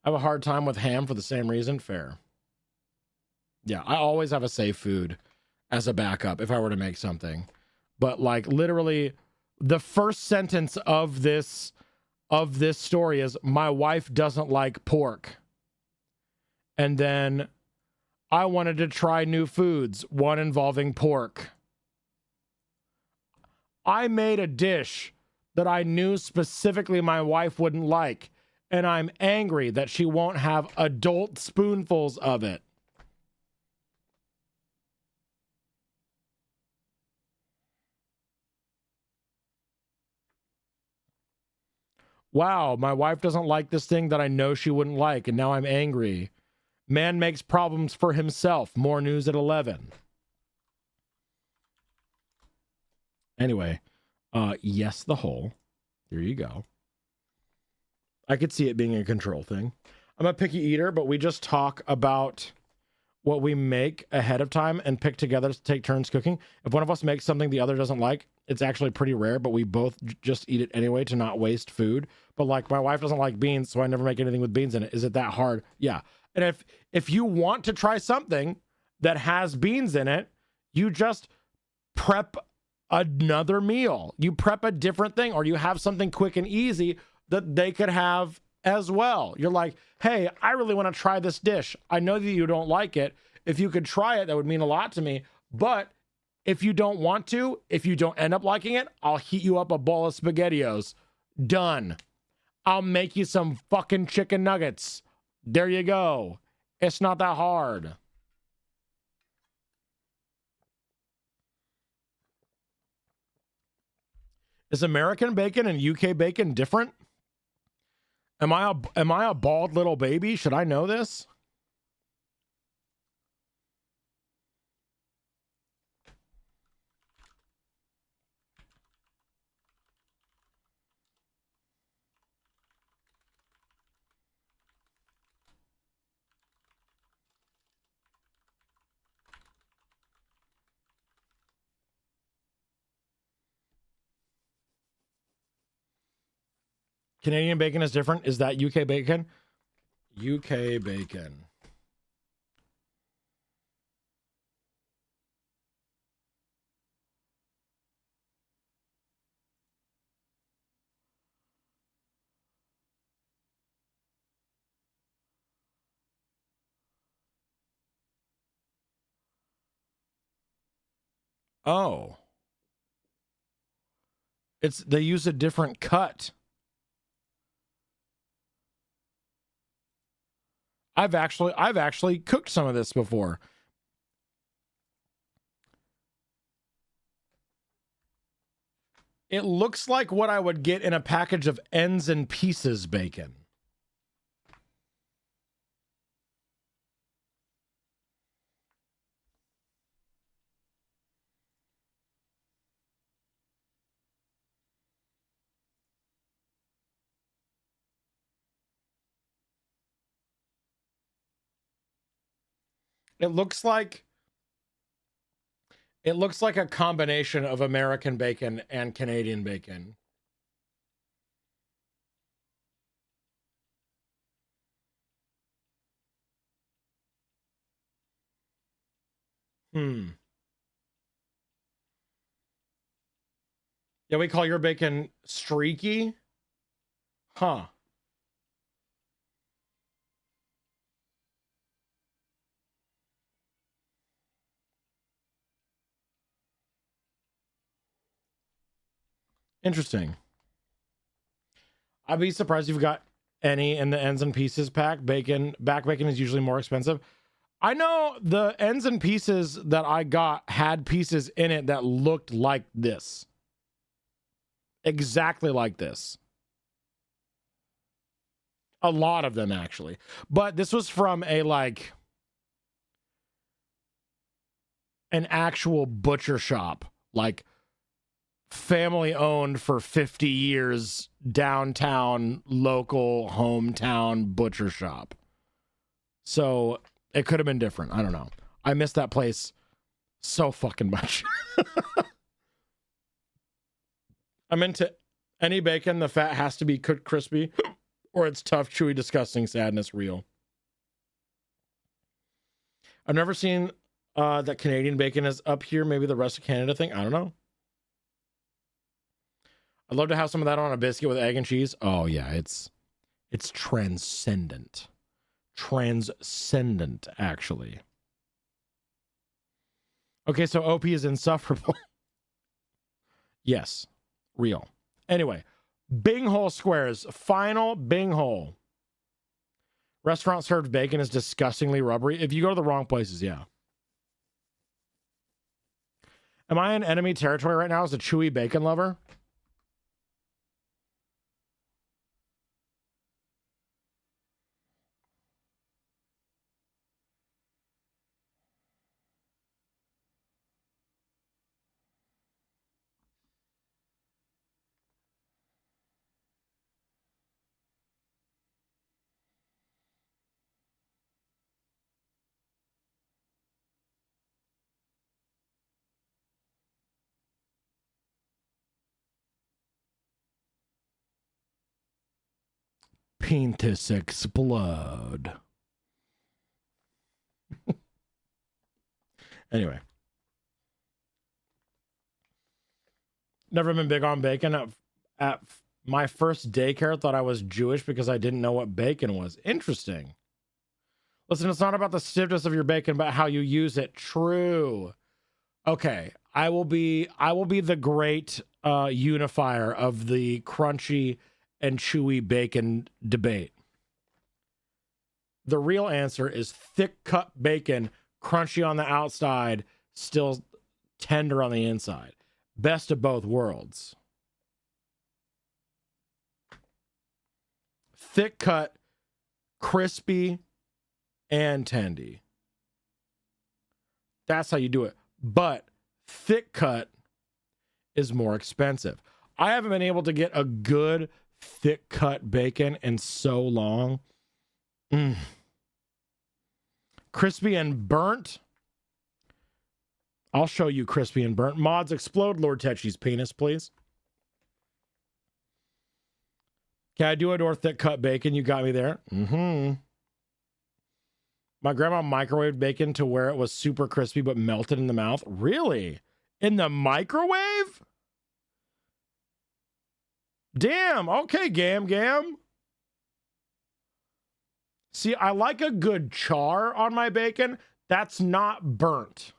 I have a hard time with ham for the same reason. Fair. Yeah, I always have a safe food as a backup if I were to make something. But like literally the first sentence of this story is my wife doesn't like pork. And then I wanted to try new foods, one involving pork. I made a dish that I knew specifically my wife wouldn't like, and I'm angry that she won't have adult spoonfuls of it. Wow, my wife doesn't like this thing that I know she wouldn't like, and now I'm angry. Man makes problems for himself. More news at 11. Anyway, yes, the hole. There you go. I could see it being a control thing. I'm a picky eater, but we just talk about what we make ahead of time and pick together to take turns cooking. If one of us makes something the other doesn't like, it's actually pretty rare, but we both just eat it anyway to not waste food. But like my wife doesn't like beans, so I never make anything with beans in it. Is it that hard? Yeah. And if you want to try something that has beans in it, you just prep another meal. You prep a different thing, or you have something quick and easy that they could have as well. You're like, hey, I really want to try this dish. I know that you don't like it. If you could try it, that would mean a lot to me. But if you don't want to, if you don't end up liking it, I'll heat you up a bowl of SpaghettiOs. Done. I'll make you some fucking chicken nuggets. There you go. It's not that hard. Is American bacon and UK bacon different? Am I a bald little baby? Should I know this? Canadian bacon is different. Is that UK bacon? UK bacon. Oh. They use a different cut. I've actually cooked some of this before. It looks like what I would get in a package of ends and pieces bacon. It looks like a combination of American bacon and Canadian bacon. Yeah, we call your bacon streaky? Huh. Interesting. I'd be surprised if you've got any in the ends and pieces pack. Back bacon is usually more expensive. I know the ends and pieces that I got had pieces in it that looked like this. Exactly like this. A lot of them, actually. But this was from an actual butcher shop. Like, family owned for 50 years, downtown, local, hometown butcher shop. So it could have been different. I don't know. I miss that place so fucking much. I'm into any bacon. The fat has to be cooked crispy, or it's tough, chewy, disgusting, sadness, real. I've never seen that Canadian bacon is up here. Maybe the rest of Canada thing. I don't know. I'd love to have some of that on a biscuit with egg and cheese. Oh yeah, it's transcendent. Transcendent, actually. Okay, so OP is insufferable. Yes, real. Anyway, Bing Hole Squares. Final Bing Hole. Restaurant served bacon is disgustingly rubbery. If you go to the wrong places, yeah. Am I in enemy territory right now as a chewy bacon lover? penis explode. Anyway. Never been big on bacon. At my first daycare, thought I was Jewish because I didn't know what bacon was. Interesting. Listen, it's not about the stiffness of your bacon, but how you use it. True. Okay, I will be the great unifier of the crunchy and chewy bacon debate. The real answer is thick cut bacon, crunchy on the outside, still tender on the inside. Best of both worlds. Thick cut, crispy, and tendy. That's how you do it. But thick cut is more expensive. I haven't been able to get a good thick cut bacon in so long. Crispy and burnt. I'll show you crispy and burnt. Mods explode Lord Tetchy's penis, please. Can I do adore thick cut bacon? You got me there. My grandma microwaved bacon to where it was super crispy but melted in the mouth. Really? In the microwave? Damn. Okay, Gam. See, I like a good char on my bacon. That's not burnt.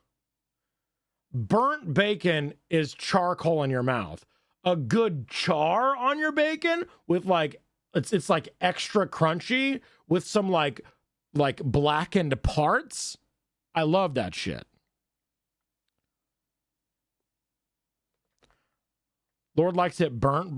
Burnt bacon is charcoal in your mouth. A good char on your bacon with like, it's like extra crunchy with some like blackened parts. I love that shit. Lord likes it burnt.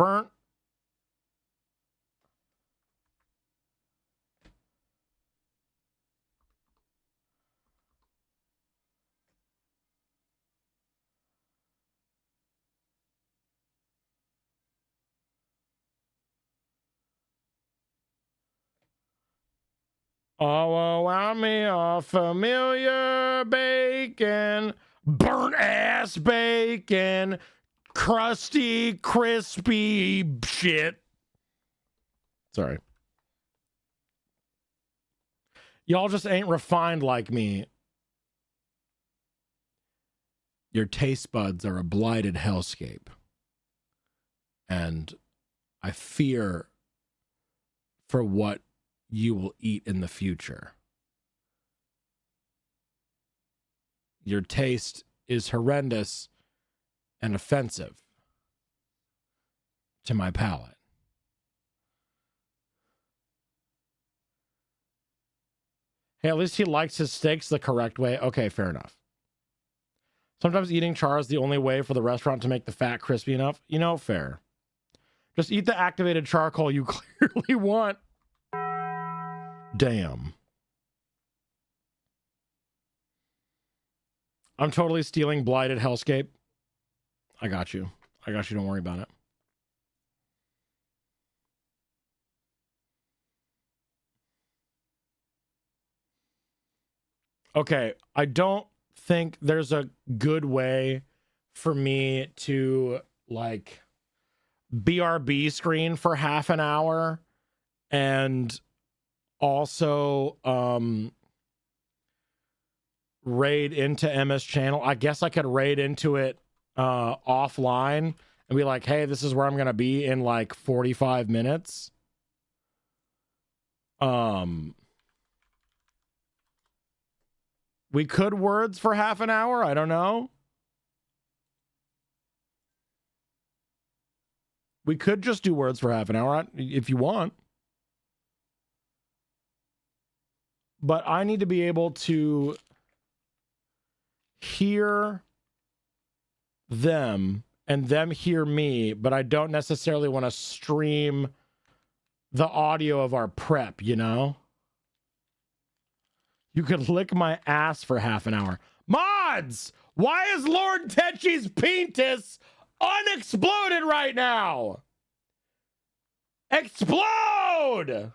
Oh, allow me a familiar bacon, burnt ass bacon, crusty, crispy shit. Sorry. Y'all just ain't refined like me. Your taste buds are a blighted hellscape. And I fear for what you will eat in the future. Your taste is horrendous and offensive to my palate. Hey, at least he likes his steaks the correct way. Okay, fair enough. Sometimes eating char is the only way for the restaurant to make the fat crispy enough. You know, fair. Just eat the activated charcoal you clearly want. Damn. I'm totally stealing blighted hellscape. I got you. Don't worry about it. Okay, I don't think there's a good way for me to like BRB screen for half an hour and also raid into Emma's channel. I guess I could raid into it offline and be like, hey, this is where I'm gonna be in like 45 minutes. We could words for half an hour. I don't know. We could just do words for half an hour if you want. But I need to be able to hear them and them hear me, but I don't necessarily want to stream the audio of our prep, you know? You could lick my ass for half an hour. Mods! Why is Lord Tetchy's penis unexploded right now? Explode!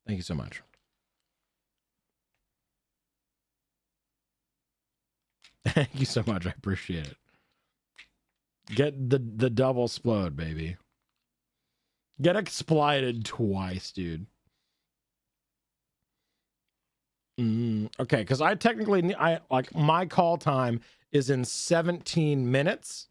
Thank you so much. Thank you so much. I appreciate it. Get the double explode, baby. Get exploited twice, dude. Okay, because I technically, like my call time is in 17 minutes.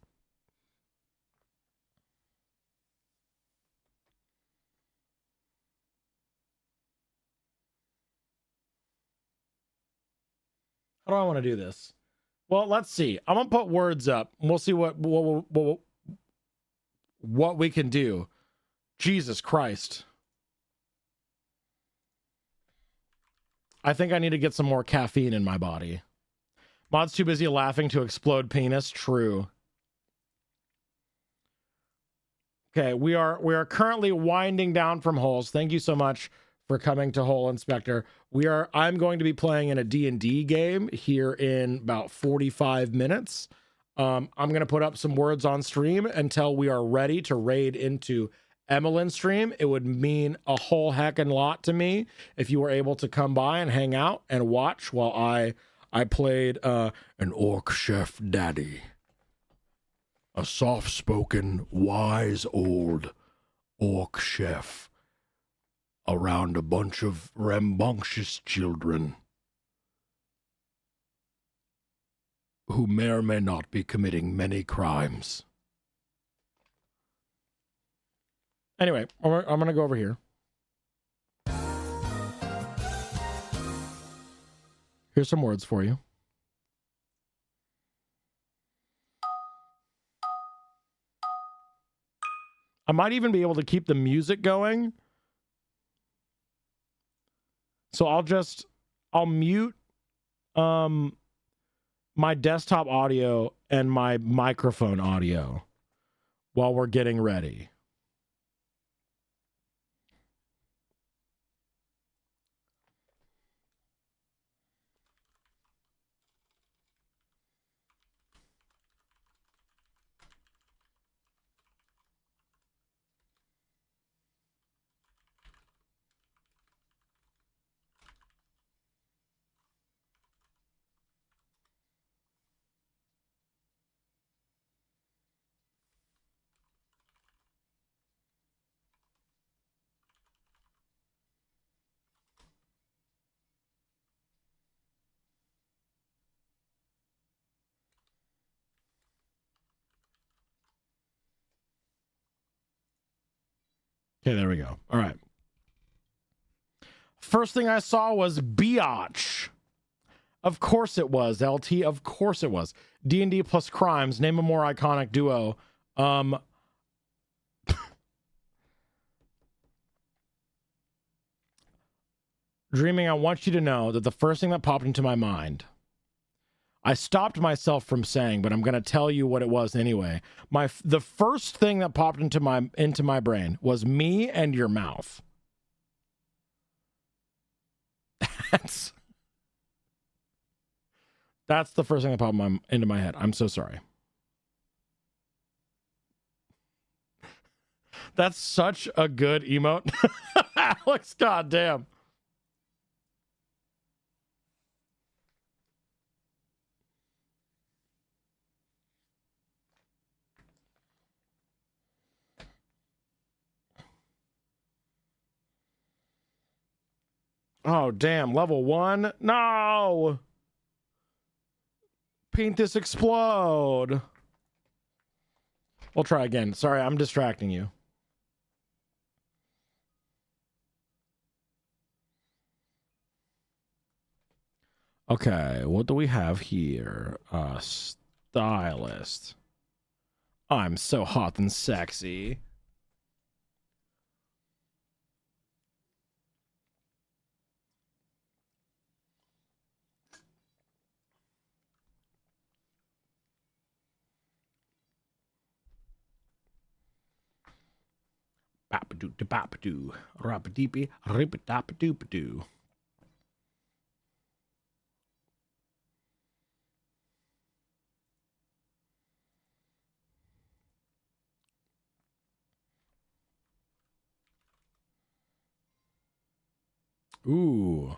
How do I want to do this? Well, let's see. I'm gonna put words up. We'll see what we can do. Jesus Christ. I think I need to get some more caffeine in my body. Mod's too busy laughing to explode penis. True. Okay, we are currently winding down from holes. Thank you so much for coming to Hole Inspector. I'm going to be playing in a D&D game here in about 45 minutes. I'm going to put up some words on stream until we are ready to raid into Emmeline's stream. It would mean a whole heckin' lot to me if you were able to come by and hang out and watch while I played an orc chef daddy. A soft-spoken, wise old orc chef around a bunch of rambunctious children who may or may not be committing many crimes. Anyway, I'm going to go over here. Here's some words for you. I might even be able to keep the music going. So I'll mute my desktop audio and my microphone audio while we're getting ready. Okay, there we go. All right. First thing I saw was biatch. Of course it was, LT. Of course it was. D&D plus crimes. Name a more iconic duo. Dreaming, I want you to know that the first thing that popped into my mind, I stopped myself from saying, but I'm going to tell you what it was anyway. The first thing that popped into my brain was me and your mouth. That's the first thing that popped into my head. I'm so sorry. That's such a good emote. Alex, goddamn. Oh, damn. Level 1? No! Paint this explode. We'll try again. Sorry, I'm distracting you. Okay, what do we have here? Stylist. I'm so hot and sexy. Bap-a-doo, da-bap-a-doo, rap-a-deepy, rip-a-dap-a-doop-a-doo. Ooh.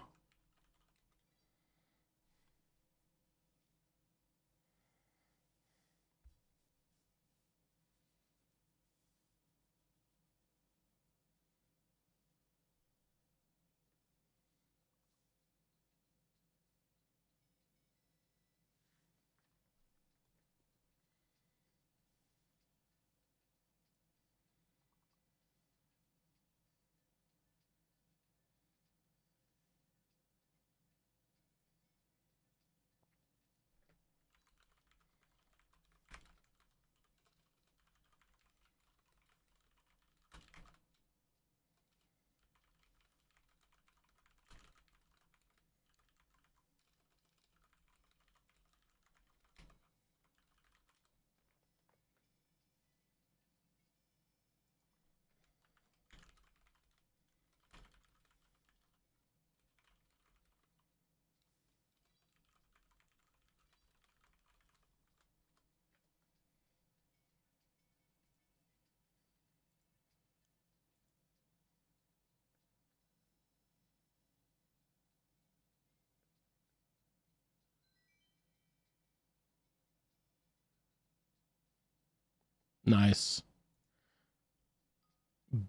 Nice.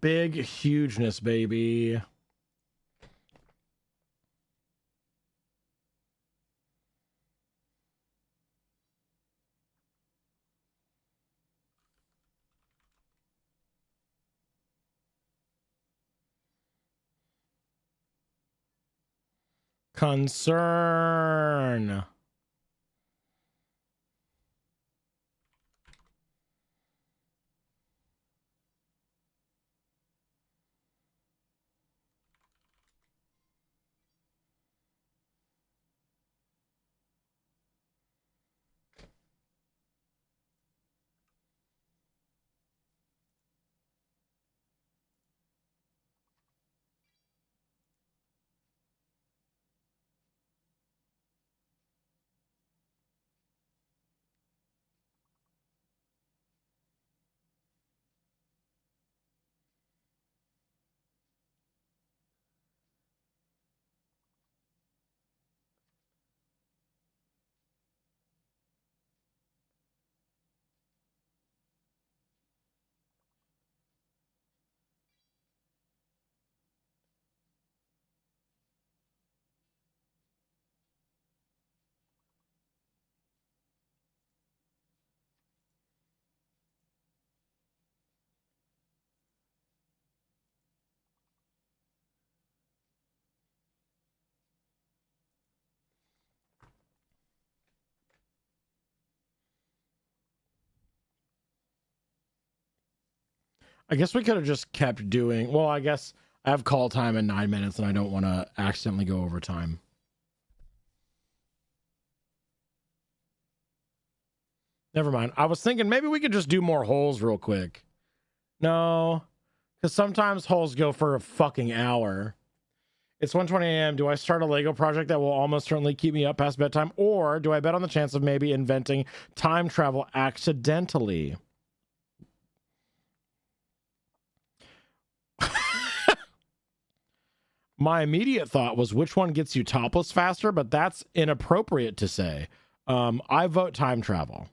Big hugeness, baby. Concern. I guess we could have just kept doing... Well, I guess I have call time in 9 minutes and I don't want to accidentally go over time. Never mind. I was thinking maybe we could just do more holes real quick. No, because sometimes holes go for a fucking hour. It's 1:20 a.m. Do I start a Lego project that will almost certainly keep me up past bedtime? Or do I bet on the chance of maybe inventing time travel accidentally? My immediate thought was which one gets you topless faster, but that's inappropriate to say. I vote time travel.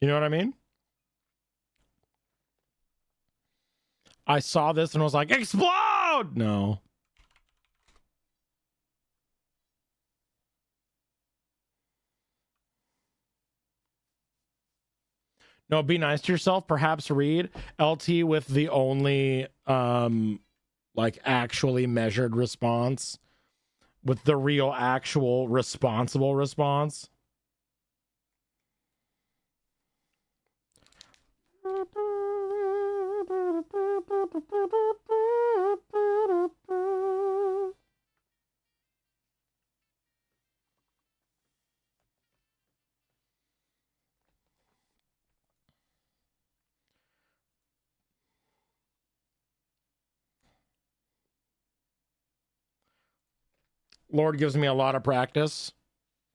You know what I mean? I saw this and was like, explode! No. No, be nice to yourself. Perhaps read LT with the only like actually measured response, with the real actual responsible response. Lord gives me a lot of practice.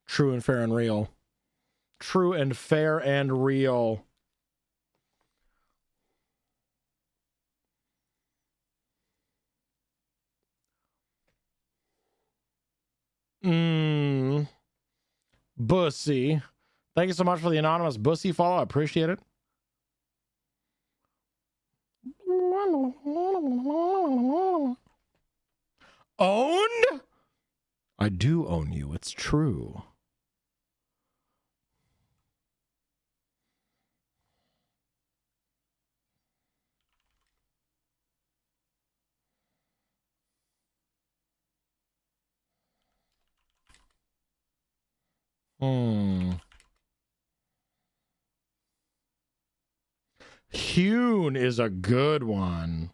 True and fair and real. True and fair and real. Bussy. Thank you so much for the anonymous Bussy follow. I appreciate it. Owned? I do own you. It's true. Hewn is a good one.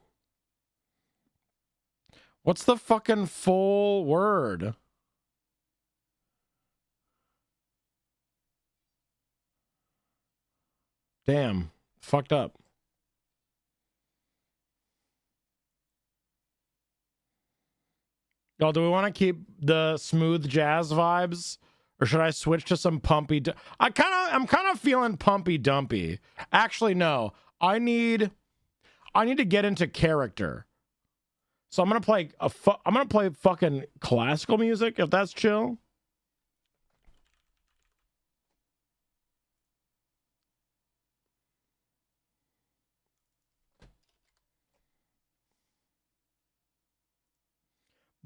What's the fucking full word? Damn. Fucked up. Y'all, do we want to keep the smooth jazz vibes? Or should I switch to some pumpy? I'm kind of feeling pumpy dumpy. Actually, no. I need to get into character. So I'm gonna play fucking classical music if that's chill.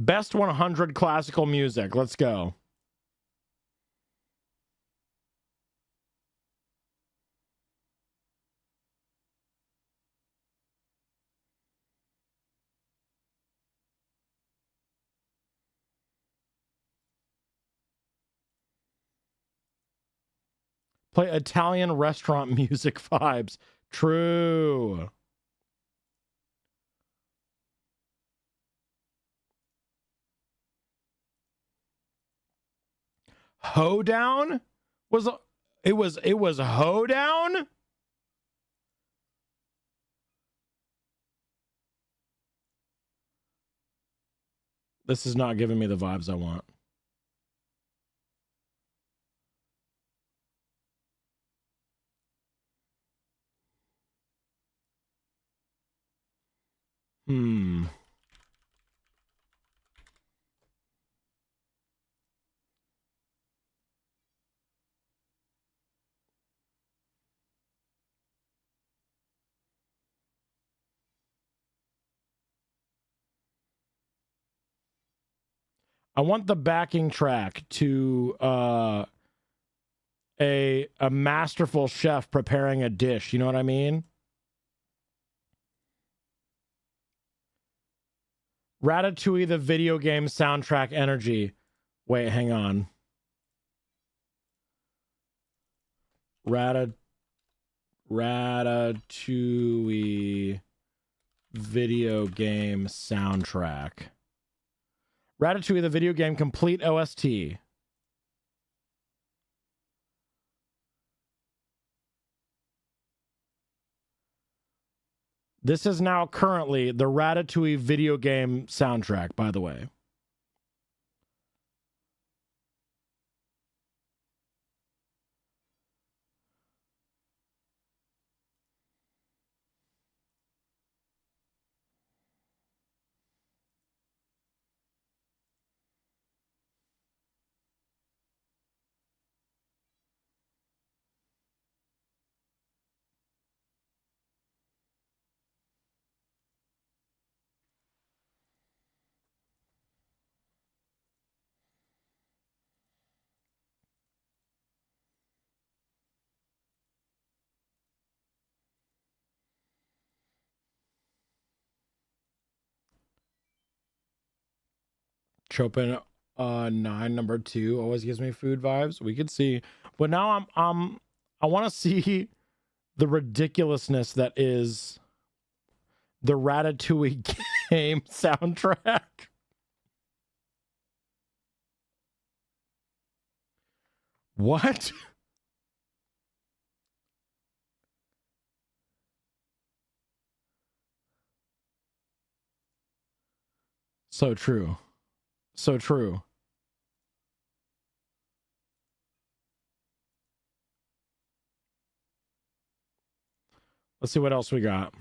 Best 100 classical music. Let's go. Play Italian restaurant music vibes. True. Hoedown? It was Hoedown? This is not giving me the vibes I want. I want the backing track to a masterful chef preparing a dish. You know what I mean? Ratatouille, the video game soundtrack energy. Wait, hang on. Ratatouille video game soundtrack. Ratatouille, the video game complete OST. This is now currently the Ratatouille video game soundtrack, by the way. Chopin 9 number 2 always gives me food vibes. We could see. But now I want to see the ridiculousness that is the Ratatouille game soundtrack. What? So true. So true. Let's see what else we got.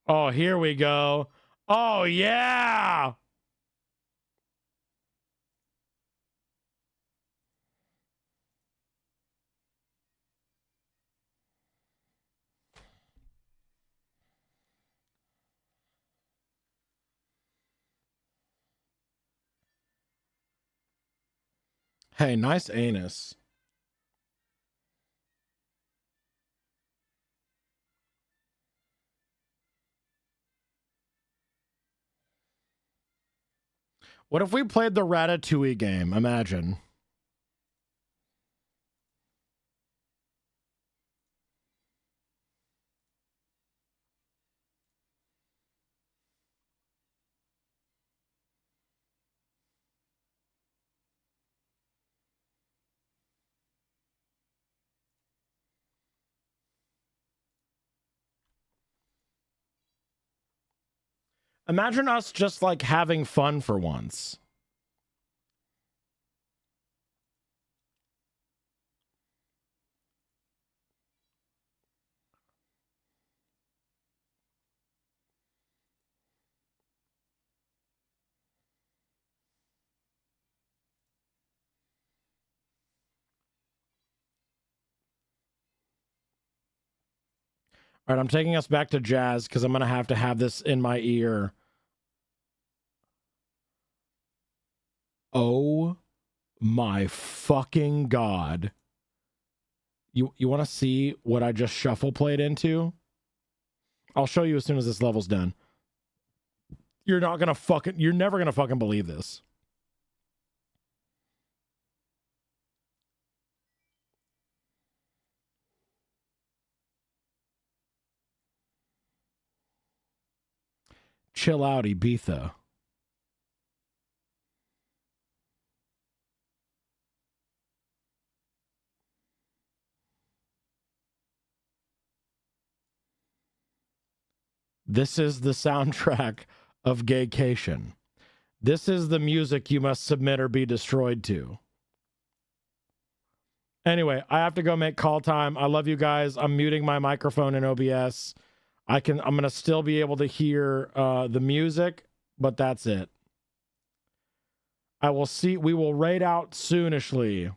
Oh, here we go. Oh, yeah. Hey, nice anus. What if we played the Ratatouille game? Imagine. Imagine us just like having fun for once. All right, I'm taking us back to jazz because I'm going to have this in my ear. Oh my fucking God. You want to see what I just shuffle played into? I'll show you as soon as this level's done. You're never going to fucking believe this. Chill out, Ibiza. This is the soundtrack of Gaycation. This is the music you must submit or be destroyed to. Anyway, I have to go make call time. I love you guys. I'm muting my microphone in OBS. I'm going to still be able to hear the music, but that's it. We will raid out soonishly.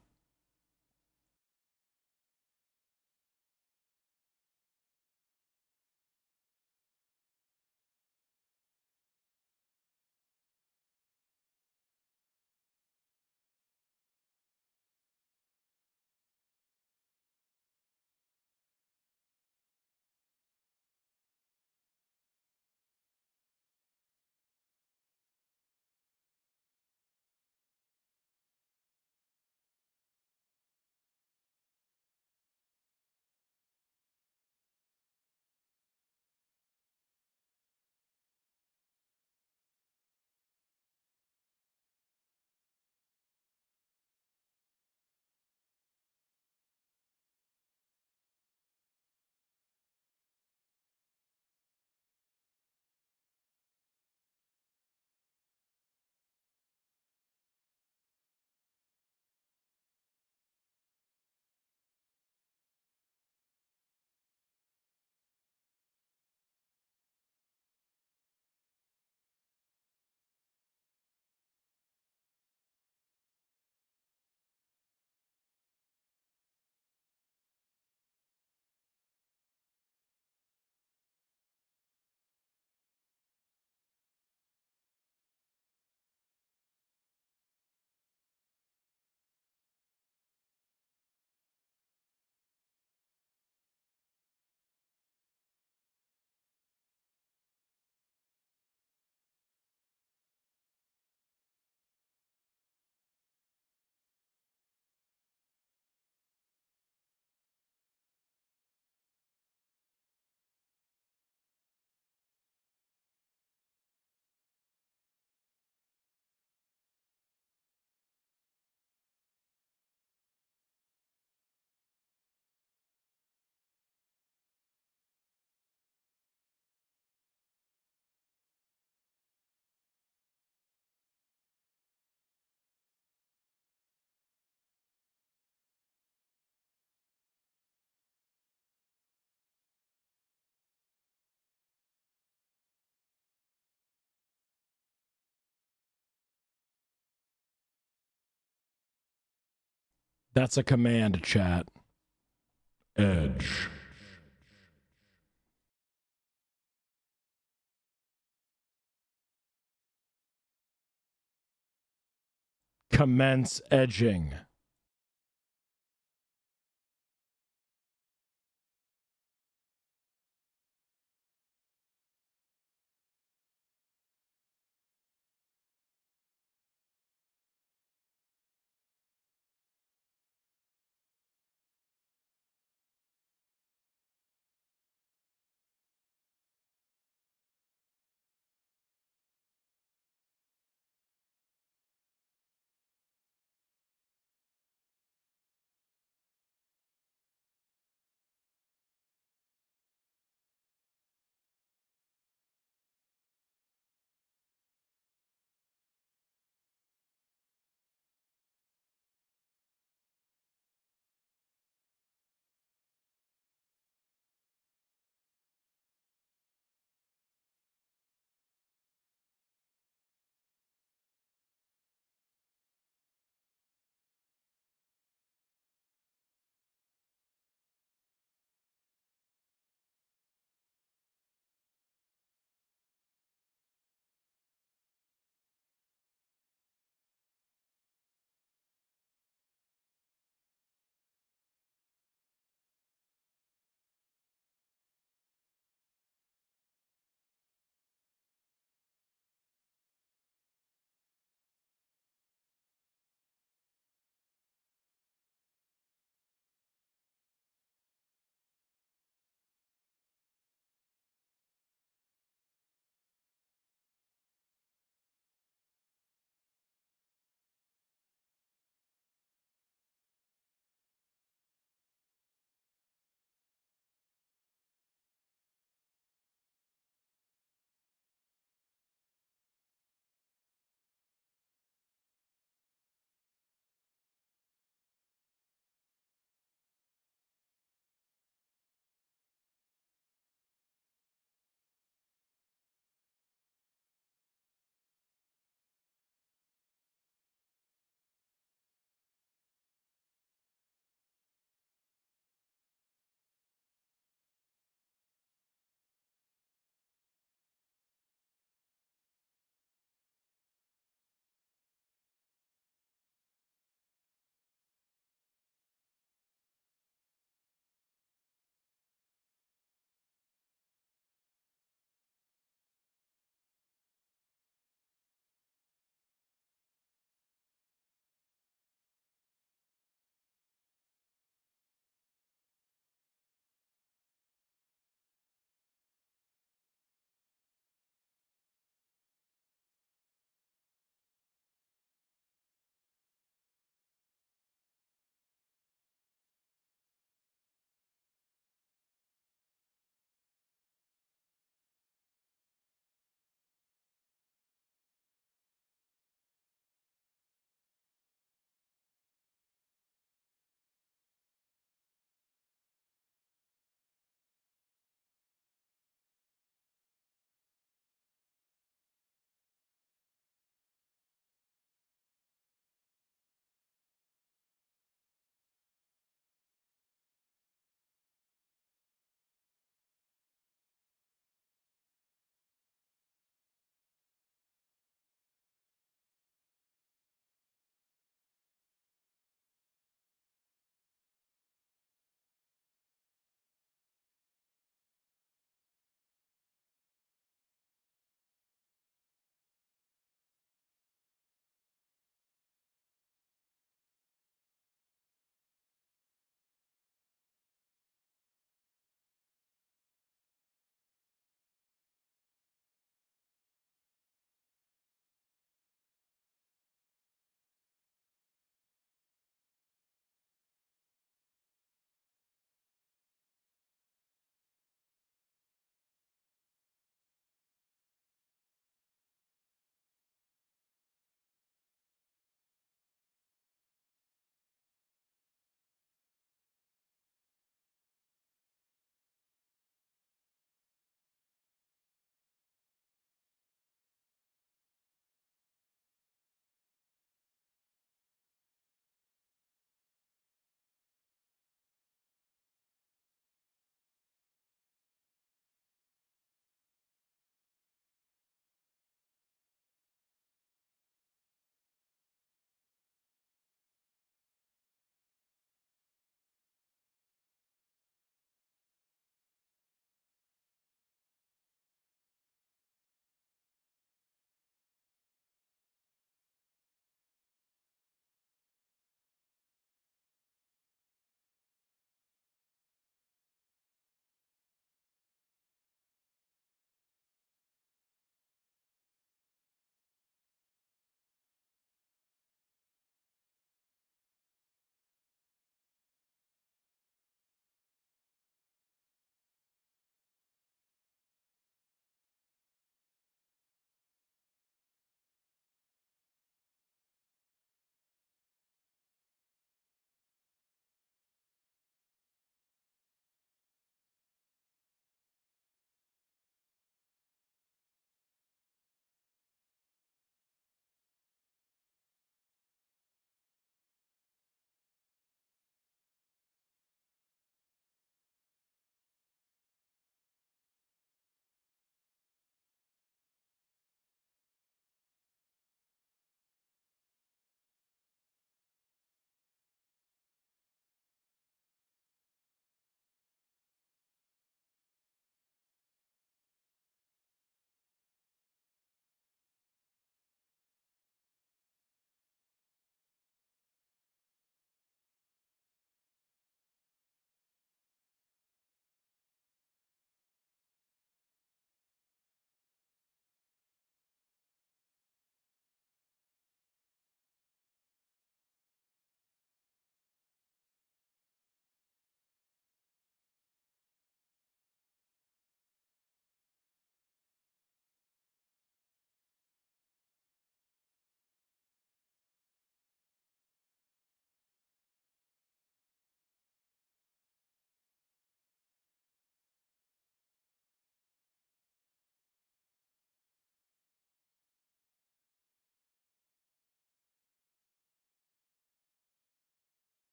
That's a command, chat. Edge. Commence edging.